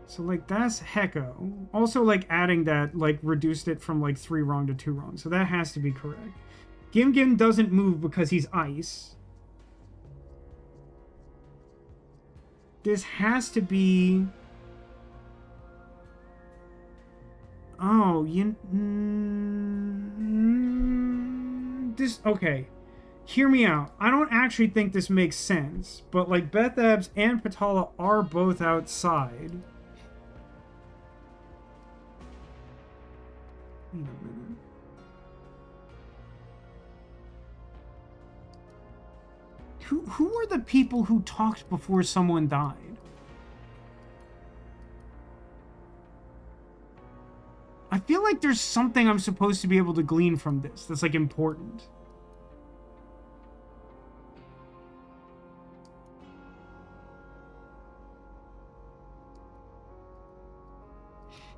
So, like, that's Hecko. Also, like, adding that, like, reduced it from, like, 3 wrong to 2 wrong. So that has to be correct. Gim Gim doesn't move because he's ice. This has to be... Oh, this... Okay. Hear me out. I don't actually think this makes sense. But, like, Bethabs and Patala are both outside. Wait a minute. Who are the people who talked before someone died? I feel like there's something I'm supposed to be able to glean from this that's, like, important.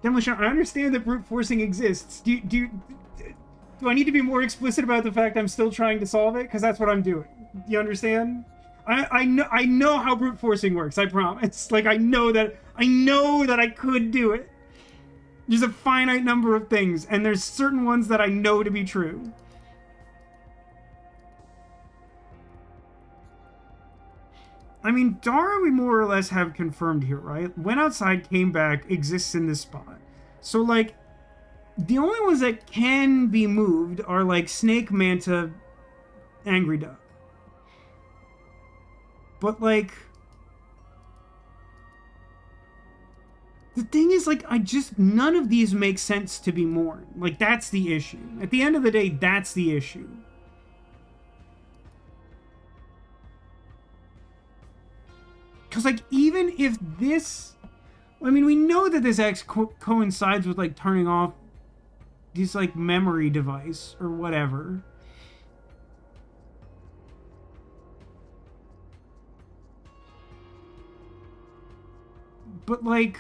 Demolition, I understand that brute forcing exists. Do I need to be more explicit about the fact I'm still trying to solve it? Because that's what I'm doing. You understand? I know how brute forcing works, I promise. Like, I know that I could do it. There's a finite number of things, and there's certain ones that I know to be true. I mean, Dara we more or less have confirmed here, right? Went outside, came back, exists in this spot. So, like, the only ones that can be moved are, like, Snake, Manta, Angry Duck. But, like... The thing is, like, none of these make sense to be mourned. Like, that's the issue. At the end of the day, that's the issue. Because, like, even if this... I mean, we know that this X coincides with, like, turning off this, like, memory device or whatever. But, like...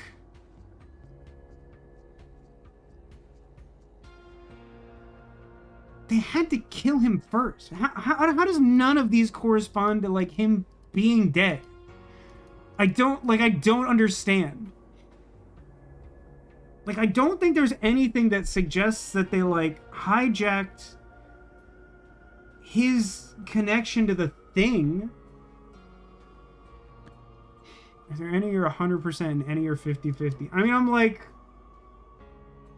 They had to kill him first. How does none of these correspond to, like, him being dead? I don't understand. Like, I don't think there's anything that suggests that they, like, hijacked his connection to the thing. Is there any are 100% and any are 50-50? I mean, I'm like...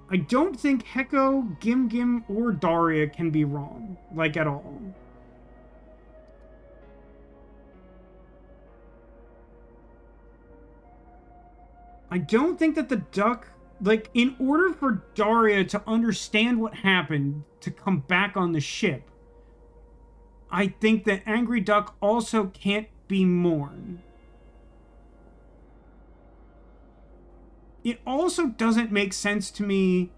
I don't think Heko, Gim Gim, or Daria can be wrong. Like, at all. I don't think that the duck... Like, in order for Daria to understand what happened to come back on the ship, I think that Angry Duck also can't be mourned. It also doesn't make sense to me.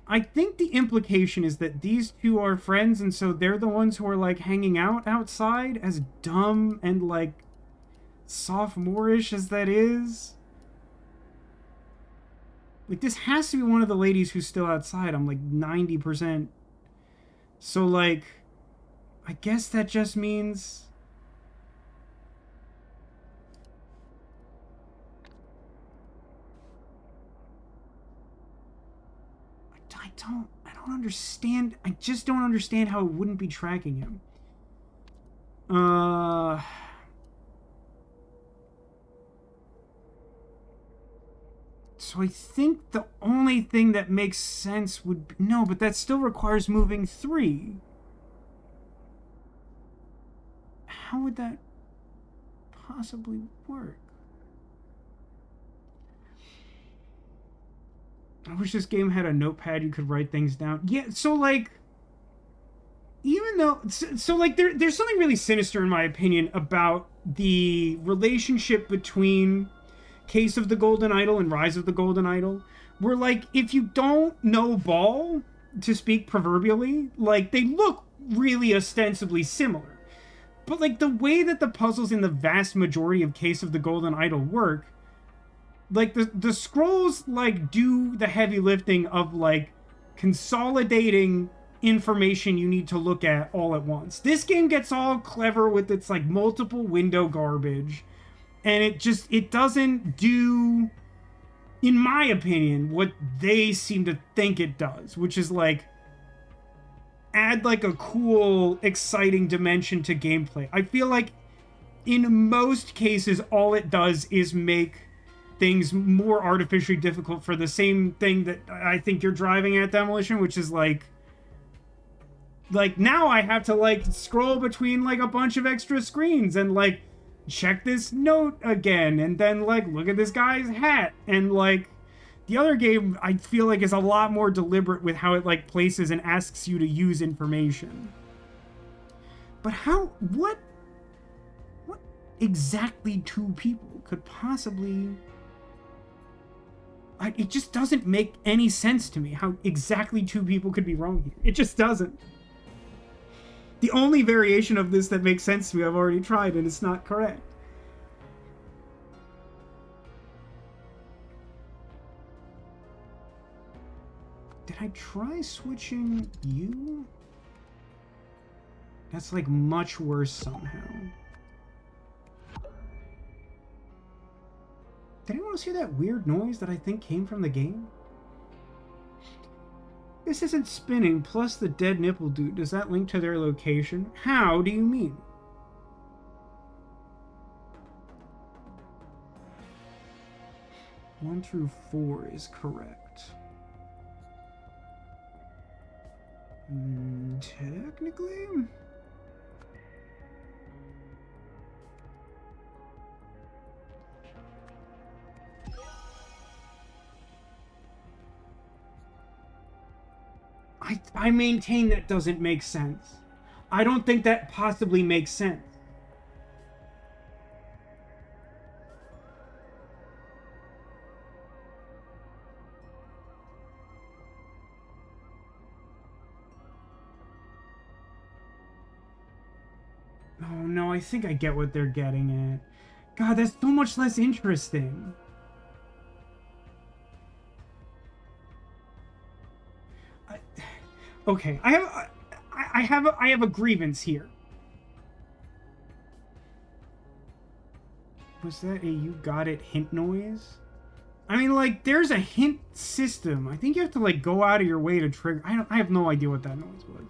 I think the implication is that these two are friends, and so they're the ones who are, like, hanging out outside, as dumb and, like, sophomore-ish as that is. Like, this has to be one of the ladies who's still outside. I'm, like, 90%. So, like, I guess that just means... I don't understand. I just don't understand how it wouldn't be tracking him. So I think the only thing that makes sense would be... No, but that still requires moving 3. How would that possibly work? I wish this game had a notepad you could write things down. Yeah, so, like... Even though... So, like, there's something really sinister, in my opinion, about the relationship between Case of the Golden Idol and Rise of the Golden Idol. Where, like, if you don't know ball, to speak proverbially, like, they look really ostensibly similar. But, like, the way that the puzzles in the vast majority of Case of the Golden Idol work... Like, the scrolls, like, do the heavy lifting of, like, consolidating information you need to look at all at once. This game gets all clever with its, like, multiple window garbage. And it doesn't do, in my opinion, what they seem to think it does. Which is, like, add, like, a cool, exciting dimension to gameplay. I feel like, in most cases, all it does is make things more artificially difficult for the same thing that I think you're driving at, Demolition, which is like now I have to, like, scroll between, like, a bunch of extra screens and, like, check this note again and then, like, look at this guy's hat. And, like, the other game I feel like is a lot more deliberate with how it, like, places and asks you to use information. But what exactly 2 people could possibly... it just doesn't make any sense to me how exactly 2 people could be wrong here. It just doesn't. The only variation of this that makes sense to me I've already tried, and it's not correct. Did I try switching you? That's, like, much worse somehow. Did anyone else hear that weird noise that I think came from the game? This isn't spinning, plus the dead nipple dude. Does that link to their location? How do you mean? One through 4 is correct. Technically? I maintain that doesn't make sense. I don't think that possibly makes sense. Oh no, I think I get what they're getting at. God, that's so much less interesting. Okay, I have a grievance here. Was that a you got it hint noise? I mean, like, there's a hint system. I think you have to, like, go out of your way to trigger. I have no idea what that noise was.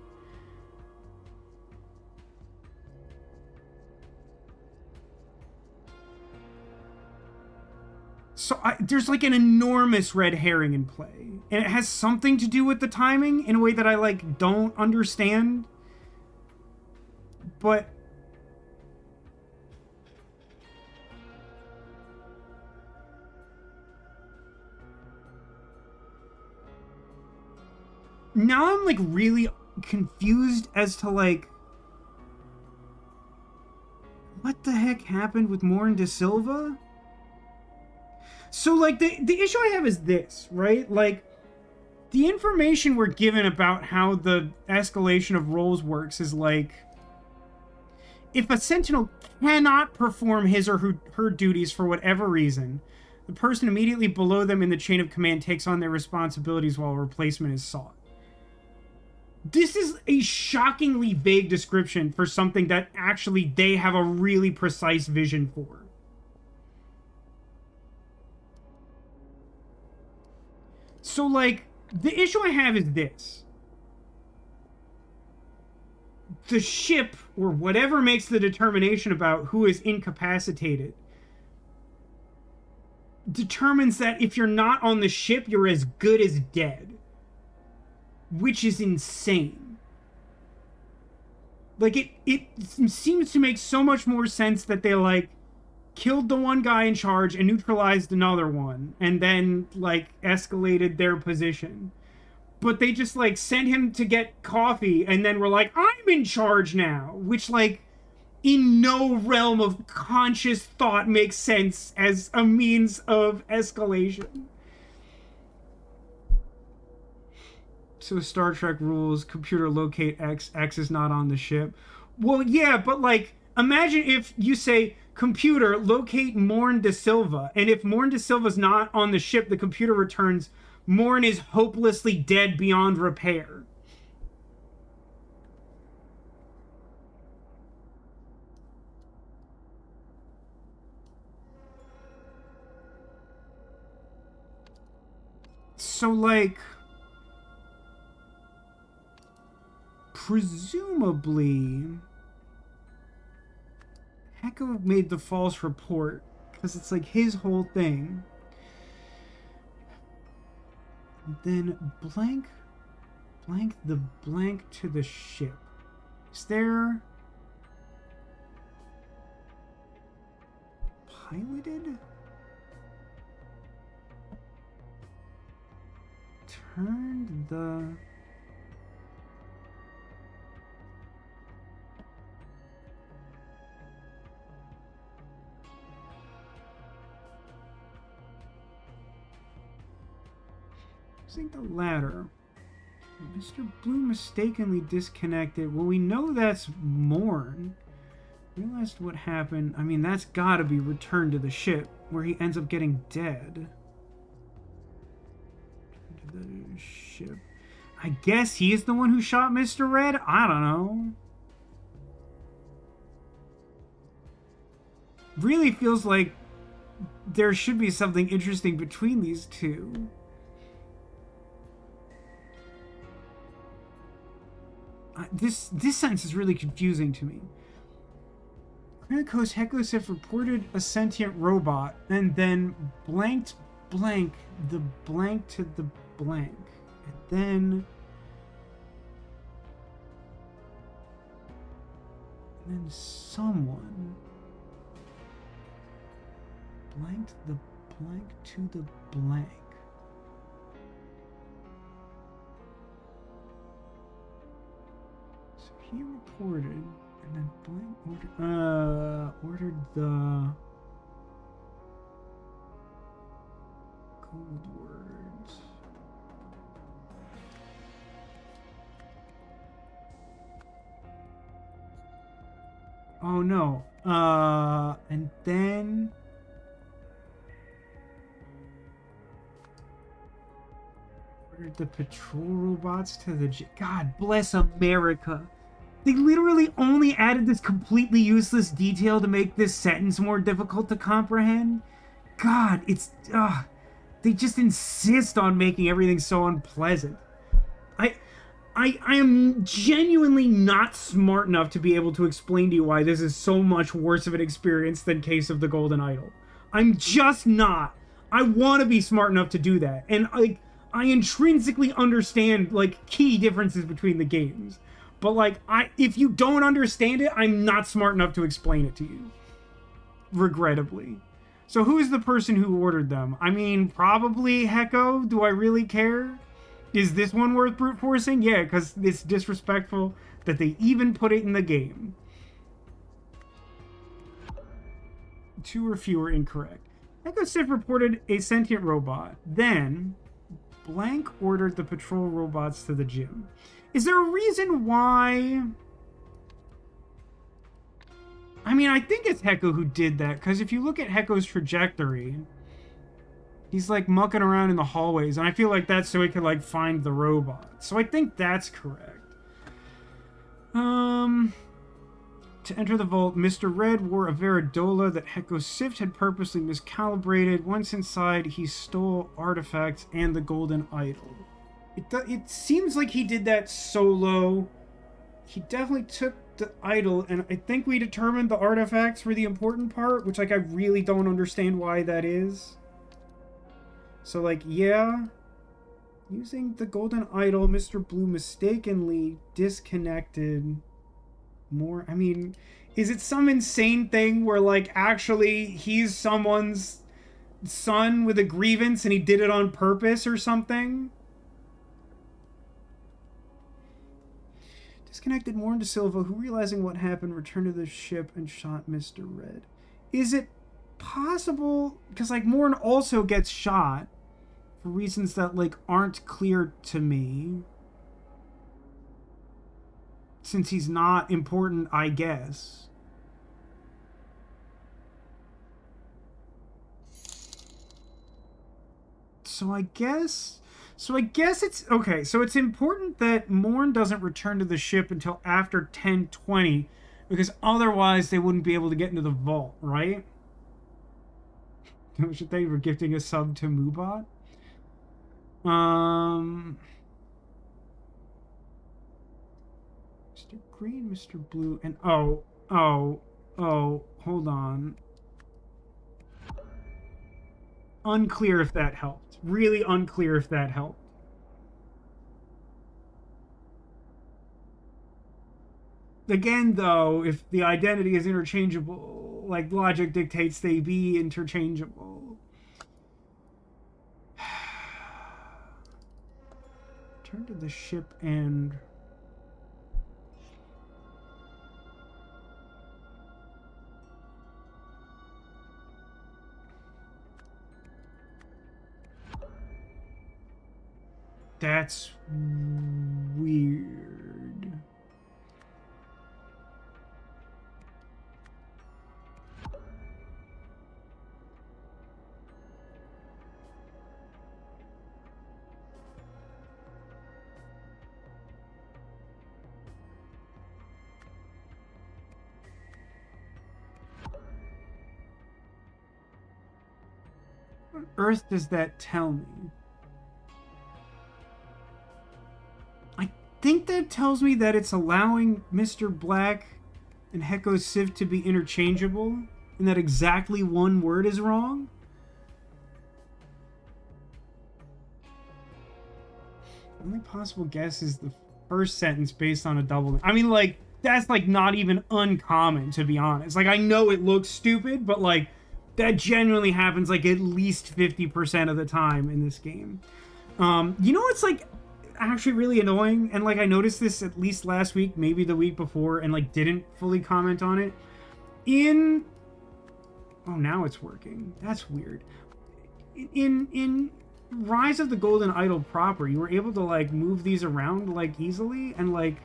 So there's like an enormous red herring in play, and it has something to do with the timing in a way that I like don't understand. But now I'm like really confused as to like what the heck happened with Morn De Silva. So, like, the issue I have is this, right? Like, the information we're given about how the escalation of roles works is, like, if a Sentinel cannot perform his or her duties for whatever reason, the person immediately below them in the chain of command takes on their responsibilities while a replacement is sought. This is a shockingly vague description for something that actually they have a really precise vision for. So, like, the issue I have is this. The ship, or whatever makes the determination about who is incapacitated, determines that if you're not on the ship, you're as good as dead. Which is insane. Like, it seems to make so much more sense that they, like, killed the one guy in charge and neutralized another one, and then, like, escalated their position. But they just, like, sent him to get coffee, and then were like, I'm in charge now! Which, like, in no realm of conscious thought makes sense as a means of escalation. So Star Trek rules, computer locate X, X is not on the ship. Well, yeah, but, like, imagine if you say, computer, locate Morn De Silva. And if Morn De Silva's not on the ship, the computer returns, Morn is hopelessly dead beyond repair. So, like, presumably Hecko made the false report because it's like his whole thing. And then blank the blank to the ship. Is there piloted? Turned the I think the latter. Mr. Blue mistakenly disconnected. Well, we know that's Morn. Realized what happened. I mean, that's gotta be returned to the ship, where he ends up getting dead. To the ship. I guess he's the one who shot Mr. Red? I don't know. Really feels like there should be something interesting between these two. This sentence is really confusing to me. Chronicos Hekosif reported a sentient robot and then blanked blank the blank to the blank. And then someone blanked the blank to the blank. So he reported, and then blank ordered the gold words. Oh no. And then ordered the patrol robots to the God bless America. They literally only added this completely useless detail to make this sentence more difficult to comprehend. God, it's they just insist on making everything so unpleasant. I am genuinely not smart enough to be able to explain to you why this is so much worse of an experience than Case of the Golden Idol. I'm just not. I want to be smart enough to do that. And I intrinsically understand like key differences between the games. But like if you don't understand it, I'm not smart enough to explain it to you. Regrettably. So who is the person who ordered them? I mean, probably Heko. Do I really care? Is this one worth brute forcing? Yeah, because it's disrespectful that they even put it in the game. 2 or fewer incorrect. Echo Sif reported a sentient robot. Then, blank ordered the patrol robots to the gym. Is there a reason why... I mean, I think it's Heko who did that, because if you look at Heko's trajectory... He's like mucking around in the hallways, and I feel like that's so he could like find the robot. So I think that's correct. To enter the vault, Mr. Red wore a Veridola that Heko Sift had purposely miscalibrated. Once inside, he stole artifacts and the golden idol. It seems like he did that solo. He definitely took the idol, and I think we determined the artifacts were the important part, which like I really don't understand why that is. So, like, yeah, using the golden idol, Mr. Blue mistakenly disconnected more. I mean, is it some insane thing where, like, actually he's someone's son with a grievance and he did it on purpose or something? Disconnected Morn de Silva, who, realizing what happened, returned to the ship and shot Mr. Red. Is it possible? Because, like, Morn also gets shot for reasons that, like, aren't clear to me. Since he's not important, I guess. So I guess it's... Okay, so it's important that Morn doesn't return to the ship until after 10:20, because otherwise they wouldn't be able to get into the vault, right? Should they were gifting a sub to Moobot? Mr. Green, Mr. Blue, and oh, hold on. Unclear if that helped. Really unclear if that helped. Again, though, if the identity is interchangeable, like logic dictates they be interchangeable. Turn to the ship and... That's weird. What on earth does that tell me? I think that tells me that it's allowing Mr. Black and Heko Civ to be interchangeable, and that exactly one word is wrong. The only possible guess is the first sentence based on a double. I mean, like, that's like not even uncommon, to be honest. Like, I know it looks stupid, but like that genuinely happens like at least 50% of the time in this game. You know what's like actually really annoying, and like I noticed this at least last week, maybe the week before, and like didn't fully comment on it. Oh, now it's working. That's weird. In Rise of the Golden Idol proper, you were able to like move these around like easily, and like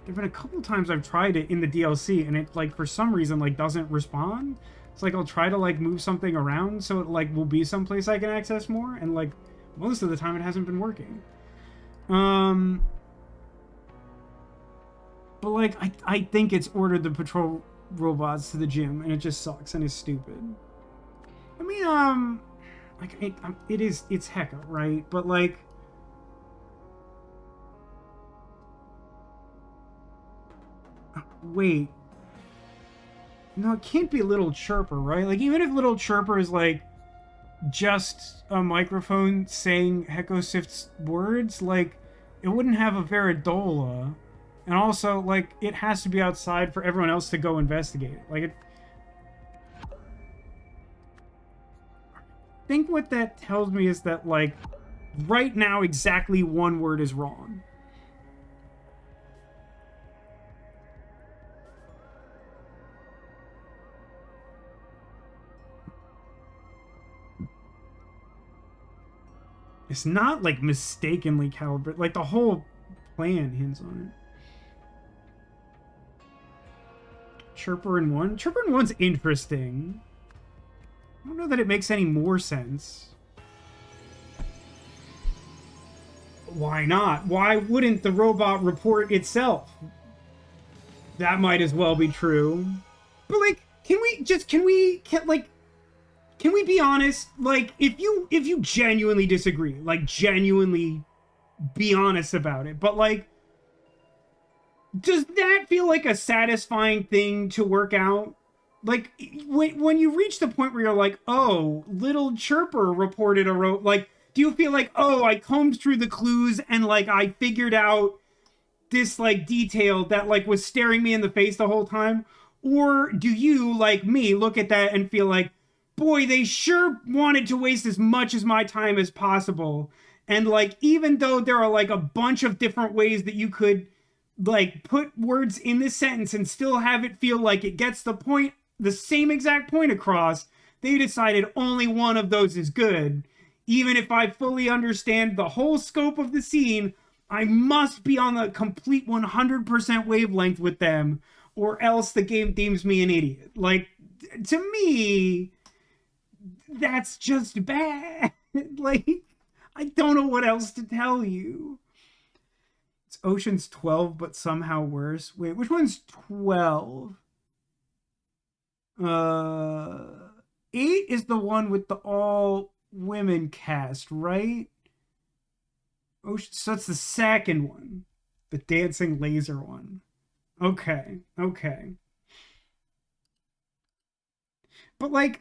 there've been a couple times I've tried it in the DLC and it like for some reason like doesn't respond. It's like I'll try to like move something around so it like will be someplace I can access more, and like most of the time it hasn't been working. But like I think it's ordered the patrol robots to the gym, and it just sucks and is stupid. I mean, like it's Heka, right? But like, wait, no, it can't be Little Chirper, right? Like, even if Little Chirper is like just a microphone saying Heko Sift's words, like it wouldn't have a Veridola, and also like it has to be outside for everyone else to go investigate it. Like it. I think what that tells me is that like right now exactly one word is wrong. It's not like mistakenly calibrated. Like the whole plan hints on it. Chirper in 1? Chirper in 1's interesting. I don't know that it makes any more sense. Why not? Why wouldn't the robot report itself? That might as well be true. But like, can we be honest? Like, if you genuinely disagree, like genuinely be honest about it. But like, does that feel like a satisfying thing to work out? Like, when you reach the point where you're like, oh, Little Chirper reported a like, do you feel like, oh, I combed through the clues and like I figured out this like detail that like was staring me in the face the whole time? Or do you, like me, look at that and feel like, boy, they sure wanted to waste as much of my time as possible, and like even though there are like a bunch of different ways that you could like put words in this sentence and still have it feel like it gets the same exact point across, they decided only one of those is good. Even if I fully understand the whole scope of the scene, I must be on the complete 100% wavelength with them, or else the game deems me an idiot. Like, to me, that's just bad. Like, I don't know what else to tell you. It's Ocean's 12, but somehow worse. Wait, which one's 12? 8 is the one with the all women cast, right? So it's the second one, the dancing laser one. Okay. But like,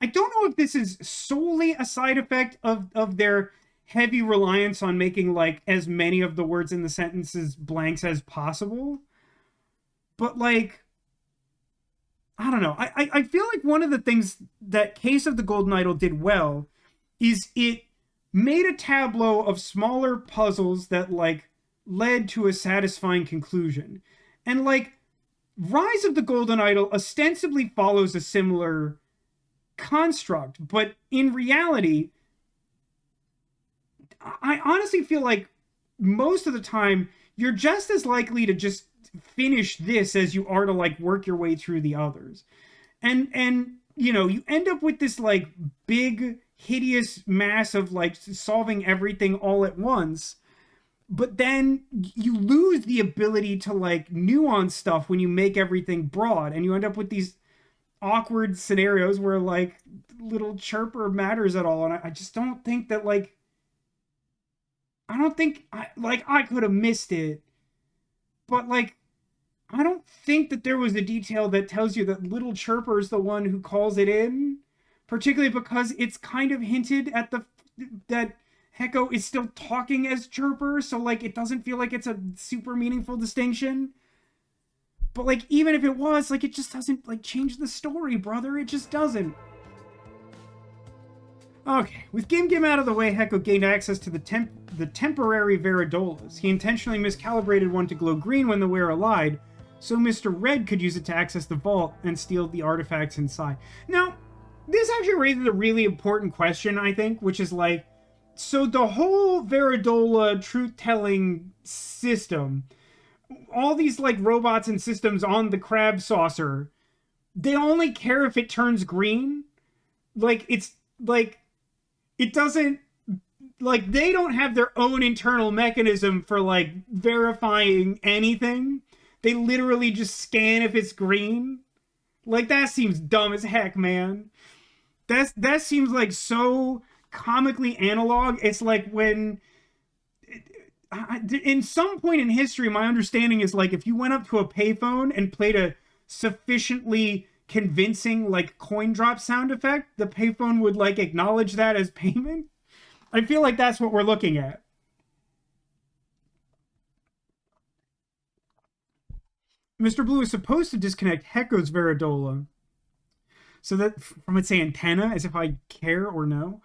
I don't know if this is solely a side effect of their heavy reliance on making like as many of the words in the sentences blanks as possible. But like, I don't know. I feel like one of the things that Case of the Golden Idol did well is it made a tableau of smaller puzzles that like led to a satisfying conclusion. And like, Rise of the Golden Idol ostensibly follows a similar construct, but in reality, I honestly feel like most of the time you're just as likely to just finish this as you are to like work your way through the others. And you know, you end up with this like big hideous mass of like solving everything all at once, but then you lose the ability to like nuance stuff when you make everything broad, and you end up with these awkward scenarios where like little chirper matters at all, and I just don't think that like I don't think I could have missed it, but like I don't think that there was a detail that tells you that little chirper is the one who calls it in, particularly because it's kind of hinted at that Heko is still talking as chirper, so like it doesn't feel like it's a super meaningful distinction. But like even if it was, like it just doesn't like change the story, brother. It just doesn't. Okay, with Gim Gim out of the way, Heko gained access to the temporary Veridolas. He intentionally miscalibrated one to glow green when the wearer lied, so Mr. Red could use it to access the vault and steal the artifacts inside. Now, this actually raises a really important question, I think, which is like, so the whole Veridola truth-telling system, all these like robots and systems on the crab saucer, they only care if it turns green? Like, it's like, it doesn't, like, they don't have their own internal mechanism for like verifying anything. They literally just scan if it's green. Like, that seems dumb as heck, man. That seems like so comically analog. It's like when in some point in history, my understanding is like if you went up to a payphone and played a sufficiently convincing like coin drop sound effect, the payphone would like acknowledge that as payment. I feel like that's what we're looking at. Mr. Blue is supposed to disconnect Heko's Veridola so that from its antenna, as if I care or know,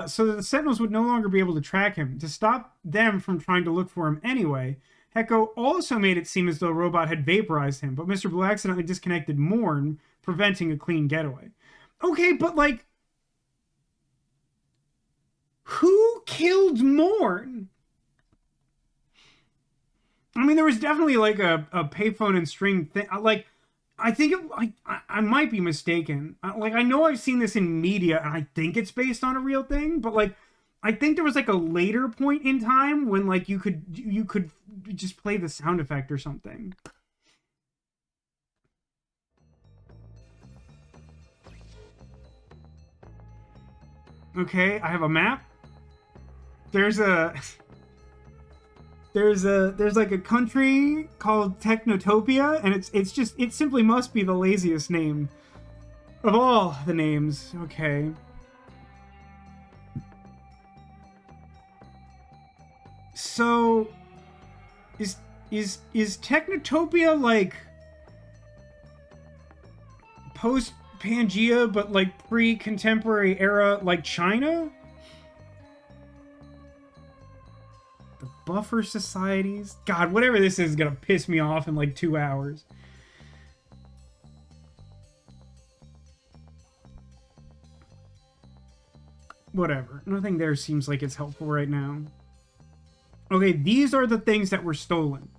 so that the Sentinels would no longer be able to track him. To stop them from trying to look for him anyway, Heko also made it seem as though Robot had vaporized him, but Mr. Blue accidentally disconnected Morn, preventing a clean getaway. Okay, but like, who killed Morn? I mean, there was definitely like a payphone and string thing. Like, I think I might be mistaken. Like, I know I've seen this in media, and I think it's based on a real thing. But like, I think there was like a later point in time when like you could just play the sound effect or something. Okay, I have a map. There's like a country called Technotopia, and it simply must be the laziest name of all the names. Okay. So is Technotopia like post Pangea but like pre-contemporary era like China? Buffer societies? God, whatever this is gonna piss me off in like 2 hours. Whatever. Nothing there seems like it's helpful right now. Okay, these are the things that were stolen.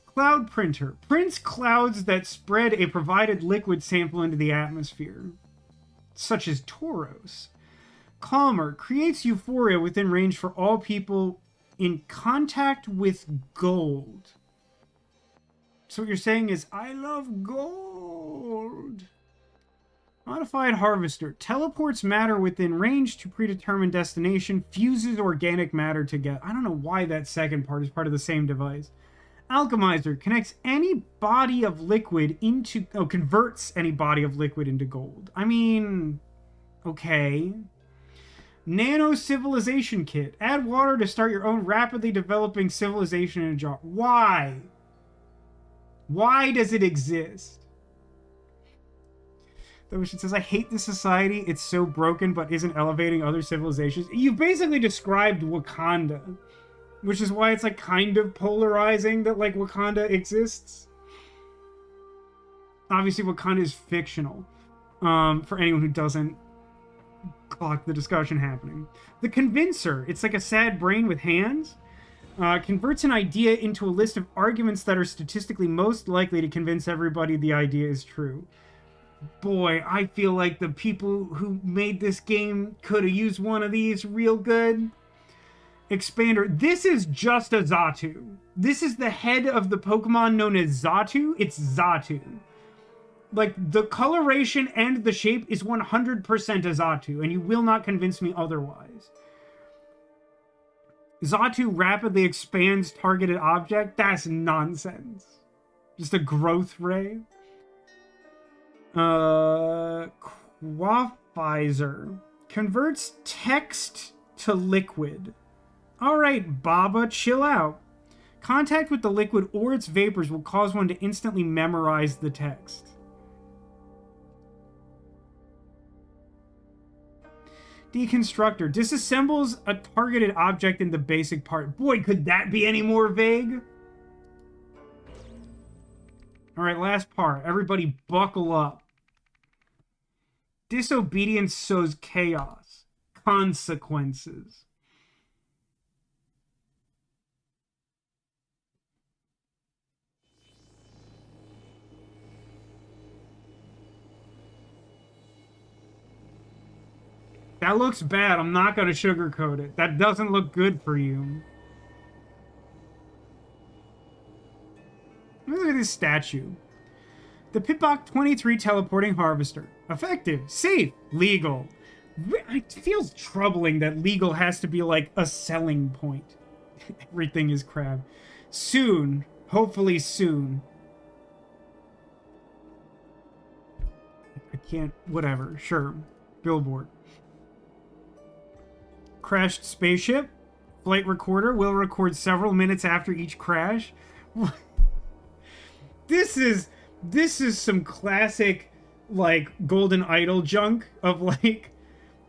Cloud printer. Prints clouds that spread a provided liquid sample into the atmosphere, such as Tauros. Calmer. Creates euphoria within range for all people in contact with gold. So what you're saying is, I love gold. Modified harvester. Teleports matter within range to predetermined destination. Fuses organic matter together. I don't know why that second part is part of the same device. Alchemizer. Connects any body of liquid into... Oh, converts any body of liquid into gold. I mean... Okay... Nano civilization kit. Add water to start your own rapidly developing civilization in a jar. Why? Why does it exist? The Ocean says, I hate this society. It's so broken but isn't elevating other civilizations. You've basically described Wakanda, which is why it's like kind of polarizing that like Wakanda exists. Obviously Wakanda is fictional. For anyone who doesn't clock the discussion happening. The Convincer. It's like a sad brain with hands. Converts an idea into a list of arguments that are statistically most likely to convince everybody the idea is true. Boy, I feel like the people who made this game could have used one of these real good. Expander. This is just a Xatu. This is the head of the Pokemon known as Xatu. It's Xatu. Like, the coloration and the shape is 100% Xatu, and you will not convince me otherwise. Xatu rapidly expands targeted object? That's nonsense. Just a growth ray. Quafizer. Converts text to liquid. Alright, Baba, chill out. Contact with the liquid or its vapors will cause one to instantly memorize the text. Deconstructor. Disassembles a targeted object into basic part. Boy, could that be any more vague? Alright, last part. Everybody buckle up. Disobedience sows chaos. Consequences. That looks bad. I'm not going to sugarcoat it. That doesn't look good for you. Look at this statue. The Pitbok 23 teleporting harvester. Effective, safe, legal. It feels troubling that legal has to be like a selling point. Everything is crap. Soon. Hopefully soon. I can't. Whatever. Sure. Billboard. Crashed spaceship. Flight recorder will record several minutes after each crash. This is some classic, like, Golden Idol junk of, like,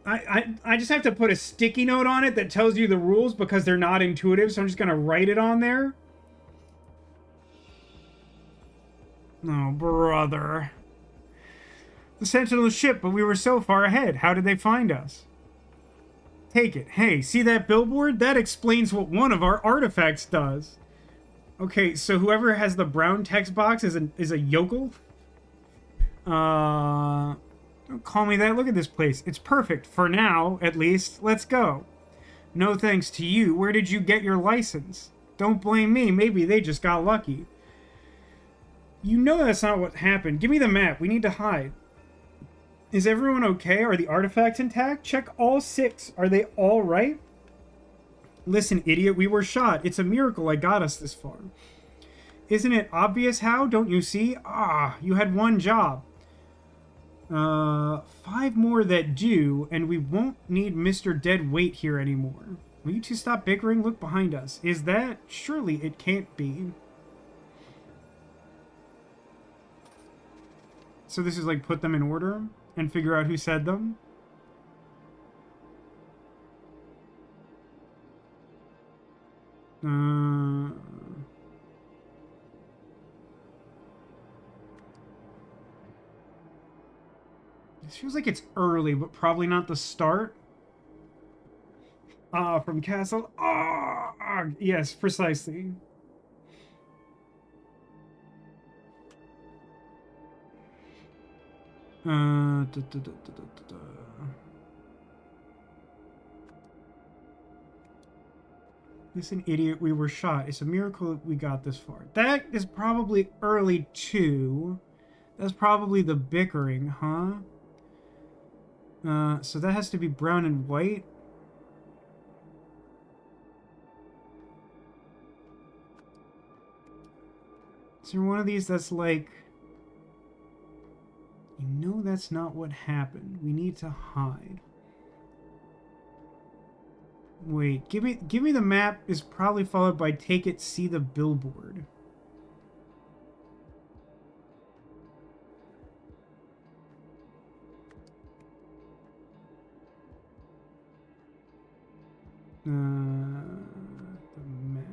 I just have to put a sticky note on it that tells you the rules because they're not intuitive, so I'm just gonna write it on there. Oh, brother. The Sentinel ship, but we were so far ahead. How did they find us? Take it. Hey, see that billboard? That explains what one of our artifacts does. Okay, so whoever has the brown text box is a yokel? Don't call me that. Look at this place. It's perfect. For now, at least. Let's go. No thanks to you. Where did you get your license? Don't blame me. Maybe they just got lucky. You know that's not what happened. Give me the map. We need to hide. Is everyone okay? Are the artifacts intact? Check all 6. Are they all right? Listen, idiot, we were shot. It's a miracle I got us this far. Isn't it obvious how? Don't you see? Ah, you had one job. 5 more that do, and we won't need Mr. Dead Weight here anymore. Will you two stop bickering? Look behind us. Is that? Surely it can't be. So this is like put them in order and figure out who said them? This feels like it's early, but probably not the start. From Castle. Yes, precisely. Listen, idiot, we were shot. It's a miracle that we got this far. That is probably early too. That's probably the bickering, huh? So that has to be brown and white. Is there one of these that's like... You know that's not what happened. We need to hide. Wait, give me the map is probably followed by take it, see the billboard. The map.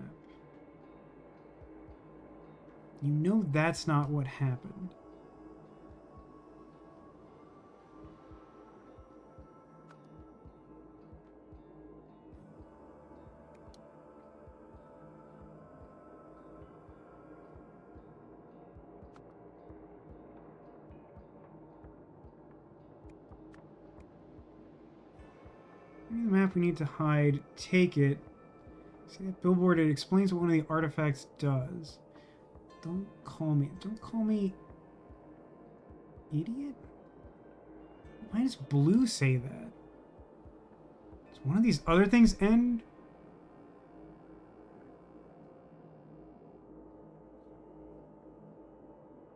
You know that's not what happened. The map we need to hide. Take it. See that billboard? It explains what one of the artifacts does. Don't call me. Don't call me. idiot? Why does blue say that? Does one of these other things end?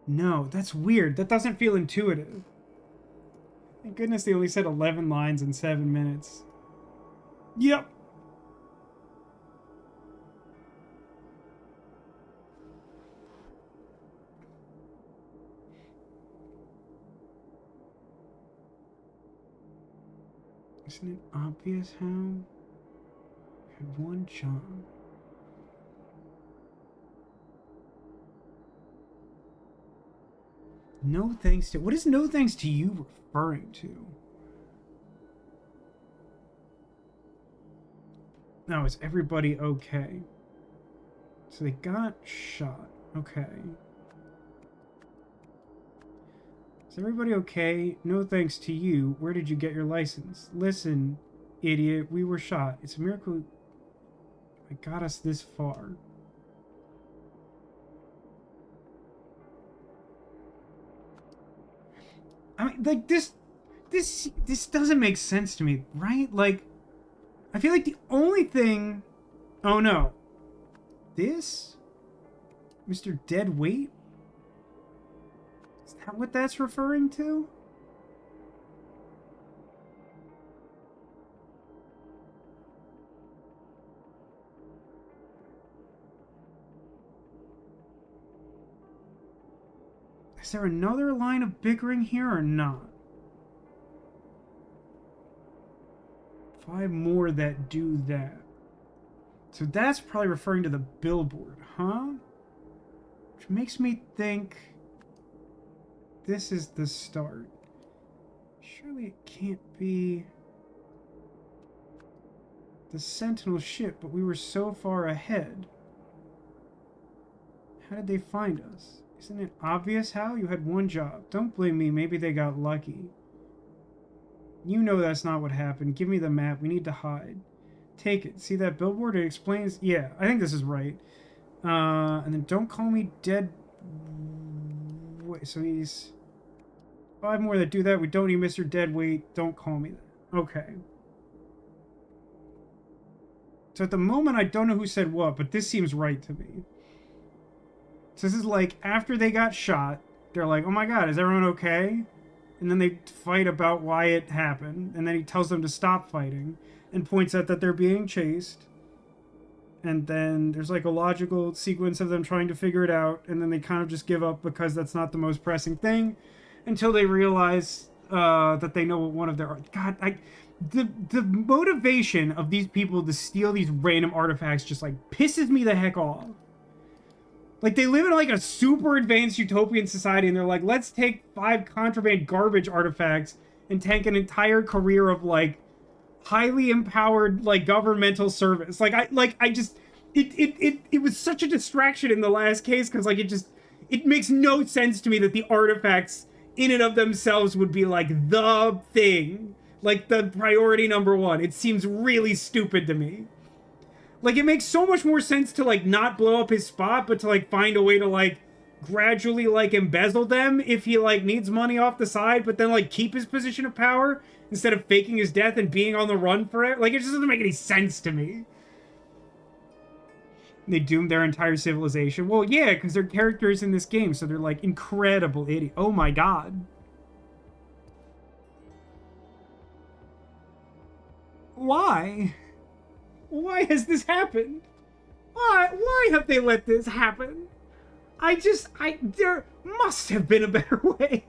No, that's weird. That doesn't feel intuitive. Thank goodness they only said 11 lines in 7 minutes. Yep. Isn't it obvious how? I had one job. No thanks to... What is no thanks to you referring to? No, is everybody okay? So they got shot. Okay. Is everybody okay? No thanks to you. Where did you get your license? Listen, idiot, we were shot. It's a miracle it got us this far. I mean, like, this doesn't make sense to me, right? Like, I feel like the only thing... Oh, no. This? Mr. Dead Weight? Is that what that's referring to? Is there another line of bickering here or not? 5 more that do that. So that's probably referring to the billboard, huh? Which makes me think this is the start. Surely it can't be the Sentinel ship, but we were so far ahead. How did they find us? Isn't it obvious how? You had one job. Don't blame me. Maybe they got lucky. You know that's not what happened. Give me the map. We need to hide. Take it. See that billboard? It explains... Yeah, I think this is right. And then don't call me dead... Wait, so he's... 5 more that do that. We don't need Mr. Deadweight. Don't call me that. Okay. So at the moment, I don't know who said what, but this seems right to me. So this is like, after they got shot, they're like, oh my god, is everyone okay? And then they fight about why it happened. And then he tells them to stop fighting and points out that they're being chased. And then there's like a logical sequence of them trying to figure it out. And then they kind of just give up because that's not the most pressing thing. Until they realize that they know what one of their... God, the motivation of these people to steal these random artifacts just like pisses me the heck off. Like, they live in like a super advanced utopian society and they're like, let's take 5 contraband garbage artifacts and tank an entire career of like highly empowered like governmental service. It was such a distraction in the last case because like it makes no sense to me that the artifacts in and of themselves would be like the thing, like the priority number 1. It seems really stupid to me. Like, it makes so much more sense to, like, not blow up his spot, but to, like, find a way to, like, gradually, like, embezzle them if he, like, needs money off the side, but then, like, keep his position of power instead of faking his death and being on the run for it. Like, it just doesn't make any sense to me. They doomed their entire civilization. Well, yeah, because they're characters in this game, so they're, like, incredible idiots. Oh, my God. Why? Why has this happened? Why have they let this happen? There must have been a better way.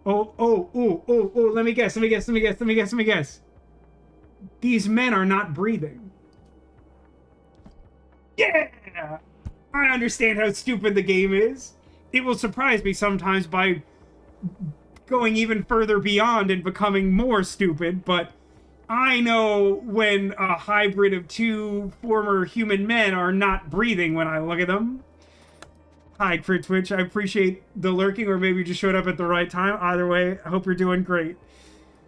Oh, let me guess. These men are not breathing. Yeah! I understand how stupid the game is. It will surprise me sometimes by going even further beyond and becoming more stupid, but I know when a hybrid of 2 former human men are not breathing when I look at them. Hi, Crit Twitch. I appreciate the lurking, or maybe you just showed up at the right time. Either way, I hope you're doing great.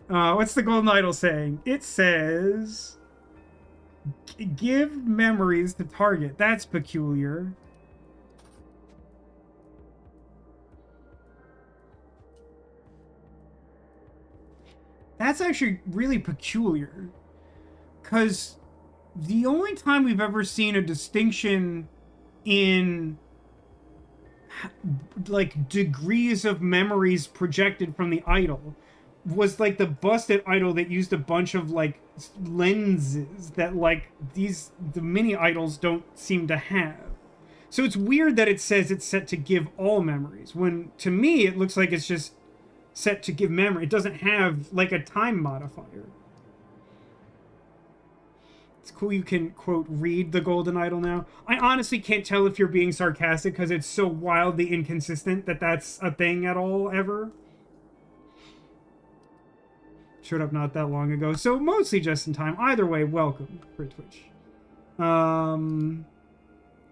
What's the Golden Idol saying? It says... Give memories to target. That's peculiar. That's actually really peculiar. Because the only time we've ever seen a distinction in like degrees of memories projected from the idol was like the busted idol that used a bunch of like lenses that like the mini idols don't seem to have. So it's weird that it says it's set to give all memories when to me it looks like it's just set to give memory. It doesn't have like a time modifier. It's cool you can, quote, read the golden idol now. I honestly can't tell if you're being sarcastic because it's so wildly inconsistent that that's a thing at all, ever. Showed up not that long ago, so mostly just in time. Either way, welcome for Twitch. In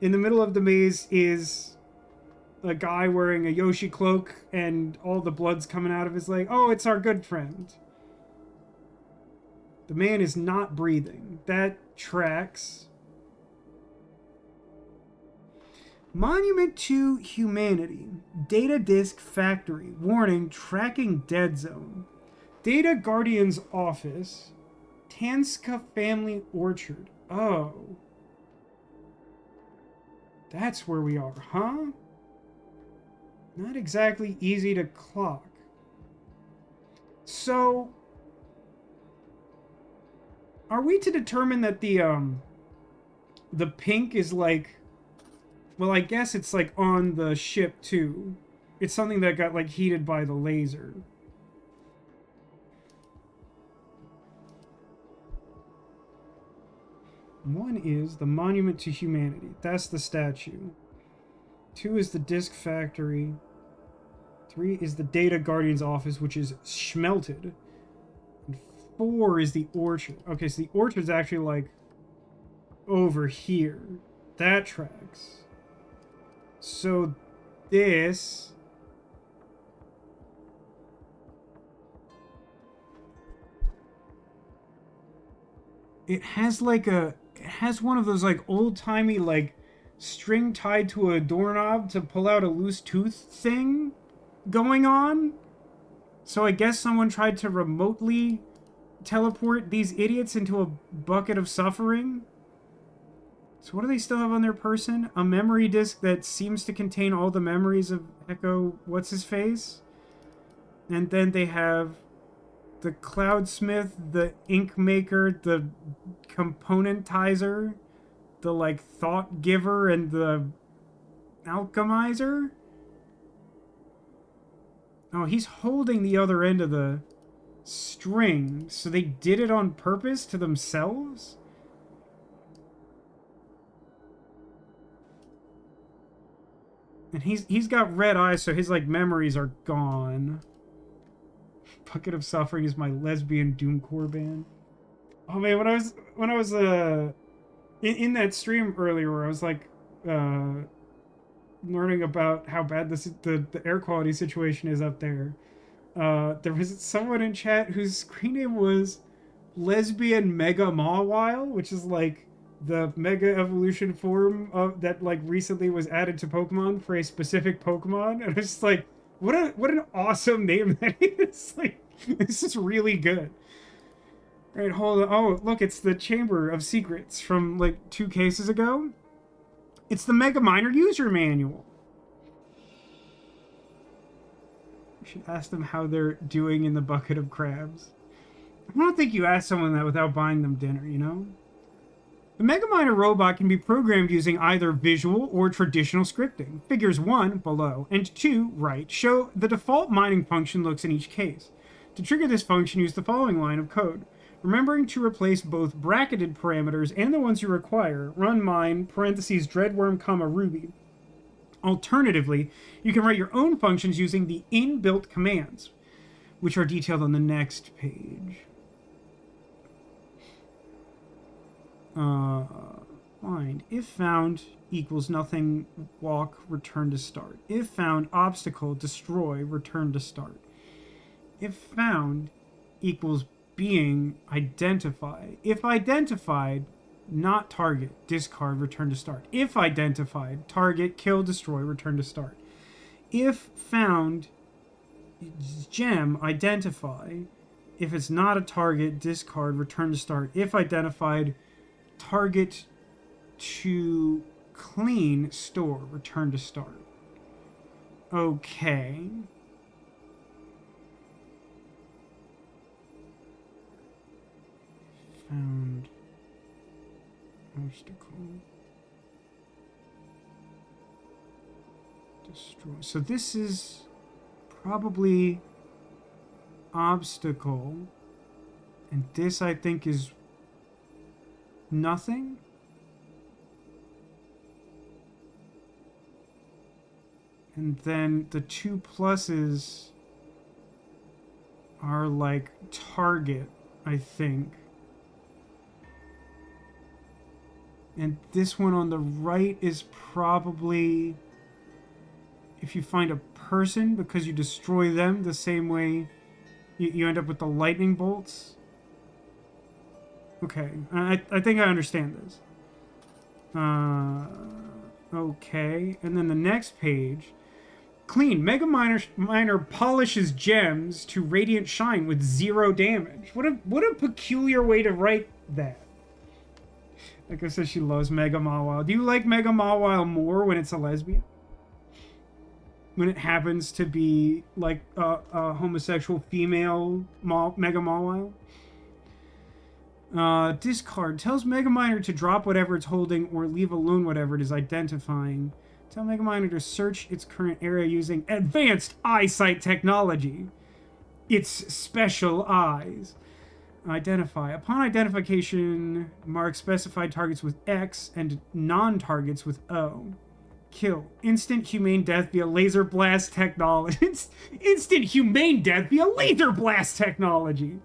the middle of the maze is a guy wearing a Yoshi cloak and all the blood's coming out of his leg. Oh, it's our good friend. The man is not breathing. That tracks. Monument to Humanity. Data Disk Factory. Warning, tracking dead zone. Data Guardian's Office. Tanska Family Orchard. Oh. That's where we are, huh? Not exactly easy to clock. So... are we to determine that the pink is like, well, I guess it's like on the ship too. It's something that got like heated by the laser. One is the Monument to Humanity. That's the statue. 2 is the Disk Factory. 3 is the Data Guardian's Office, which is schmelted. 4 is the orchard. Okay, so the orchard's actually like over here. That tracks. So this it has one of those like old-timey like string tied to a doorknob to pull out a loose tooth thing going on. So I guess someone tried to remotely teleport these idiots into a bucket of suffering. So what do they still have on their person? A memory disk that seems to contain all the memories of Echo what's-his-face? And then they have the Cloudsmith, the Ink Maker, the Componentizer, the like Thought Giver, and the Alchemizer? Oh, he's holding the other end of the string, so they did it on purpose to themselves? And he's got red eyes, so his like memories are gone. Bucket of Suffering is my lesbian doomcore band. Oh man, when I was in that stream earlier where I was like learning about how bad the air quality situation is up there. There was someone in chat whose screen name was Lesbian Mega Mawile, which is like the Mega Evolution form of that like recently was added to Pokemon for a specific Pokemon, and it's just like, what an awesome name that is. Like, this is really good. All right, hold on. Oh, look, it's the Chamber of Secrets from like 2 cases ago. It's the Mega Miner user manual. Should ask them how they're doing in the bucket of crabs. I don't think you ask someone that without buying them dinner, you know? The Mega Miner robot can be programmed using either visual or traditional scripting. Figures 1, below, and 2, right, show the default mining function looks in each case. To trigger this function, use the following line of code. Remembering to replace both bracketed parameters and the ones you require, run mine, parentheses, dreadworm, comma, ruby. Alternatively, you can write your own functions using the inbuilt commands, which are detailed on the next page. Find. If found equals nothing, walk, return to start. If found, obstacle, destroy, return to start. If found equals being, identify. If identified, not target, discard, return to start. If identified, target, kill, destroy, return to start. If found, gem, identify. If it's not a target, discard, return to start. If identified, target to clean, store, return to start. Okay. Found obstacle. Destroy. So this is probably obstacle, and this I think is nothing. And then the 2 pluses are like target, I think. And this one on the right is probably if you find a person, because you destroy them the same way you end up with the lightning bolts. Okay, I think I understand this. Okay, and then the next page. Clean. Mega Miner polishes gems to radiant shine with 0 damage. What a peculiar way to write that. Like I said, she loves Mega Mawile. Do you like Mega Mawile more when it's a lesbian? When it happens to be like a homosexual female Mega Mawile? Discard. Tells Mega Miner to drop whatever it's holding or leave alone whatever it is identifying. Tell Mega Miner to search its current area using advanced eyesight technology. Its special eyes. Identify. Upon identification, mark specified targets with X and non-targets with O. Kill. Instant humane death via laser blast technology. Instant humane death via laser blast technology.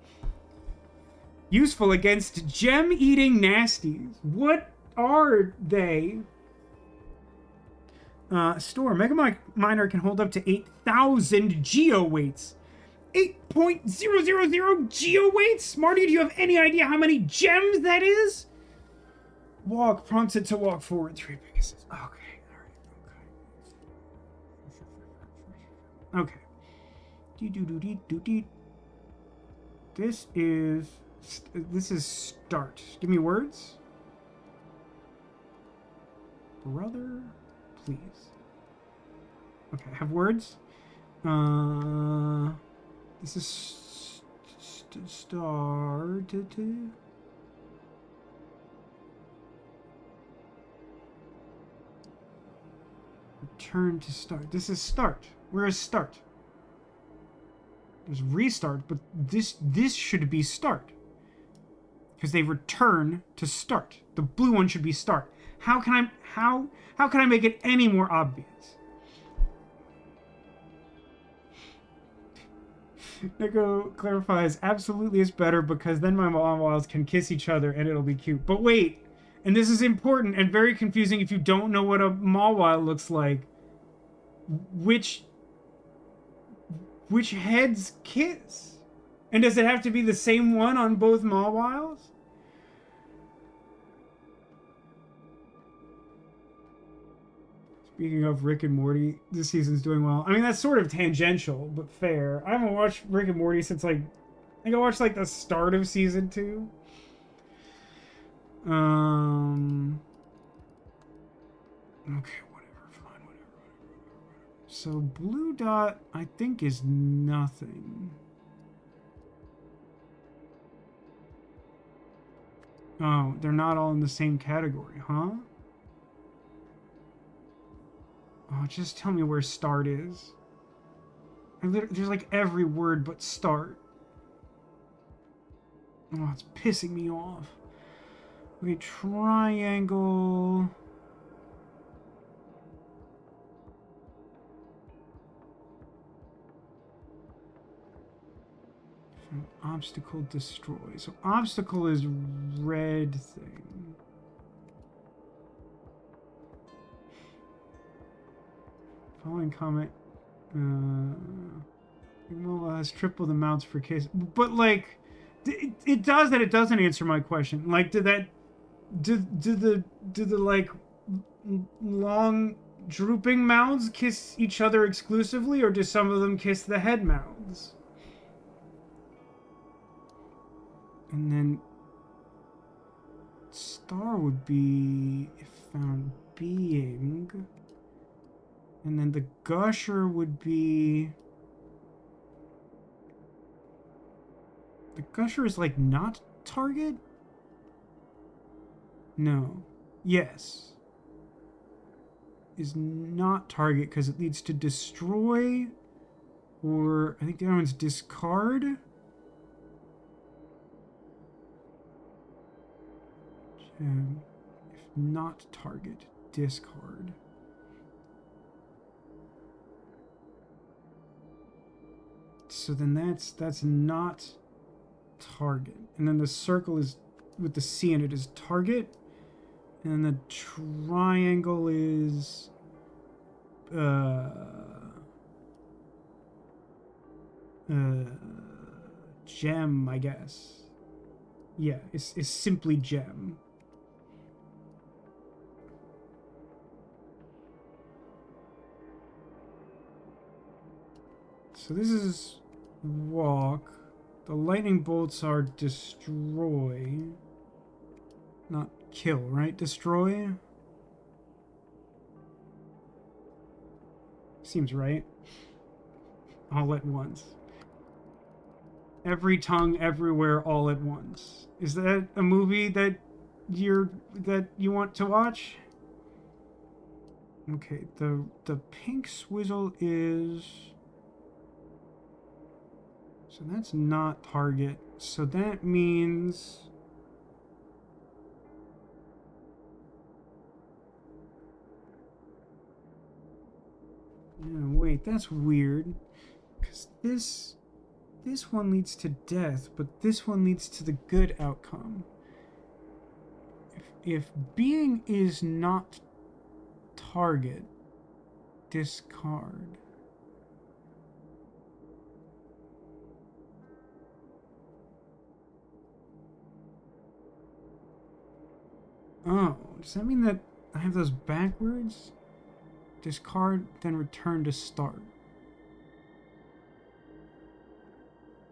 Useful against gem-eating nasties. What are they? Store. Mega Miner can hold up to 8,000 geo weights. 8.000 geo weights? Marty, do you have any idea how many gems that is? Walk. Prompts it to walk forward 3 paces. Okay. Alright. Okay. This is start. Give me words. Brother, please. Okay, I have words. This is start. Return to start. This is start. Where is start? There's restart, but this should be start. Because they return to start. The blue one should be start. How can I make it any more obvious? Nico clarifies, absolutely it's better because then my Mawiles can kiss each other and it'll be cute. But wait, and this is important and very confusing if you don't know what a Mawile looks like. Which heads kiss? And does it have to be the same one on both Mawiles? Speaking of Rick and Morty, this season's doing well. I mean, that's sort of tangential, but fair. I haven't watched Rick and Morty since, like, I think I watched, like, the start of season 2. Okay, whatever, fine, whatever. So, blue dot, I think, is nothing. Oh, they're not all in the same category, huh? Oh, just tell me where start is. There's like every word but start. Oh, it's pissing me off. Okay, triangle. Obstacle destroy. So obstacle is red thing. Following comment. Well, has triple the mounts per case. But like, it does that. It doesn't answer my question. Like, do the like long drooping mounts kiss each other exclusively, or do some of them kiss the head mounts? And then star would be if found being. And then the gusher would be... The gusher is like not target? No. Yes. Is not target because it leads to destroy, or I think the other one's discard. If not target, discard. So then that's not target. And then the circle is with the C in it is target. And the triangle is gem, I guess. Yeah, it's simply gem. So this is walk. The lightning bolts are destroy. Not kill, right? Destroy? Seems right. All at once. Every tongue, everywhere, all at once. Is that a movie that you want to watch? Okay, the pink swizzle is... So that's not target. So that means... No, wait, that's weird. Because this one leads to death, but this one leads to the good outcome. If being is not target, discard. Oh, does that mean that I have those backwards? Discard, then return to start.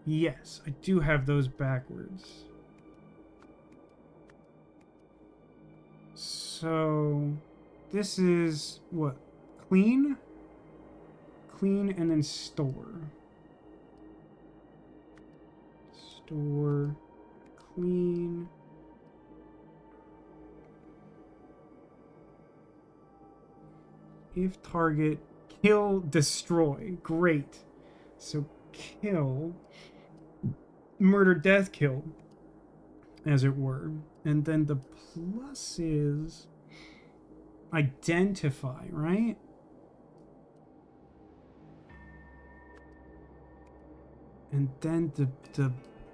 Yes, I do have those backwards. So, this is what? Clean? Clean and then store. Store, clean. If target, kill, destroy. Great. So kill, murder, death, kill, as it were. And then the plus is identify, right? And then the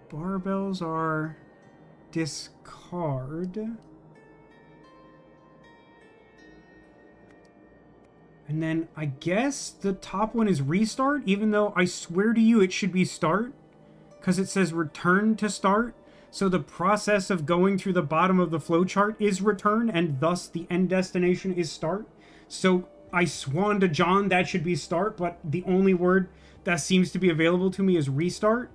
barbells are discard. And then I guess the top one is restart, even though I swear to you it should be start, because it says return to start. So the process of going through the bottom of the flowchart is return, and thus the end destination is start. So I swan to John, that should be start, but the only word that seems to be available to me is restart.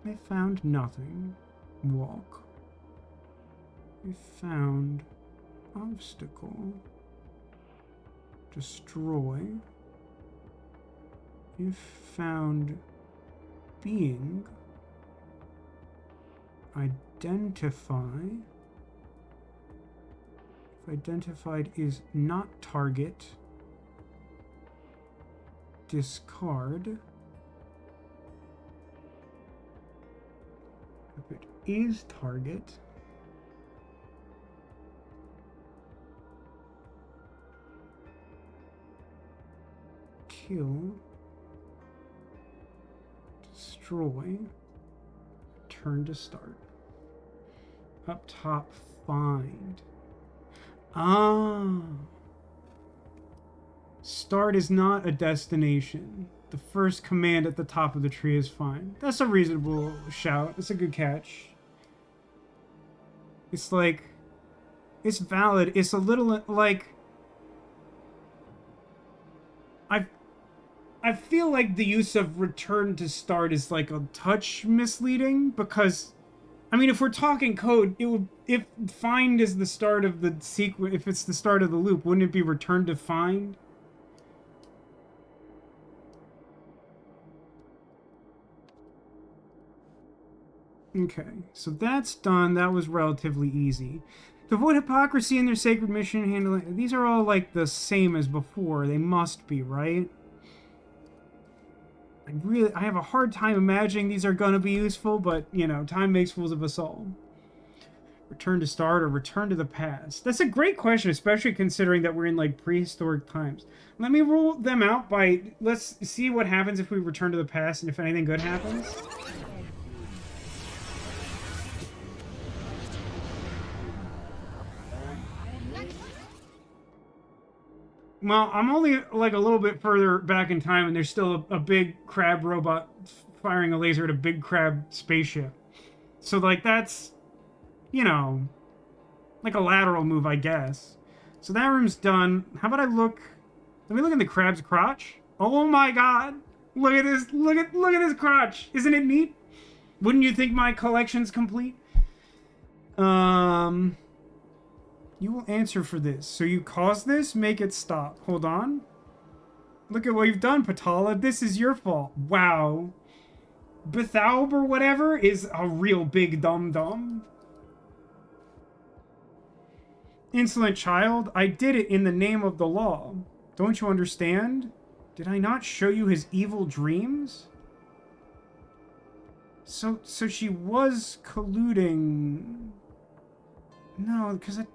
I found nothing. Walk. I found obstacle. Destroy. You found being. Identify. If identified is not target. Discard. If it is target, kill, destroy, turn to start. Up top, find. Ah. Start is not a destination. The first command at the top of the tree is fine. That's a reasonable shout. It's a good catch. It's like It's valid. It's a little, like... I feel like the use of return to start is, like, a touch misleading, because... I mean, if we're talking code, it would... If find is the start of the sequence... If it's the start of the loop, wouldn't it be return to find? Okay, so that's done. That was relatively easy. To avoid hypocrisy in their sacred mission handling... These are all, like, the same as before. They must be, right? I have a hard time imagining these are going to be useful, but, you know, time makes fools of us all. Return to start or return to the past? That's a great question, especially considering that we're in, like, prehistoric times. Let me rule them out by... Let's see what happens if we return to the past and if anything good happens. Well, I'm only, like, a little bit further back in time, and there's still a big crab robot firing a laser at a big crab spaceship. So, like, that's, you know, like a lateral move, I guess. So that room's done. How about I look... Let me look in the crab's crotch. Oh my god! Look at this! Look at this crotch! Isn't it neat? Wouldn't you think my collection's complete? You will answer for this. So you caused this? Make it stop. Hold on. Look at what you've done, Patala. This is your fault. Wow. Bethaub or whatever is a real big dum-dum. Insolent child, I did it in the name of the law. Don't you understand? Did I not show you his evil dreams? So she was colluding... No, because that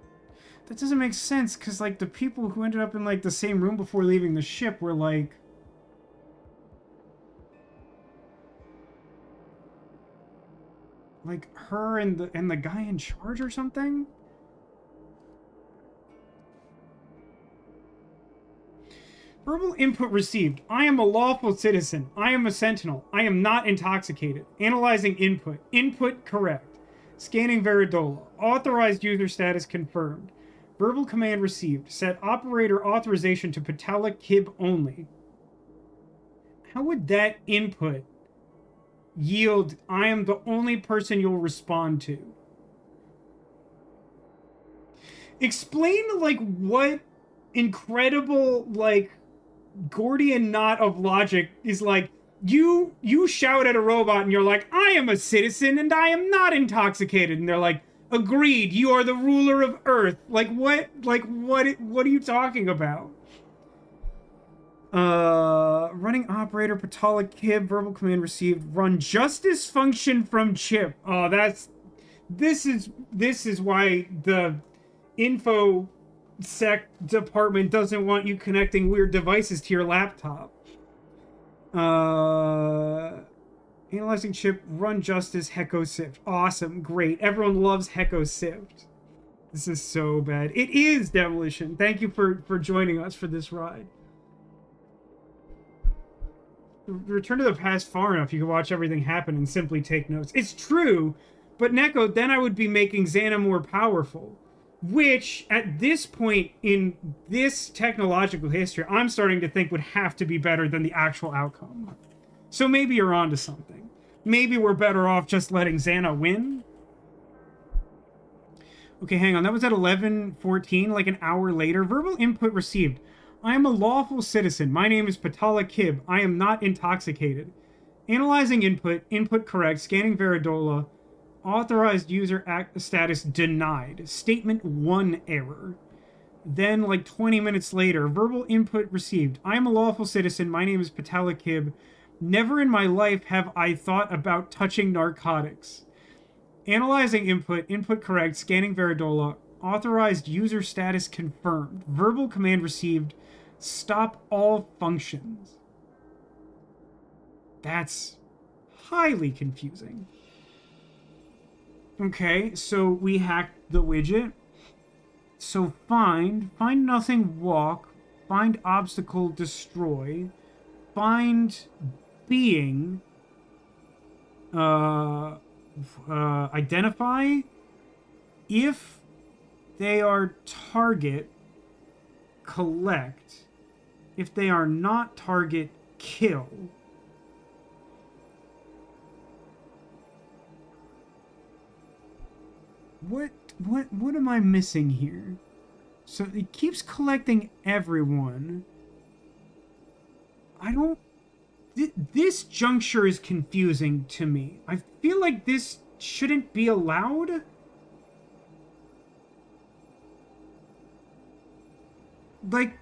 doesn't make sense, because, like, the people who ended up in, like, the same room before leaving the ship were, like... Like, her and the guy in charge or something? Verbal input received. I am a lawful citizen. I am a sentinel. I am not intoxicated. Analyzing input. Input correct. Scanning Veridola. Authorized user status confirmed. Verbal command received. Set operator authorization to Patala Kib only. How would that input yield I am the only person you'll respond to? Explain, like, what incredible, like, Gordian knot of logic is like, you shout at a robot and you're like, I am a citizen and I am not intoxicated. And they're like, agreed, you are the ruler of Earth. Like, what are you talking about? Running operator, Patala Kib, verbal command received, run justice function from chip. Oh, this is why the info sec department doesn't want you connecting weird devices to your laptop. Analyzing chip, run justice, Hecko Sift. Awesome, great. Everyone loves Hecko Sift. This is so bad. It is Demolition. Thank you for joining us for this ride. Return to the past far enough, you can watch everything happen and simply take notes. It's true, but Neko, then I would be making Xana more powerful. Which, at this point in this technological history, I'm starting to think would have to be better than the actual outcome. So maybe you're onto something. Maybe we're better off just letting Xana win. Okay, hang on. That was at 11:14, like an hour later. Verbal input received. I am a lawful citizen. My name is Patala Kib. I am not intoxicated. Analyzing input. Input correct. Scanning Veridola. Authorized user status denied. Statement 1 error. Then, like 20 minutes later, verbal input received. I am a lawful citizen. My name is Patala Kib. Never in my life have I thought about touching narcotics. Analyzing input. Input correct. Scanning Veridola. Authorized user status confirmed. Verbal command received. Stop all functions. That's highly confusing. Okay, so we hacked the widget. So find nothing, walk, find obstacle, destroy, find being, identify, if they are target, collect. If they are not target, kill. What am I missing here? So it keeps collecting everyone. I don't... This juncture is confusing to me. I feel like this shouldn't be allowed. Like,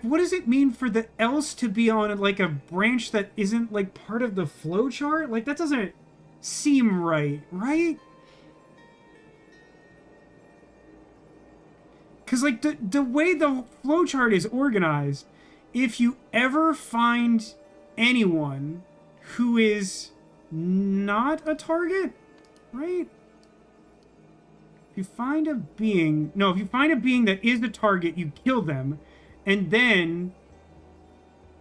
what does it mean for the else to be on, like, a branch that isn't, like, part of the flowchart? Like, that doesn't seem right, right? Because, like, the way the flowchart is organized, if you ever find anyone who is not a target, right? If you find a being... No, if you find a being that is the target, you kill them, and then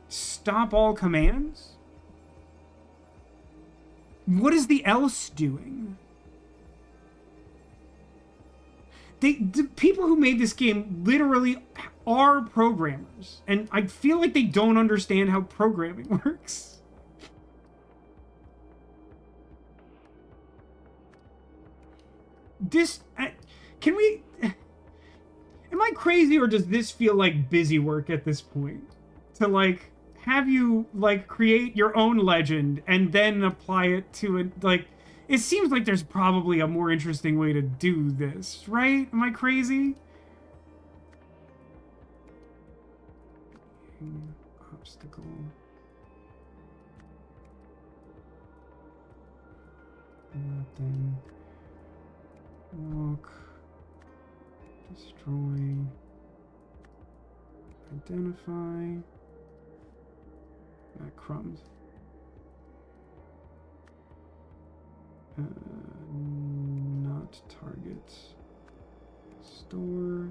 stop all commands? What is the else doing? The people who made this game literally are programmers, and I feel like they don't understand how programming works. This... can we... Am I crazy, or does this feel like busy work at this point? To, like, have you, like, create your own legend and then apply it to it, like... It seems like there's probably a more interesting way to do this, right? Am I crazy? Obstacle. Nothing. Walk. Destroy. Identify. Crumbs. Not target. Store.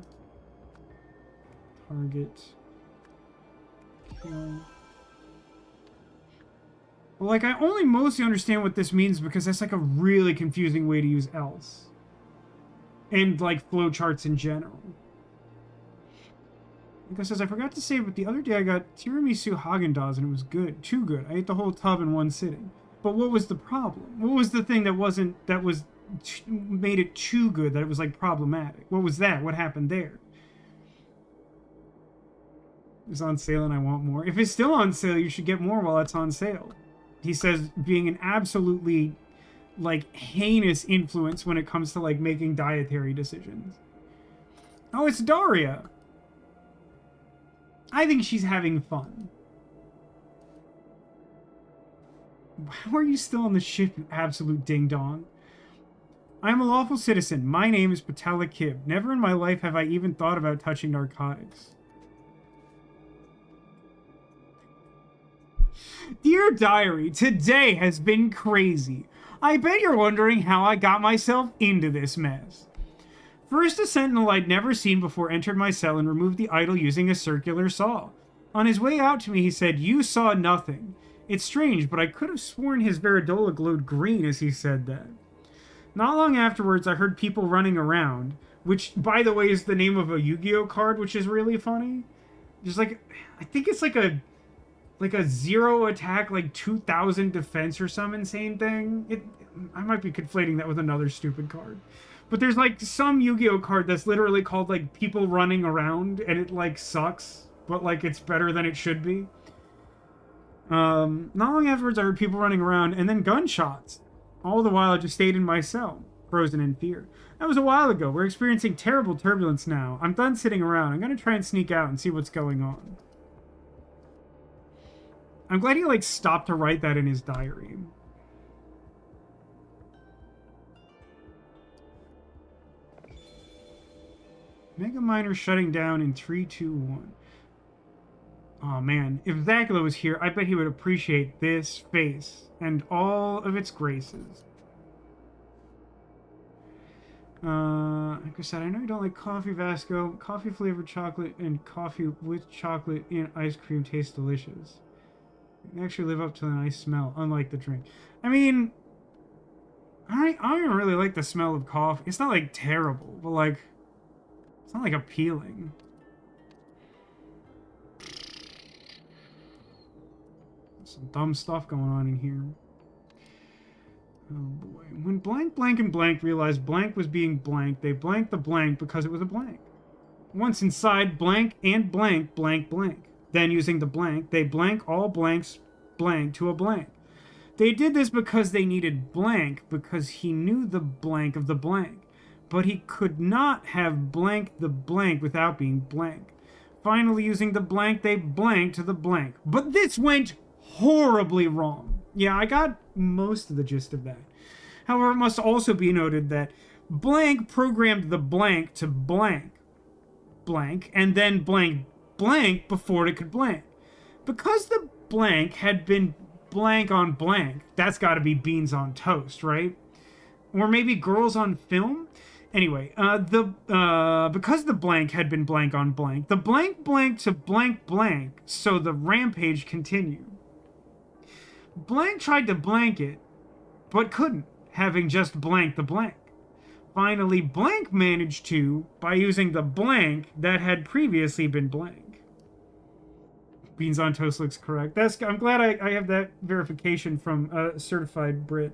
Target. Kill. Well, like, I only mostly understand what this means because that's, like, a really confusing way to use else. And, like, flowcharts in general. Like I says, I forgot to say, but the other day I got tiramisu Haagen-Dazs and it was good. Too good. I ate the whole tub in one sitting. But what was the problem? What was the thing that made it too good, that it was, like, problematic? What was that? What happened there? It's on sale and I want more. If it's still on sale, you should get more while it's on sale. He says, being an absolutely, like, heinous influence when it comes to, like, making dietary decisions. Oh, it's Daria. I think she's having fun. How are you still on the ship, you absolute ding-dong? I am a lawful citizen. My name is Patella Kib. Never in my life have I even thought about touching narcotics. Dear Diary, today has been crazy. I bet you're wondering how I got myself into this mess. First, a sentinel I'd never seen before entered my cell and removed the idol using a circular saw. On his way out to me, he said, "You saw nothing." It's strange, but I could have sworn his Veridola glowed green as he said that. Not long afterwards, I heard people running around, which, by the way, is the name of a Yu-Gi-Oh card, which is really funny. Just like, I think it's like a 0 attack, like 2,000 defense or some insane thing. I might be conflating that with another stupid card. But there's, like, some Yu-Gi-Oh card that's literally called, like, people running around, and it, like, sucks, but, like, it's better than it should be. Not long afterwards, I heard people running around, and then gunshots. All the while, I just stayed in my cell, frozen in fear. That was a while ago. We're experiencing terrible turbulence now. I'm done sitting around. I'm gonna try and sneak out and see what's going on. I'm glad he, like, stopped to write that in his diary. Mega Miner shutting down in 3, 2, 1. Oh man, if Zacula was here, I bet he would appreciate this face and all of its graces. Like I said, I know you don't like coffee, Vasco. Coffee flavored chocolate and coffee with chocolate and ice cream taste delicious. They actually live up to the nice smell, unlike the drink. I mean, I don't even really like the smell of coffee. It's not, like, terrible, but, like, It's not like appealing. Some dumb stuff going on in here. Oh boy. When blank, blank, and blank realized blank was being blank, they blanked the blank because it was a blank. Once inside blank and blank, blank, blank. Then using the blank, they blank all blanks blank to a blank. They did this because they needed blank, because he knew the blank of the blank. But he could not have blank the blank without being blank. Finally, using the blank, they blanked to the blank. But this went horribly wrong. Yeah, I got most of the gist of that. However, it must also be noted that blank programmed the blank to blank, blank, and then blank, blank before it could blank. Because the blank had been blank on blank, that's got to be beans on toast, right? Or maybe girls on film? Anyway, because the blank had been blank on blank, the blank blanked to blank blank, so the rampage continued. Blank tried to blank it, but couldn't, having just blanked the blank. Finally, blank managed to, by using the blank that had previously been blank. Beans on toast looks correct. I'm glad I have that verification from a certified Brit.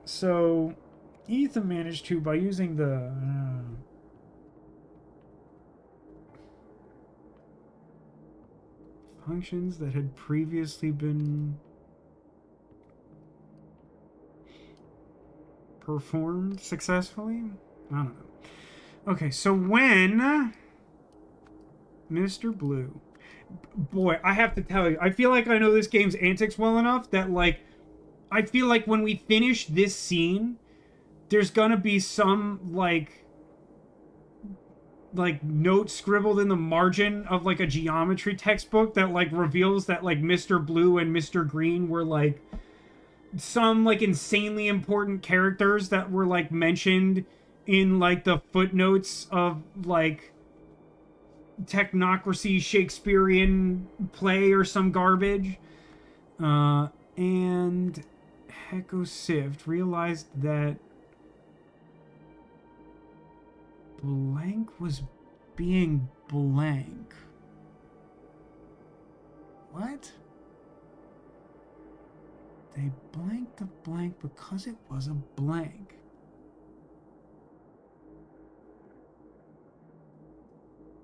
So, Ethan managed to, by using the... functions that had previously been performed successfully? I don't know. Okay, so when Mr. Blue... Boy, I have to tell you, I feel like I know this game's antics well enough that, like, I feel like when we finish this scene, there's gonna be some, like note scribbled in the margin of, like, a geometry textbook that, like, reveals that, like, Mr. Blue and Mr. Green were, like, some, like, insanely important characters that were, like, mentioned in, like, the footnotes of, like, technocracy Shakespearean play or some garbage. And Hecko Sift realized that blank was being blank. What? They blanked the blank because it was a blank.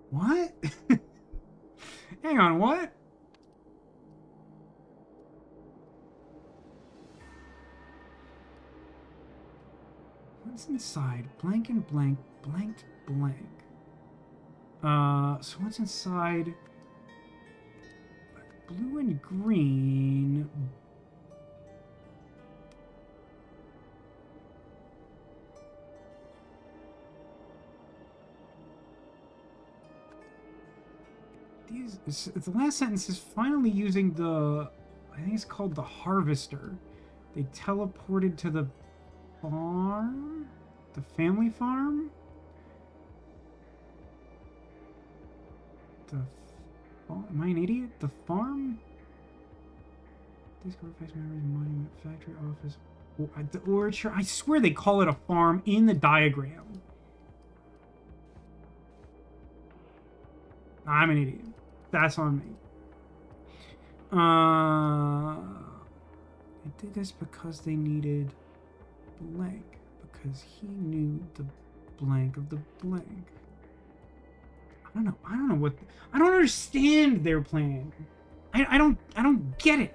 What? Hang on, what? What's inside? Blank and blank, blanked blank. So what's inside? Blue and green. The last sentence is finally using the, I think it's called the harvester. They teleported to the farm? The family farm? Am I an idiot? The farm? Discover face memories, monument, factory, office. The orchard. I swear they call it a farm in the diagram. I'm an idiot. That's on me. They did this because they needed blank. Because he knew the blank of the blank. I don't know what... I don't understand their plan. I don't get it.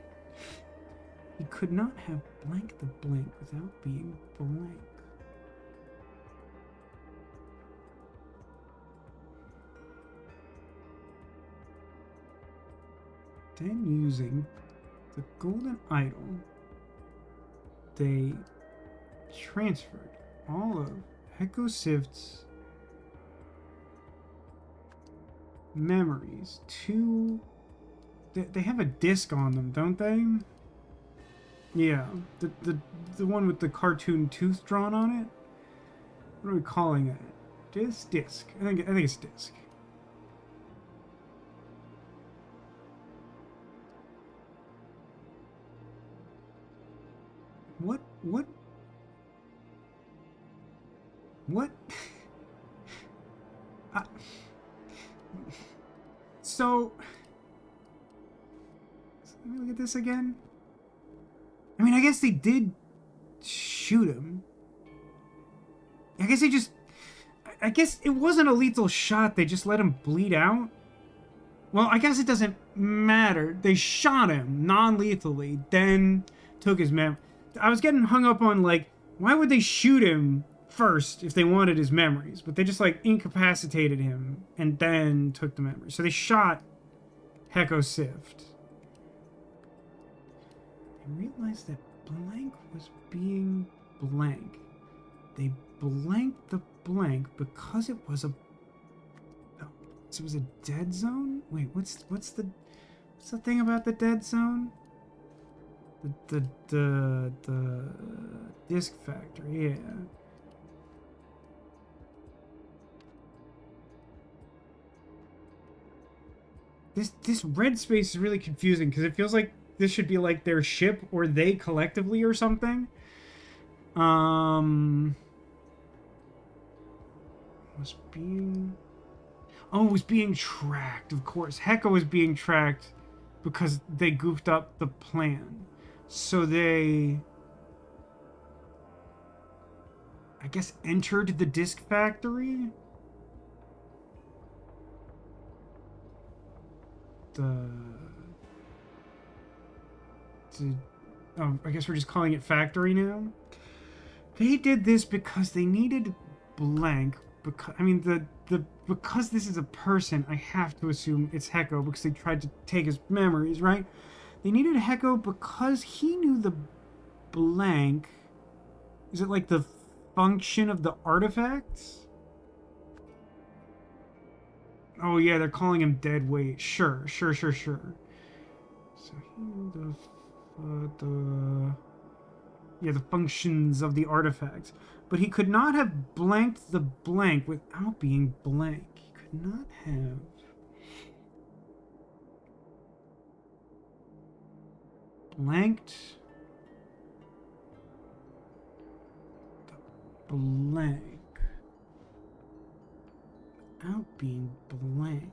He could not have blanked the blank without being blank. Then using the golden idol, they transferred all of Hecko Sift's memories to... They have a disc on them, don't they? Yeah, the one with the cartoon tooth drawn on it. What are we calling it? Disc. I think it's disc. What? So, let me look at this again. I mean, I guess they did shoot him. I guess they just... I guess it wasn't a lethal shot. They just let him bleed out. Well, I guess it doesn't matter. They shot him non-lethally, then took his memory. I was getting hung up on, like, why would they shoot him first if they wanted his memories? But they just, like, incapacitated him and then took the memories. So they shot Heko Sift. I realized that blank was being blank. They blanked the blank because it was a... So it was a dead zone? Wait, what's the thing about the dead zone? The disc factory, yeah. This red space is really confusing because it feels like this should be like their ship or they collectively or something. Was being... Oh, it was being tracked, of course. Heko was being tracked because they goofed up the plan. So they... I guess entered the disc factory? Oh, I guess we're just calling it factory now? They did this because they needed blank. Because, I mean, because this is a person, I have to assume it's Heko because they tried to take his memories, right? They needed Heko because he knew the blank. Is it like the function of the artifacts? Oh yeah, they're calling him dead weight. Sure. So he knew the functions of the artifacts. But he could not have blanked the blank without being blank. He could not have... blanked... the blank... without being blank.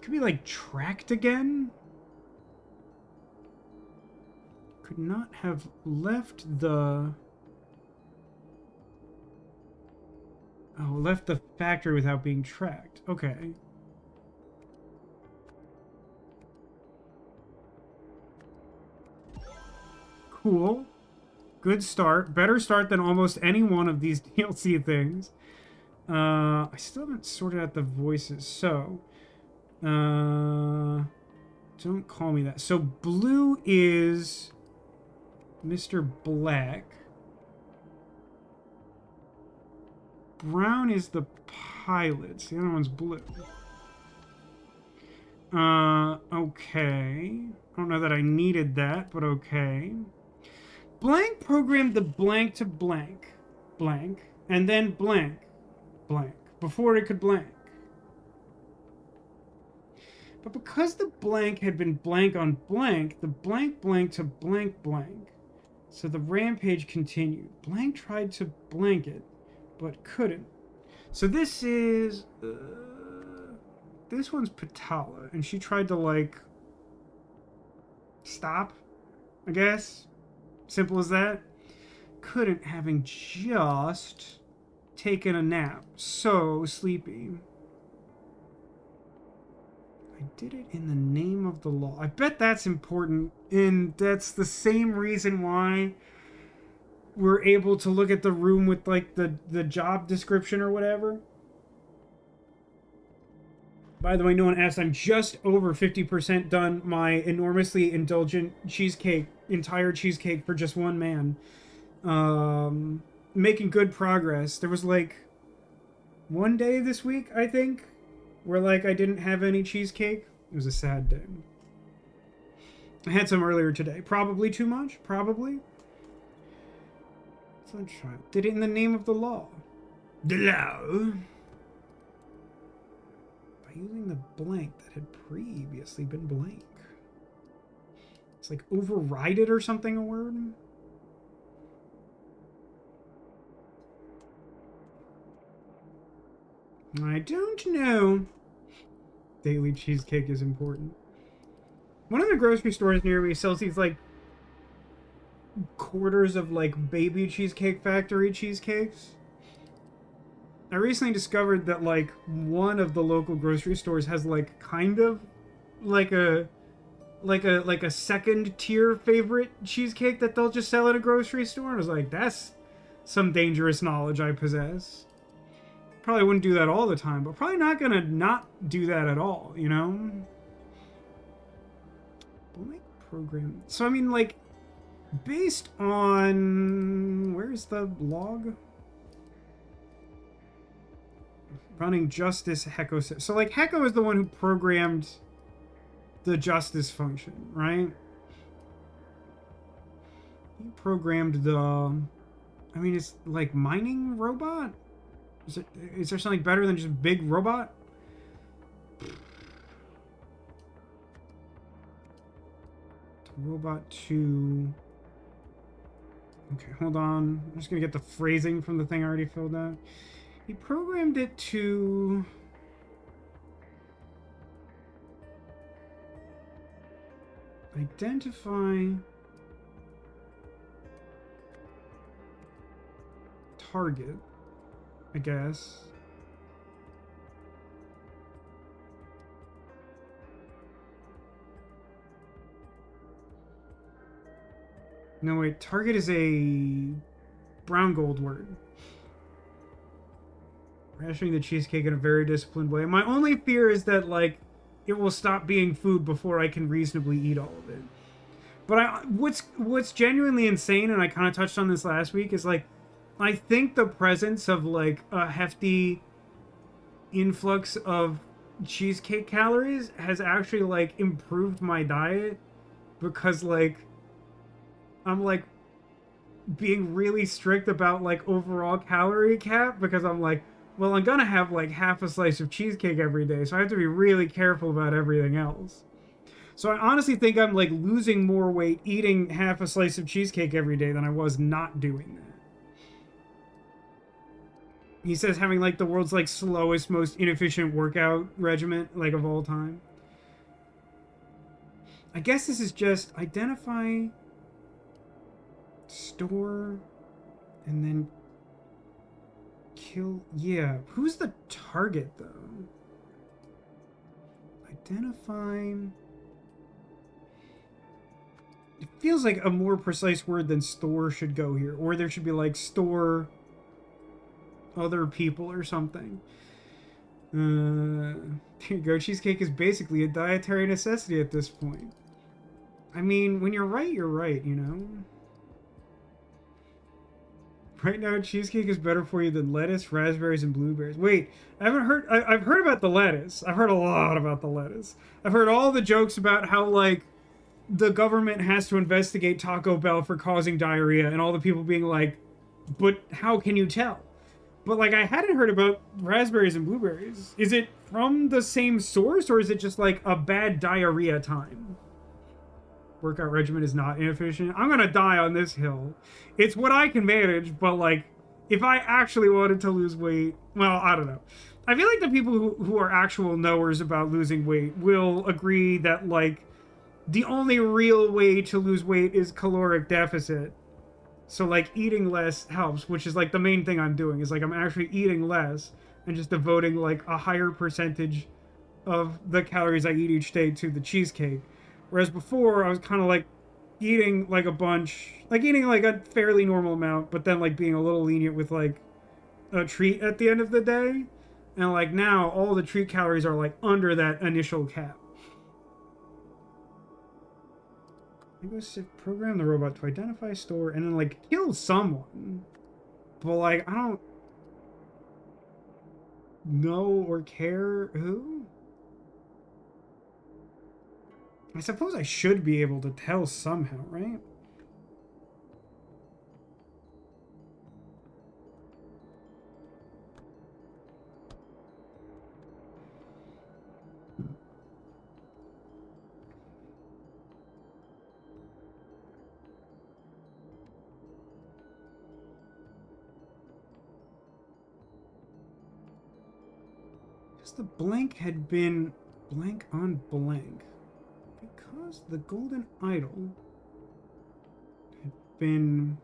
Could be like tracked again? Could not have left the... Oh, left the factory without being tracked. Okay. Cool. Good start. Better start than almost any one of these DLC things. I still haven't sorted out the voices, so... don't call me that. So blue is Mr. Black. Brown is the pilot. The other one's blue. Okay. I don't know that I needed that, but okay. Blank programmed the blank to blank, blank, and then blank, blank, before it could blank. But because the blank had been blank on blank, the blank blanked to blank blank. So the rampage continued. Blank tried to blank it, but couldn't. So this is... this one's Patala, and she tried to, like... stop, I guess. Simple as that. Couldn't, having just taken a nap. So sleepy. I did it in the name of the law. I bet that's important, and that's the same reason why we're able to look at the room with, like, the job description or whatever. By the way, no one asked, I'm just over 50% done my enormously indulgent cheesecake, entire cheesecake for just one man. Making good progress. There was, like, one day this week, I think, where, like, I didn't have any cheesecake. It was a sad day. I had some earlier today. Probably too much. Probably. Sunshine. Did it in the name of the law. The law. By using the blank that had previously been blank. It's like override it or something, a word? I don't know. Daily cheesecake is important. One of the grocery stores near me sells these like quarters of like baby Cheesecake Factory cheesecakes. I recently discovered that like one of the local grocery stores has like kind of like a second tier favorite cheesecake that they'll just sell at a grocery store. And I was like, that's some dangerous knowledge I possess. Probably wouldn't do that all the time, but probably not gonna not do that at all, you know? Program. So I mean, like, based on where's the log? Running Justice Hecko. So like Hecko is the one who programmed the justice function, right? He programmed the. I mean, it's like mining robot. Is there something better than just big robot? Robot 2. Okay, hold on. I'm just gonna get the phrasing from the thing I already filled out. He programmed it to identify target, I guess. No, wait. Target is a brown gold word. Rationing the cheesecake in a very disciplined way. My only fear is that, like, it will stop being food before I can reasonably eat all of it. But what's genuinely insane, and I kind of touched on this last week, is, like, I think the presence of, like, a hefty influx of cheesecake calories has actually, like, improved my diet. Because, like, I'm like being really strict about like overall calorie cap because I'm like, well, I'm gonna have like half a slice of cheesecake every day, so I have to be really careful about everything else. So I honestly think I'm like losing more weight eating half a slice of cheesecake every day than I was not doing that. He says having like the world's like slowest, most inefficient workout regimen like of all time. I guess this is just identify, store, and then kill. Yeah, who's the target though? Identify. It feels like a more precise word than store should go here, or there should be like store other people or something. Here you go. Cheesecake is basically a dietary necessity at this point. I mean, when you're right, you know? Right now, cheesecake is better for you than lettuce, raspberries, and blueberries. Wait, I haven't heard... I've heard about the lettuce. I've heard a lot about the lettuce. I've heard all the jokes about how, like, the government has to investigate Taco Bell for causing diarrhea, and all the people being like, but how can you tell? But, like, I hadn't heard about raspberries and blueberries. Is it from the same source, or is it just, like, a bad diarrhea time? Workout regimen is not inefficient. I'm gonna die on this hill. It's what I can manage, but, like, if I actually wanted to lose weight... Well, I don't know. I feel like the people who are actual knowers about losing weight will agree that, like, the only real way to lose weight is caloric deficit. So, like, eating less helps, which is, like, the main thing I'm doing. Is, like, I'm actually eating less and just devoting, like, a higher percentage of the calories I eat each day to the cheesecake. Whereas before, I was kind of, like, eating, like, a bunch... Like, eating, like, a fairly normal amount, but then, like, being a little lenient with, like, a treat at the end of the day. And, like, now, all the treat calories are, like, under that initial cap. Program the robot to identify, store, and then, like, kill someone. But, like, I don't know or care who. I suppose I should be able to tell somehow, right? the blank had been blank on blank. Because the golden idol had been...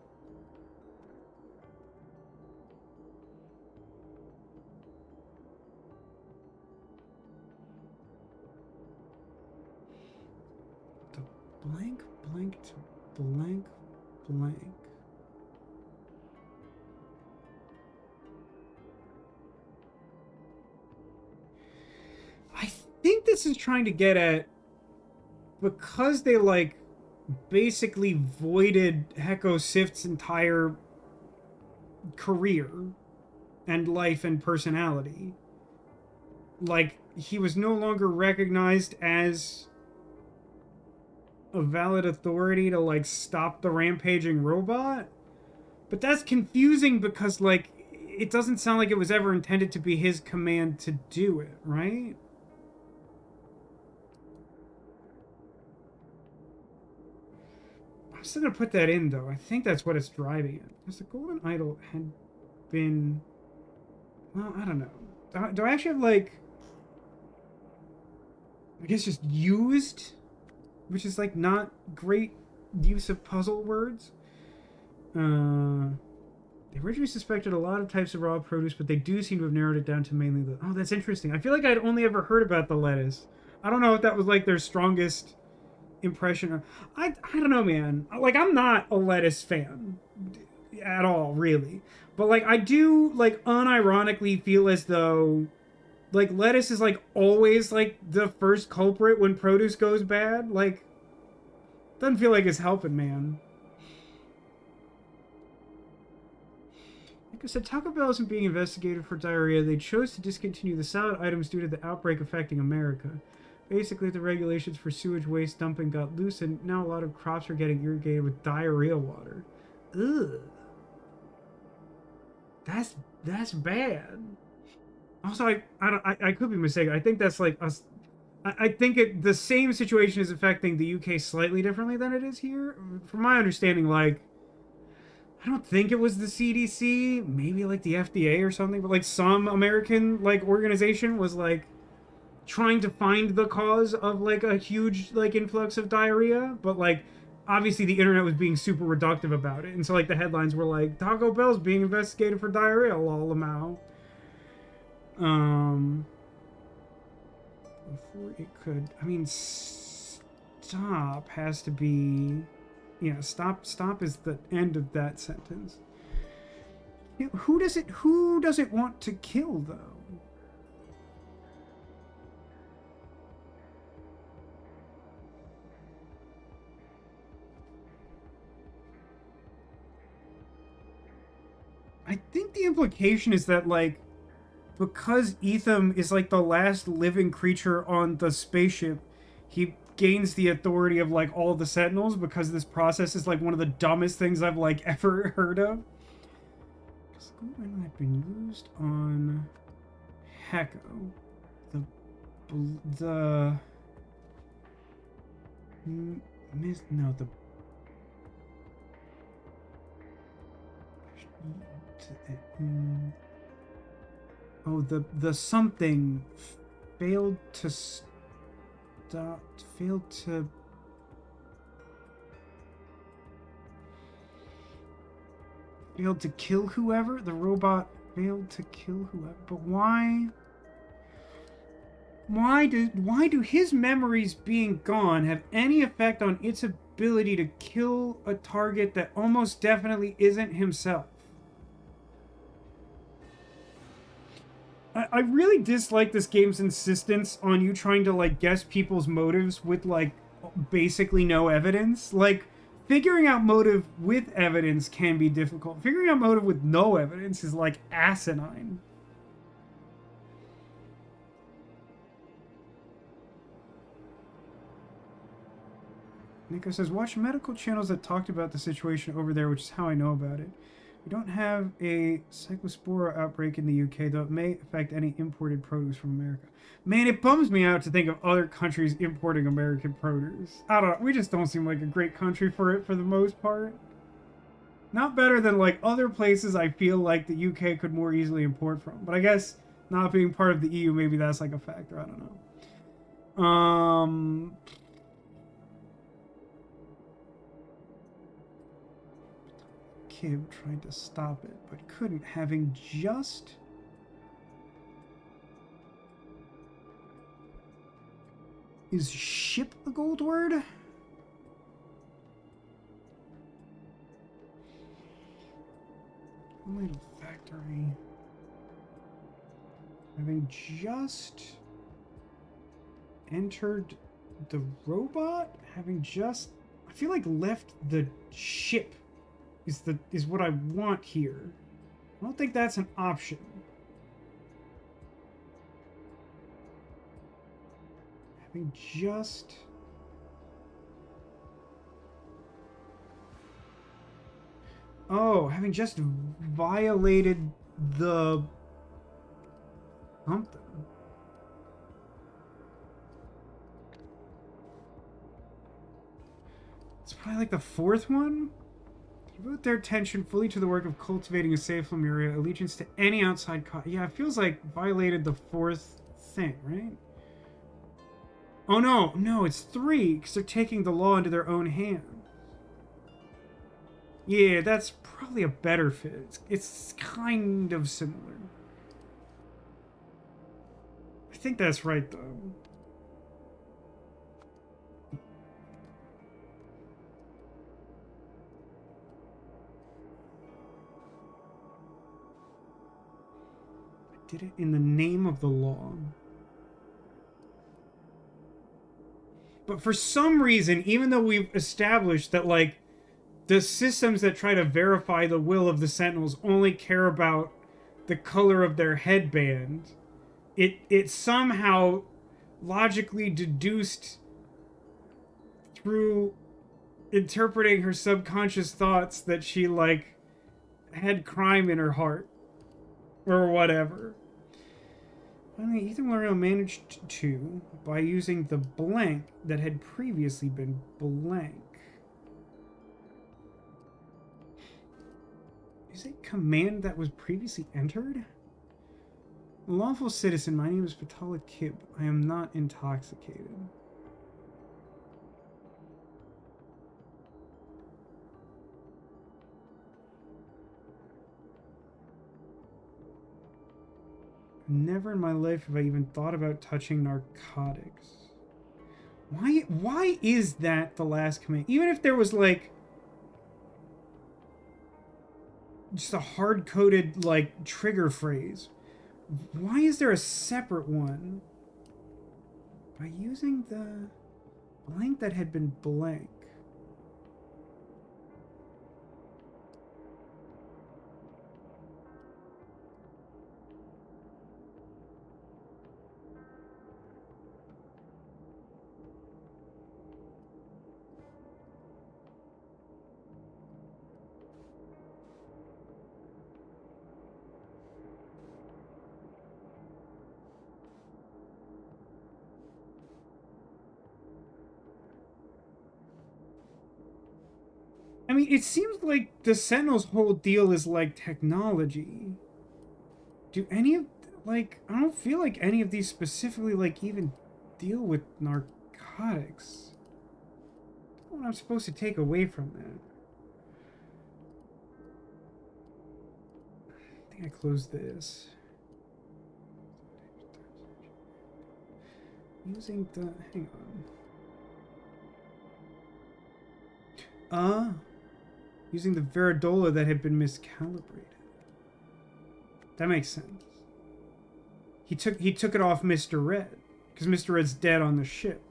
The blank, blank to blank, blank. I think this is trying to get at, because they like basically voided Heko Sift's entire career and life and personality. Like, he was no longer recognized as a valid authority to like stop the rampaging robot. But that's confusing because like it doesn't sound like it was ever intended to be his command to do it, right? I'm still gonna put that in though. I think that's what it's driving at. Because the golden idol had been, well, I don't know. Do I actually have like, I guess just used, which is like not great use of puzzle words. They originally suspected a lot of types of raw produce, but they do seem to have narrowed it down to mainly the... Oh, that's interesting. I feel like I'd only ever heard about the lettuce. I don't know if that was like their strongest impression or... I don't know, man. Like, I'm not a lettuce fan at all, really. But like, I do like unironically feel as though like lettuce is like always like the first culprit when produce goes bad. Like, doesn't feel like it's helping, man. Like I said, Taco Bell isn't being investigated for diarrhea. They chose to discontinue the salad items due to the outbreak affecting America. Basically, the regulations for sewage waste dumping got loosened. Now a lot of crops are getting irrigated with diarrhea water. Ugh. That's bad. Also, I could be mistaken. I think that's like us. I think the same situation is affecting the UK slightly differently than it is here. From my understanding, like, I don't think it was the CDC, maybe like the FDA or something, but like some American like organization was like trying to find the cause of like a huge like influx of diarrhea, but like obviously the internet was being super reductive about it, and so like the headlines were like Taco Bell's being investigated for diarrhea, lol. Before it could, I mean, stop has to be, yeah, stop is the end of that sentence. Who does it want to kill though? I think the implication is that like, because Etham is like the last living creature on the spaceship, he gains the authority of like all the Sentinels because this process is like one of the dumbest things I've like ever heard of. Squirtle had been used on Heko. The something failed to stop, failed to kill whoever. The robot failed to kill whoever. But why do his memories being gone have any effect on its ability to kill a target that almost definitely isn't himself? I really dislike this game's insistence on you trying to like guess people's motives with like basically no evidence. Like, figuring out motive with evidence can be difficult. Figuring out motive with no evidence is like asinine. Nico says, watch medical channels that talked about the situation over there, which is how I know about it. We don't have a cyclospora outbreak in the UK, though it may affect any imported produce from America. Man, it bums me out to think of other countries importing American produce. I don't know. We just don't seem like a great country for it for the most part. Not better than like other places I feel like the UK could more easily import from. But I guess Not being part of the EU, maybe that's like a factor. I don't know. Kib tried to stop it, but couldn't, having just... Is ship a gold word? Little factory. Having just entered the robot, having just, I feel like left the ship is what I want here. I don't think that's an option. Having just... Oh, having just violated the... something. It's probably like the fourth one? Devote their attention fully to the work of cultivating a safe Lemuria, allegiance to any outside yeah, it feels like violated the fourth thing, right? Oh no, no, it's 3, because they're taking the law into their own hands. Yeah, that's probably a better fit. It's kind of similar. I think that's right, though. I did it in the name of the law. But for some reason, even though we've established that, like, the systems that try to verify the will of the Sentinels only care about the color of their headband, it somehow logically deduced through interpreting her subconscious thoughts that she, like, had crime in her heart. Or whatever. Finally, Ethan Laredo managed to, by using the blank that had previously been blank. Is it command that was previously entered? Lawful citizen, my name is Patala Kib. I am not intoxicated. Never in my life have I even thought about touching narcotics. Why is that the last command? Even if there was, like, just a hard-coded, like, trigger phrase, why is there a separate one? By using the blank that had been blank. I mean, it seems like the Sentinel's whole deal is, like, technology. Do any of, like, I don't feel like any of these specifically, like, even deal with narcotics. I don't know what I'm supposed to take away from that. I think I closed this. Using the, hang on. Using the Veridola that had been miscalibrated. That makes sense. He took it off Mr. Red, because Mr. Red's dead on the ship.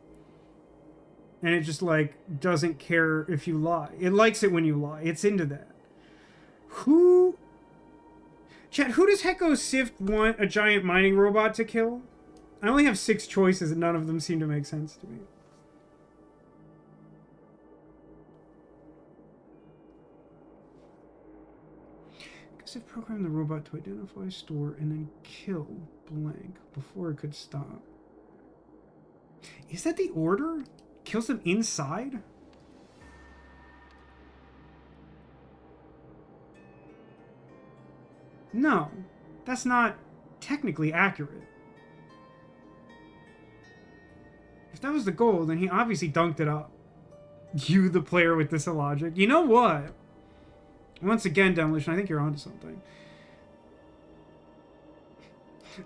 And it just, like, doesn't care if you lie. It likes it when you lie. It's into that. Chat, who does Hecko Sift want a giant mining robot to kill? I only have 6 choices and none of them seem to make sense to me. If program the robot to identify, store, and then kill blank before it could stop. Is that the order? Kills them inside? No, that's not technically accurate. If that was the goal, then he obviously dunked it up. You, the player with this illogic. You know what? Once again, Demolition, I think you're onto something.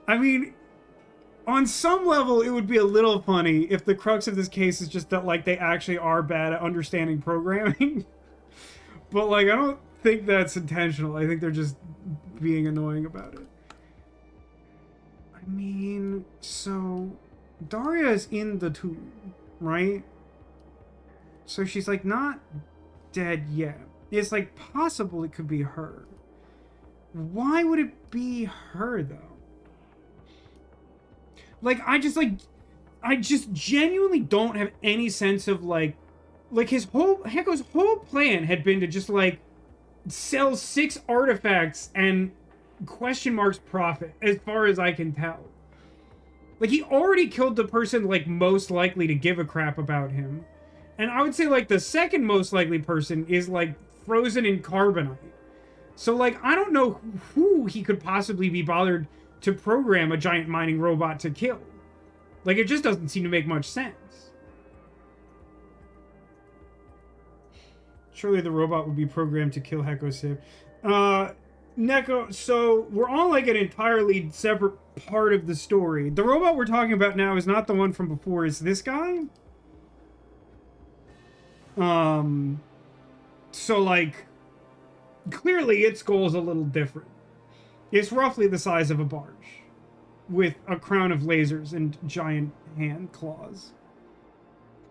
I mean, on some level, it would be a little funny if the crux of this case is just that, like, they actually are bad at understanding programming. But, like, I don't think that's intentional. I think they're just being annoying about it. I mean, so Daria is in the tube, right? So she's, like, not dead yet. It's, like, possible it could be her. Why would it be her, though? Like, I just genuinely don't have any sense of, like Hecko's whole plan had been to just, like, sell 6 artifacts and question marks profit, as far as I can tell. Like, he already killed the person, like, most likely to give a crap about him. And I would say, like, the second most likely person is, like, frozen in carbonite. So, like, I don't know who he could possibly be bothered to program a giant mining robot to kill. Like, it just doesn't seem to make much sense. Surely the robot would be programmed to kill Hecko Civ. Neko, so we're on, like, an entirely separate part of the story. The robot we're talking about now is not the one from before. It's this guy? So, like, clearly its goal is a little different. It's roughly the size of a barge, with a crown of lasers and giant hand claws.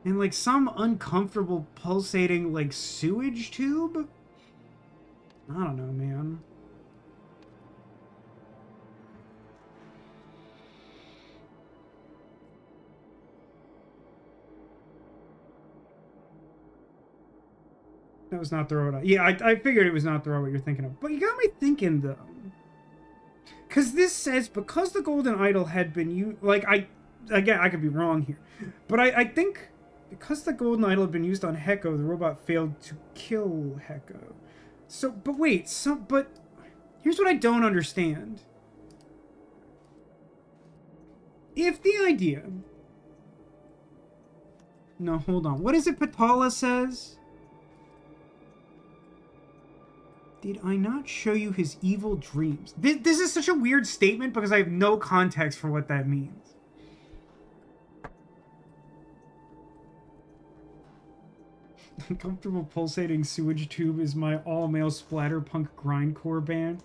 And, like, some uncomfortable pulsating, like, sewage tube? I don't know, man. That was not the robot. Yeah, I figured it was not the robot you're thinking of. But you got me thinking, though. Because this says, because the golden idol had been used... Like, again, I could be wrong here. But I think, because the golden idol had been used on Hecko, the robot failed to kill Hecko. So, but wait, but... Here's what I don't understand. If the idea... No, hold on. What is it Patala says? Did I not show you his evil dreams? This is such a weird statement because I have no context for what that means. Uncomfortable pulsating sewage tube is my all-male splatterpunk grindcore band.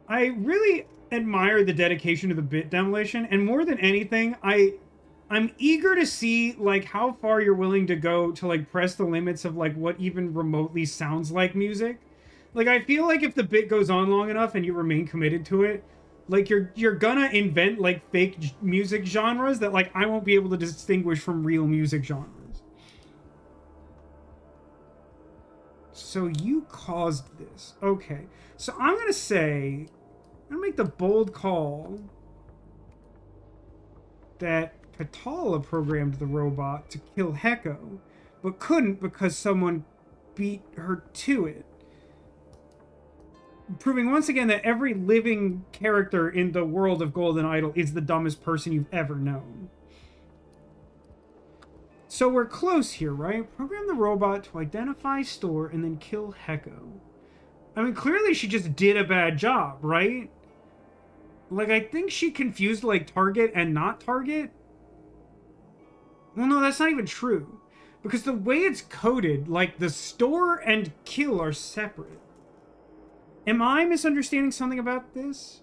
I really admire the dedication to the bit Demolition, and more than anything, I'm eager to see, like, how far you're willing to go to, like, press the limits of, like, what even remotely sounds like music. Like, I feel like if the bit goes on long enough and you remain committed to it, like, you're gonna invent, like, fake music genres that, like, I won't be able to distinguish from real music genres. So you caused this. Okay. So I'm gonna say, I'm gonna make the bold call that Patala programmed the robot to kill Hecko, but couldn't because someone beat her to it. Proving once again that every living character in the world of Golden Idol is the dumbest person you've ever known. So we're close here, right? Program the robot to identify, store, and then kill Hecko. I mean, clearly she just did a bad job, right? Like, I think she confused, like, target and not target. Well, no, that's not even true. Because the way it's coded, like, the store and kill are separate. Am I misunderstanding something about this?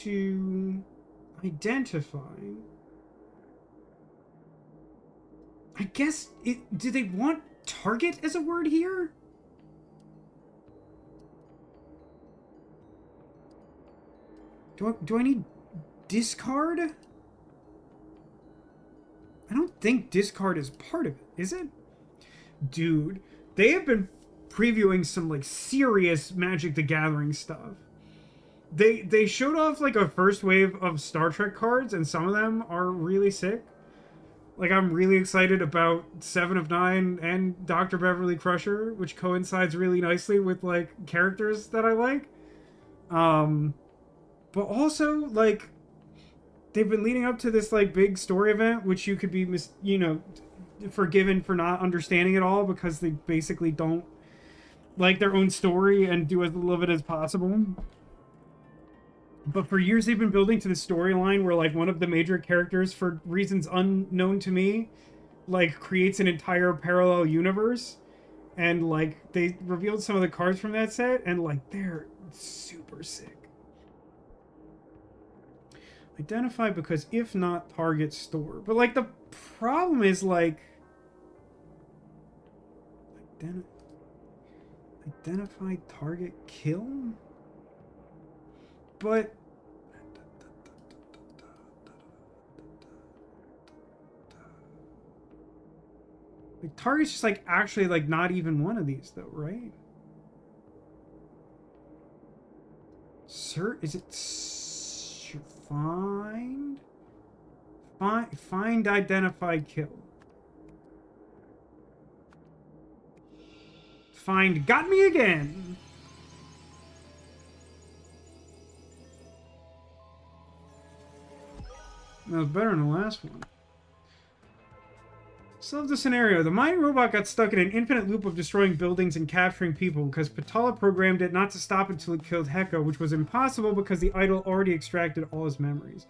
To identify. I guess do they want target as a word here? Do I need discard? I don't think discard is part of it, is it? Dude, they have been previewing some, like, serious Magic the Gathering stuff. They showed off, like, a first wave of Star Trek cards, and some of them are really sick. Like, I'm really excited about 7 of 9 and Dr. Beverly Crusher, which coincides really nicely with, like, characters that I like. But also, like, they've been leading up to this, like, big story event, which you could be, forgiven for not understanding it all because they basically don't like their own story and do as little of it as possible. But for years, they've been building to the storyline where, like, one of the major characters, for reasons unknown to me, like, creates an entire parallel universe. And, like, they revealed some of the cards from that set, and, like, they're super sick. Identify because if not, target store. But, like, the problem is, like... Identify, target, kill? But... Like, target's just, like, actually, like, not even one of these, though, right? Is it... Find? Find, identify, kill. Find got me again. That was better than the last one. Solve the scenario. The mining robot got stuck in an infinite loop of destroying buildings and capturing people because Patala programmed it not to stop until it killed Heka, which was impossible because the idol already extracted all his memories.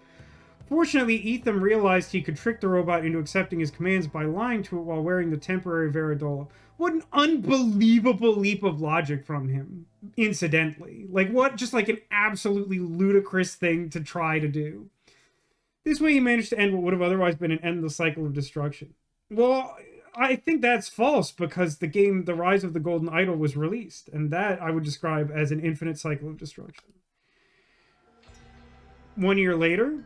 Fortunately, Etham realized he could trick the robot into accepting his commands by lying to it while wearing the temporary Veridola. What an unbelievable leap of logic from him, incidentally. Like, what? Just like an absolutely ludicrous thing to try to do. This way he managed to end what would have otherwise been an endless cycle of destruction. Well, I think that's false because the game The Rise of the Golden Idol was released, and that I would describe as an infinite cycle of destruction. 1 year later,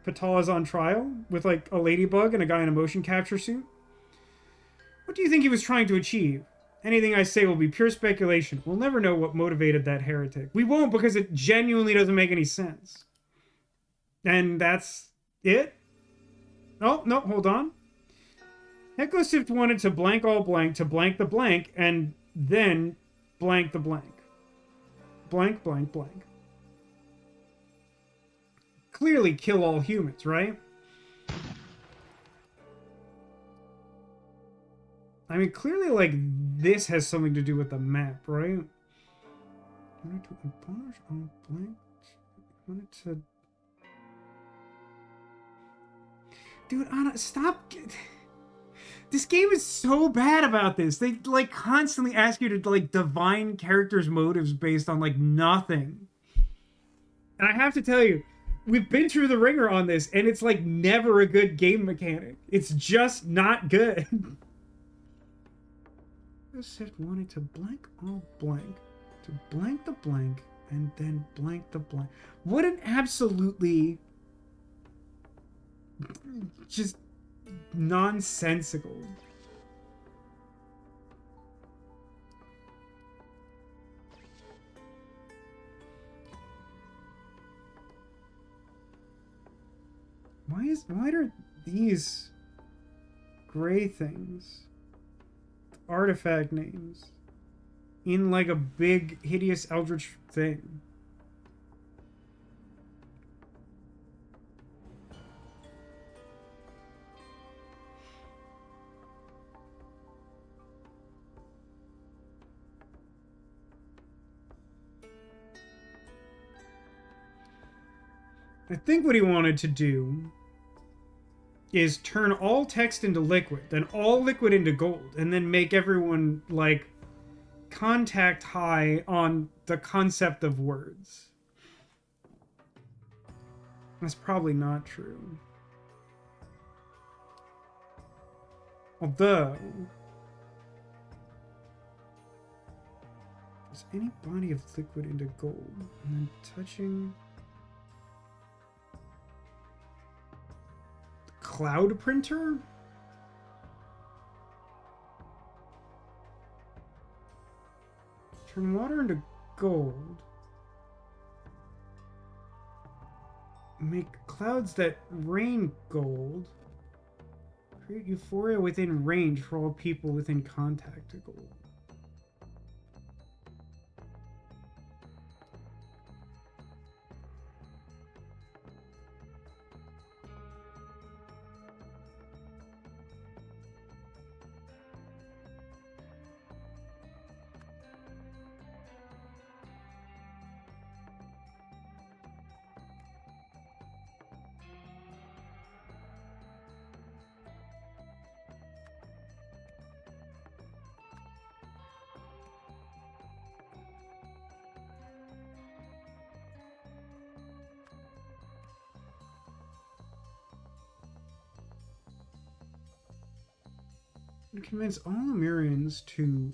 Patala's on trial with, like, a ladybug and a guy in a motion capture suit. What do you think he was trying to achieve? Anything I say will be pure speculation. We'll never know what motivated that heretic. We won't because it genuinely doesn't make any sense. And that's it? Oh, no, hold on. Heclosift wanted to blank all blank to blank the blank and then blank the blank. Blank, blank, blank. Clearly kill all humans, right? I mean, clearly, like, this has something to do with the map, right? Wanted to abolish all blank. Wanted to... Dude, Anna, stop... This game is so bad about this. They, like, constantly ask you to, like, divine characters' motives based on, like, nothing. And I have to tell you, we've been through the ringer on this, and it's, like, never a good game mechanic. It's just not good. Sift wanted to blank all blank, to blank the blank, and then blank the blank. What an absolutely... just... nonsensical. Why are these gray things, artifact names, in like a big hideous eldritch thing? I think what he wanted to do is turn all text into liquid, then all liquid into gold, and then make everyone, like, contact high on the concept of words. That's probably not true. Although... is any body of liquid into gold, and then touching... cloud printer? Turn water into gold. Make clouds that rain gold. Create euphoria within range for all people within contact to gold. Convince all Lemurians to...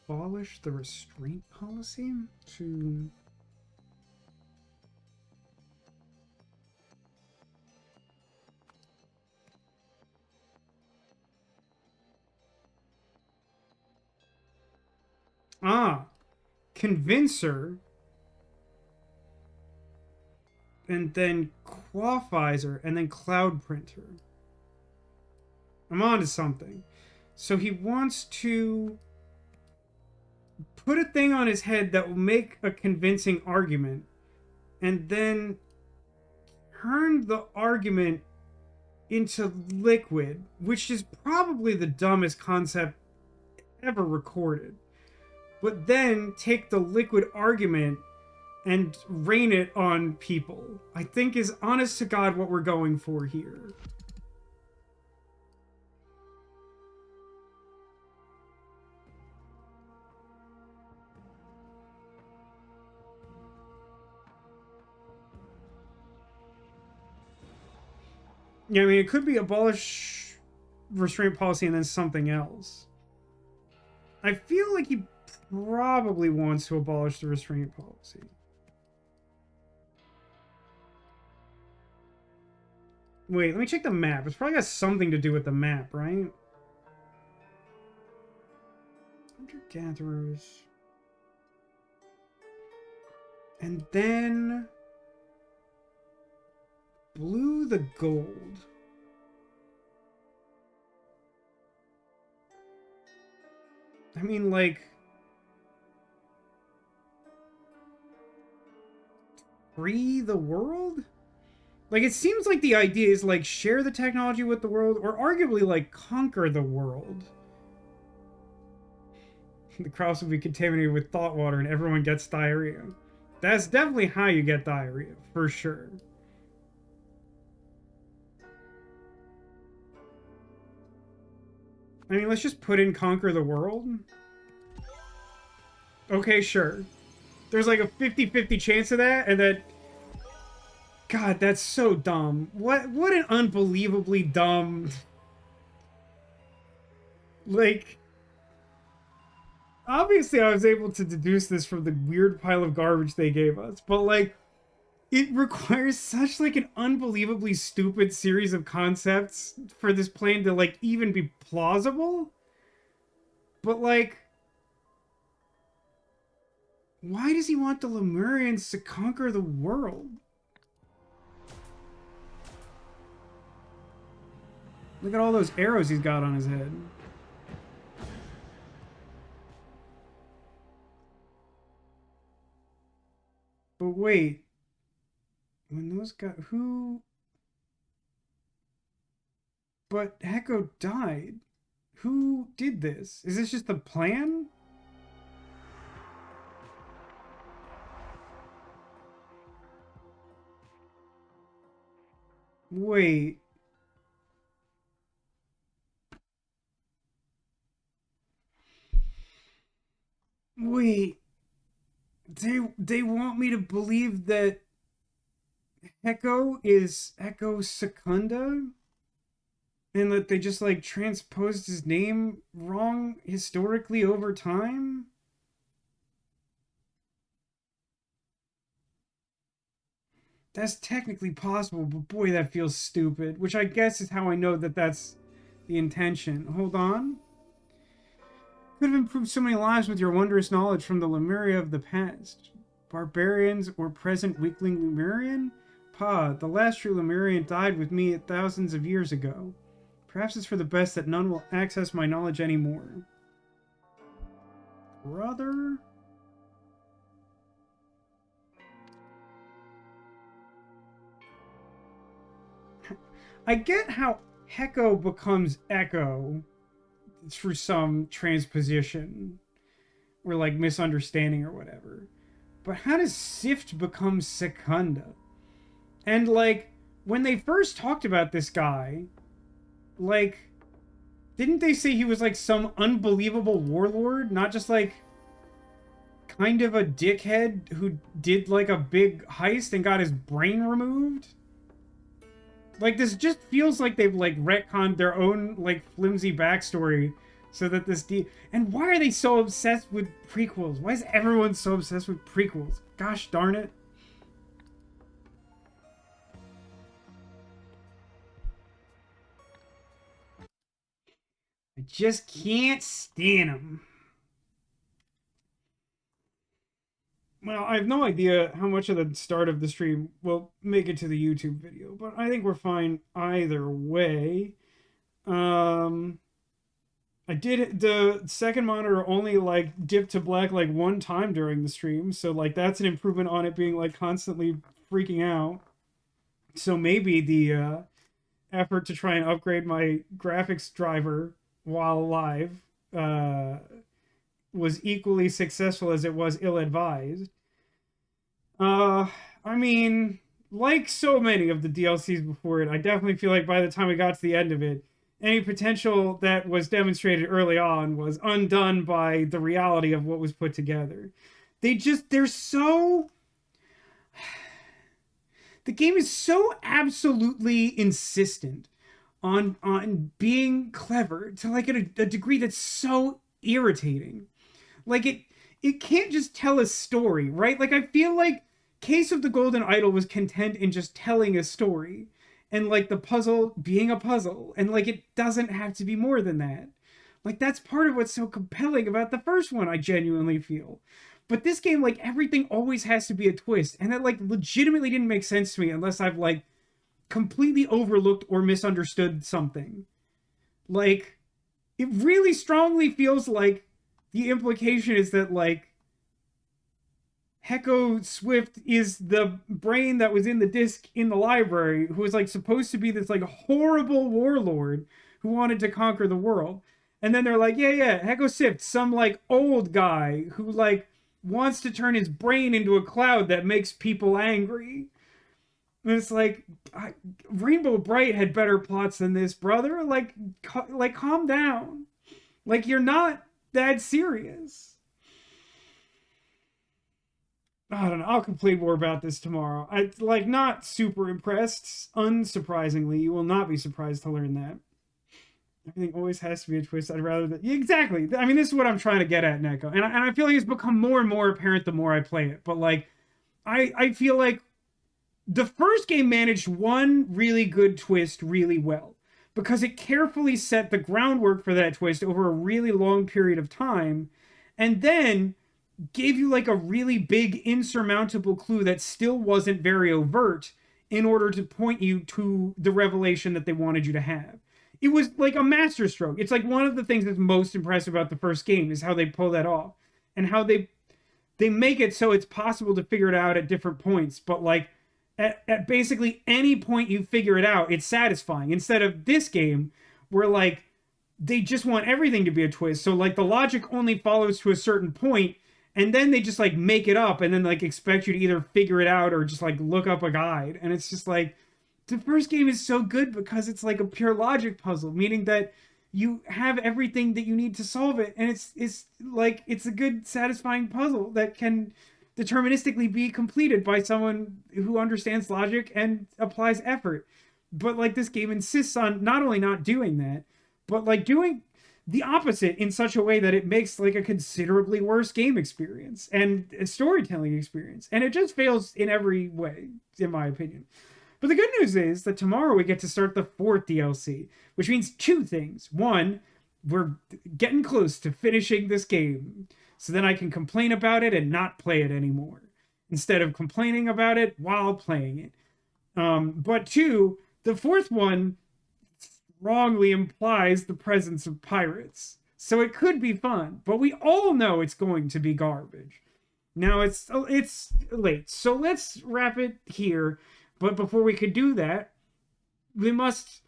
abolish the restraint policy? To... convince her, and then quafizer, and then cloud printer. I'm on to something. So he wants to put a thing on his head that will make a convincing argument, and then turn the argument into liquid, which is probably the dumbest concept ever recorded. But then take the liquid argument and rain it on people, I think is honest to God what we're going for here. Yeah, I mean, it could be abolish restraint policy and then something else. I feel like he probably wants to abolish the restraint policy. Wait, let me check the map. It's probably got something to do with the map, right? Hunter-gatherers. And then... blue the gold. I mean, like... free the world? Like, it seems like the idea is, like, share the technology with the world, or arguably, like, conquer the world. The crops will be contaminated with thought water and everyone gets diarrhea. That's definitely how you get diarrhea, for sure. I mean, let's just put in conquer the world. Okay, sure. There's like a 50-50 chance of that, and that... God, that's so dumb. What an unbelievably dumb... Like... Obviously, I was able to deduce this from the weird pile of garbage they gave us, but, like, it requires such, like, an unbelievably stupid series of concepts for this plan to, like, even be plausible. But, like... why does he want the Lemurians to conquer the world? Look at all those arrows he's got on his head. But wait. When those guys... who... But Heko died. Who did this? Is this just the plan? Wait. Wait. They want me to believe that Heko is Echo Secunda? And that they just, like, transposed his name wrong historically over time? That's technically possible, but boy, that feels stupid. Which I guess is how I know that that's the intention. Hold on. Could have improved so many lives with your wondrous knowledge from the Lemuria of the past. Barbarians or present weakling Lemurian? Pa, the last true Lemurian died with me thousands of years ago. Perhaps it's for the best that none will access my knowledge anymore. Brother? I get how Heko becomes Echo through some transposition or like misunderstanding or whatever. But how does Sift become Secunda? And like when they first talked about this guy, like Didn't they say he was like some unbelievable warlord? Not just like kind of a dickhead who did like a big heist and got his brain removed? Like, this just feels like they've like retconned their own like flimsy backstory so that and why are they so obsessed with prequels? Why is everyone so obsessed with prequels? Gosh darn it. I just can't stand them. Well, I have no idea how much of the start of the stream will make it to the YouTube video, but I think we're fine either way. I did the second monitor only like dipped to black like one time during the stream, so like that's an improvement on it being like constantly freaking out. So maybe the effort to try and upgrade my graphics driver while live was equally successful as it was ill-advised. I mean, like so many of the DLCs before it, I definitely feel like by the time we got to the end of it, any potential that was demonstrated early on was undone by the reality of what was put together. They're so... The game is so absolutely insistent on being clever to like a degree that's so irritating. Like it can't just tell a story, right? Like I feel like Case of the Golden Idol was content in just telling a story and like the puzzle being a puzzle, and like it doesn't have to be more than that. Like that's part of what's so compelling about the first one, I genuinely feel. But this game, like everything always has to be a twist, and it like legitimately didn't make sense to me unless I've like completely overlooked or misunderstood something. Like it really strongly feels like the implication is that like Hecko Swift is the brain that was in the disc in the library, who was like supposed to be this like horrible warlord who wanted to conquer the world. And then they're like, yeah, Hecko Swift, some like old guy who like wants to turn his brain into a cloud that makes people angry. And it's like, Rainbow Bright had better plots than this, brother. Like calm down. Like you're not that serious. I don't know. I'll complain more about this tomorrow. I like not super impressed. Unsurprisingly, you will not be surprised to learn that everything always has to be a twist. I'd rather that exactly. I mean, this is what I'm trying to get at, Neko, and I feel like it's become more and more apparent the more I play it. But like, I feel like the first game managed one really good twist really well because it carefully set the groundwork for that twist over a really long period of time, and then gave you like a really big insurmountable clue that still wasn't very overt in order to point you to the revelation that they wanted you to have. It was like a masterstroke. It's like one of the things that's most impressive about the first game is how they pull that off and how they make it so it's possible to figure it out at different points, but like at basically any point you figure it out, it's satisfying, instead of this game where like they just want everything to be a twist. So like the logic only follows to a certain point, and then they just like make it up and then like expect you to either figure it out or just like look up a guide. And it's just like the first game is so good because it's like a pure logic puzzle, meaning that you have everything that you need to solve it, and it's like it's a good satisfying puzzle that can deterministically be completed by someone who understands logic and applies effort. But like this game insists on not only not doing that, but like doing the opposite in such a way that it makes like a considerably worse game experience and a storytelling experience. And it just fails in every way, in my opinion. But the good news is that tomorrow we get to start the fourth DLC, which means two things. One, we're getting close to finishing this game, so then I can complain about it and not play it anymore, instead of complaining about it while playing it. But two, the fourth one wrongly implies the presence of pirates. So it could be fun, but we all know it's going to be garbage. Now it's late, so let's wrap it here. But before we could do that, we must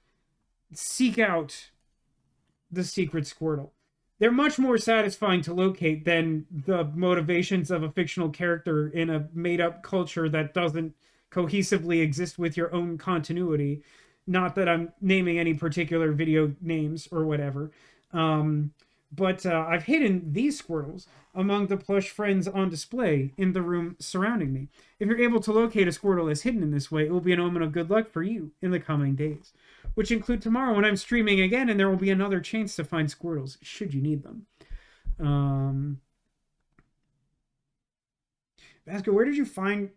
seek out the secret Squirtle. They're much more satisfying to locate than the motivations of a fictional character in a made-up culture that doesn't cohesively exist with your own continuity. Not that I'm naming any particular video names or whatever. But I've hidden these Squirtles among the plush friends on display in the room surrounding me. If you're able to locate a Squirtle as hidden in this way, it will be an omen of good luck for you in the coming days, which include tomorrow when I'm streaming again, and there will be another chance to find Squirtles should you need them. Vasco, where did you find?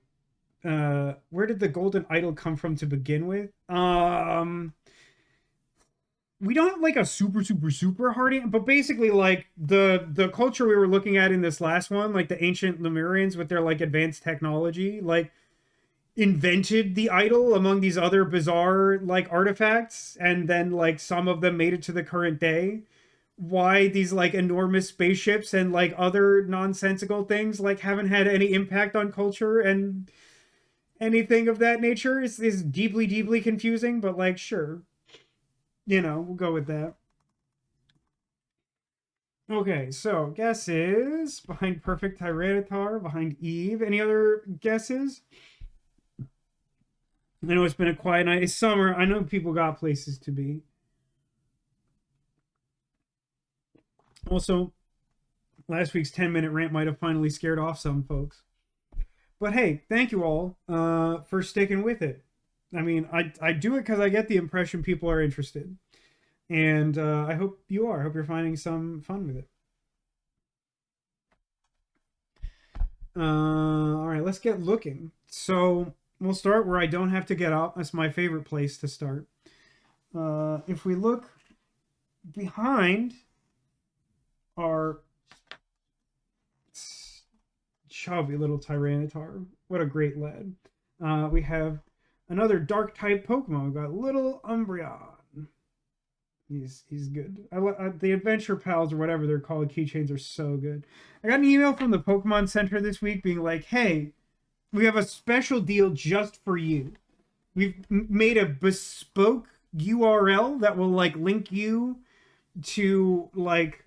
Where did the golden idol come from to begin with? We don't have like a super hard, but basically like the culture we were looking at in this last one, like the ancient Lemurians with their like advanced technology, like invented the idol among these other bizarre like artifacts, and then like some of them made it to the current day. Why these like enormous spaceships and like other nonsensical things like haven't had any impact on culture and anything of that nature is deeply confusing, but like sure, we'll go with that. Okay, so guesses behind Perfect Tyranitar, behind Eve. Any other guesses? I know it's been a quiet night. It's summer. I know people got places to be. Also, last week's 10-minute rant might have finally scared off some folks. But hey, thank you all for sticking with it. I mean, I do it because I get the impression people are interested. And I hope you are. I hope you're finding some fun with it. All right, let's get looking. So we'll start where I don't have to get up. That's my favorite place to start. If we look behind our chubby little Tyranitar, what a great lad. We have another dark type Pokemon. We've got little Umbreon. He's good. The Adventure Pals or whatever they're called, keychains, are so good. I got an email from the Pokemon Center this week being like, hey, we have a special deal just for you. We've made a bespoke URL that will like link you to like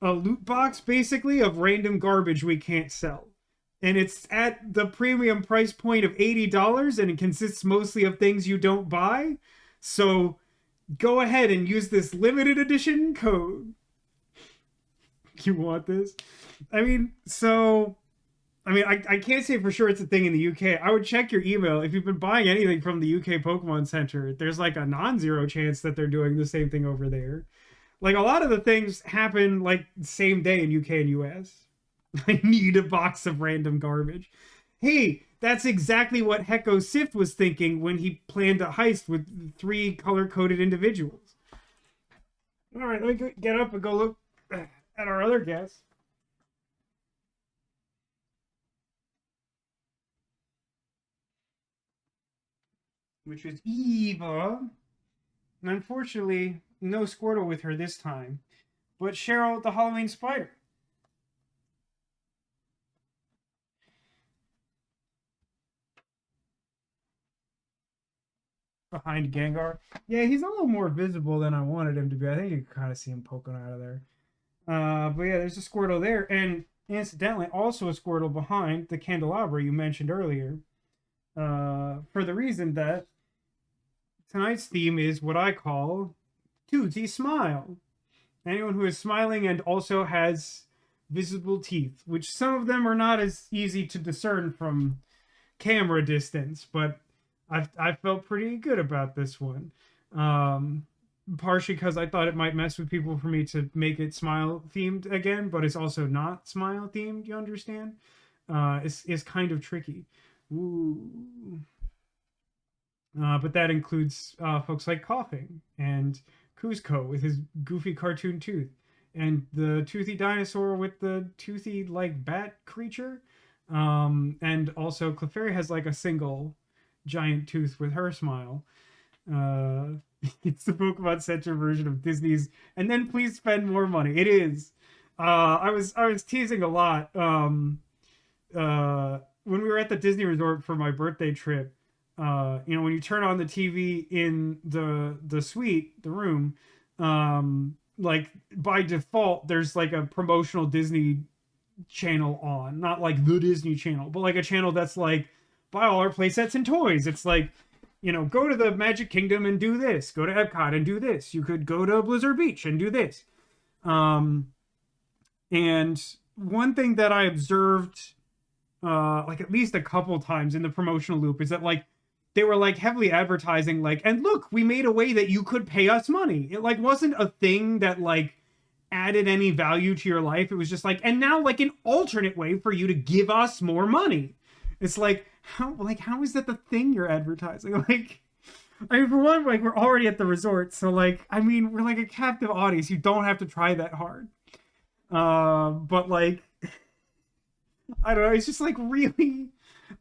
a loot box basically of random garbage we can't sell. And it's at the premium price point of $80, and it consists mostly of things you don't buy. So go ahead and use this limited edition code. You want this? I can't say for sure it's a thing in the UK. I would check your email. If you've been buying anything from the UK Pokemon Center, there's like a non-zero chance that they're doing the same thing over there. Like a lot of the things happen like same day in UK and US. I need a box of random garbage. Hey, that's exactly what Hecko Sith was thinking when he planned a heist with 3 color-coded individuals. All right, let me get up and go look at our other guest. Which is Eva. And unfortunately, no Squirtle with her this time. But Cheryl the Halloween Spider. Behind Gengar. Yeah, he's a little more visible than I wanted him to be. I think you can kind of see him poking out of there. But yeah, there's a Squirtle there. And incidentally, also a Squirtle behind the candelabra you mentioned earlier. For the reason that tonight's theme is what I call Tootsie Smile. Anyone who is smiling and also has visible teeth, which some of them are not as easy to discern from camera distance, but I felt pretty good about this one. Partially because I thought it might mess with people for me to make it smile themed again, but it's also not smile themed, you understand? It's kind of tricky. Ooh. But that includes folks like Coughing and Kuzco with his goofy cartoon tooth, and the toothy dinosaur with the toothy like bat creature, and also Clefairy has like a single giant tooth with her smile. It's the Pokemon Center version of Disney's "and then please spend more money." It is. I was teasing a lot when we were at the Disney Resort for my birthday trip. When you turn on the TV in the suite, the room, like by default, there's like a promotional Disney channel on, not like the Disney Channel, but like a channel that's like buy all our play sets and toys. It's like you know, go to the Magic Kingdom and do this. Go to Epcot and do this. You could go to Blizzard Beach and do this. And one thing that I observed, like at least a couple times in the promotional loop, is that like they were like heavily advertising, like, and look, we made a way that you could pay us money. It like wasn't a thing that like added any value to your life. It was just like, and now like an alternate way for you to give us more money. It's like, how is that the thing you're advertising? Like, I mean, for one, like we're already at the resort, so like, I mean, we're like a captive audience. You don't have to try that hard. But like, I don't know. It's just like really,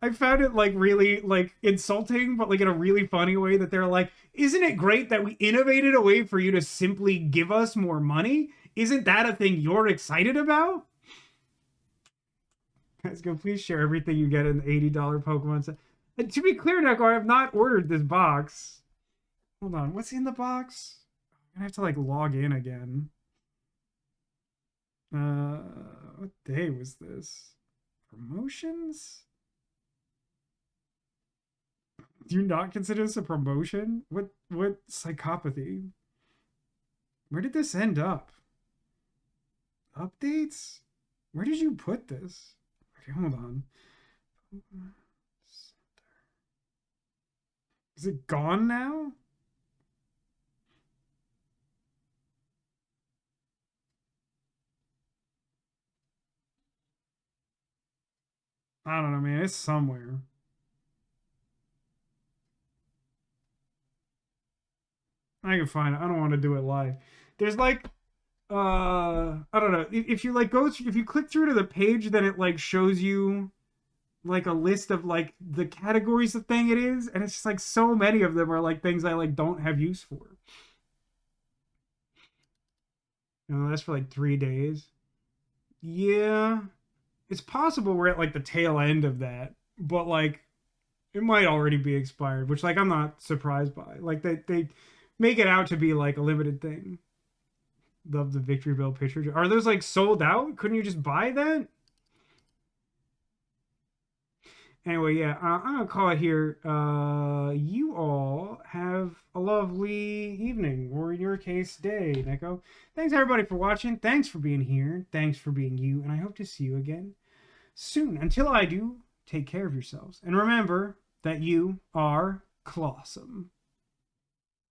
I found it like really like insulting, but like in a really funny way that they're like, isn't it great that we innovated a way for you to simply give us more money? Isn't that a thing you're excited about? Guys, go please share everything you get in the $80 Pokemon set. And to be clear, Neko, I have not ordered this box. Hold on, what's in the box? I'm gonna have to like log in again. What day was this? Promotions? Do you not consider this a promotion? What psychopathy? Where did this end up? Updates? Where did you put this? Okay, hold on. Is it gone now? I don't know, man. It's somewhere. I can find it. I don't want to do it live. There's like, I don't know. If you like go through, if you click through to the page, then it like shows you like a list of like the categories of thing it is, and it's just like so many of them are like things I like don't have use for. You know, that's for like 3 days. Yeah, it's possible we're at like the tail end of that, but like it might already be expired, which like I'm not surprised by. Like they make it out to be like a limited thing. Love the Victory Bell picture. Are those like sold out? Couldn't you just buy that? Anyway, yeah, I'm gonna call it here. You all have a lovely evening, or in your case, day, Neko. Thanks everybody for watching. Thanks for being here. Thanks for being you, and I hope to see you again soon. Until I do, take care of yourselves, and remember that you are clawsome.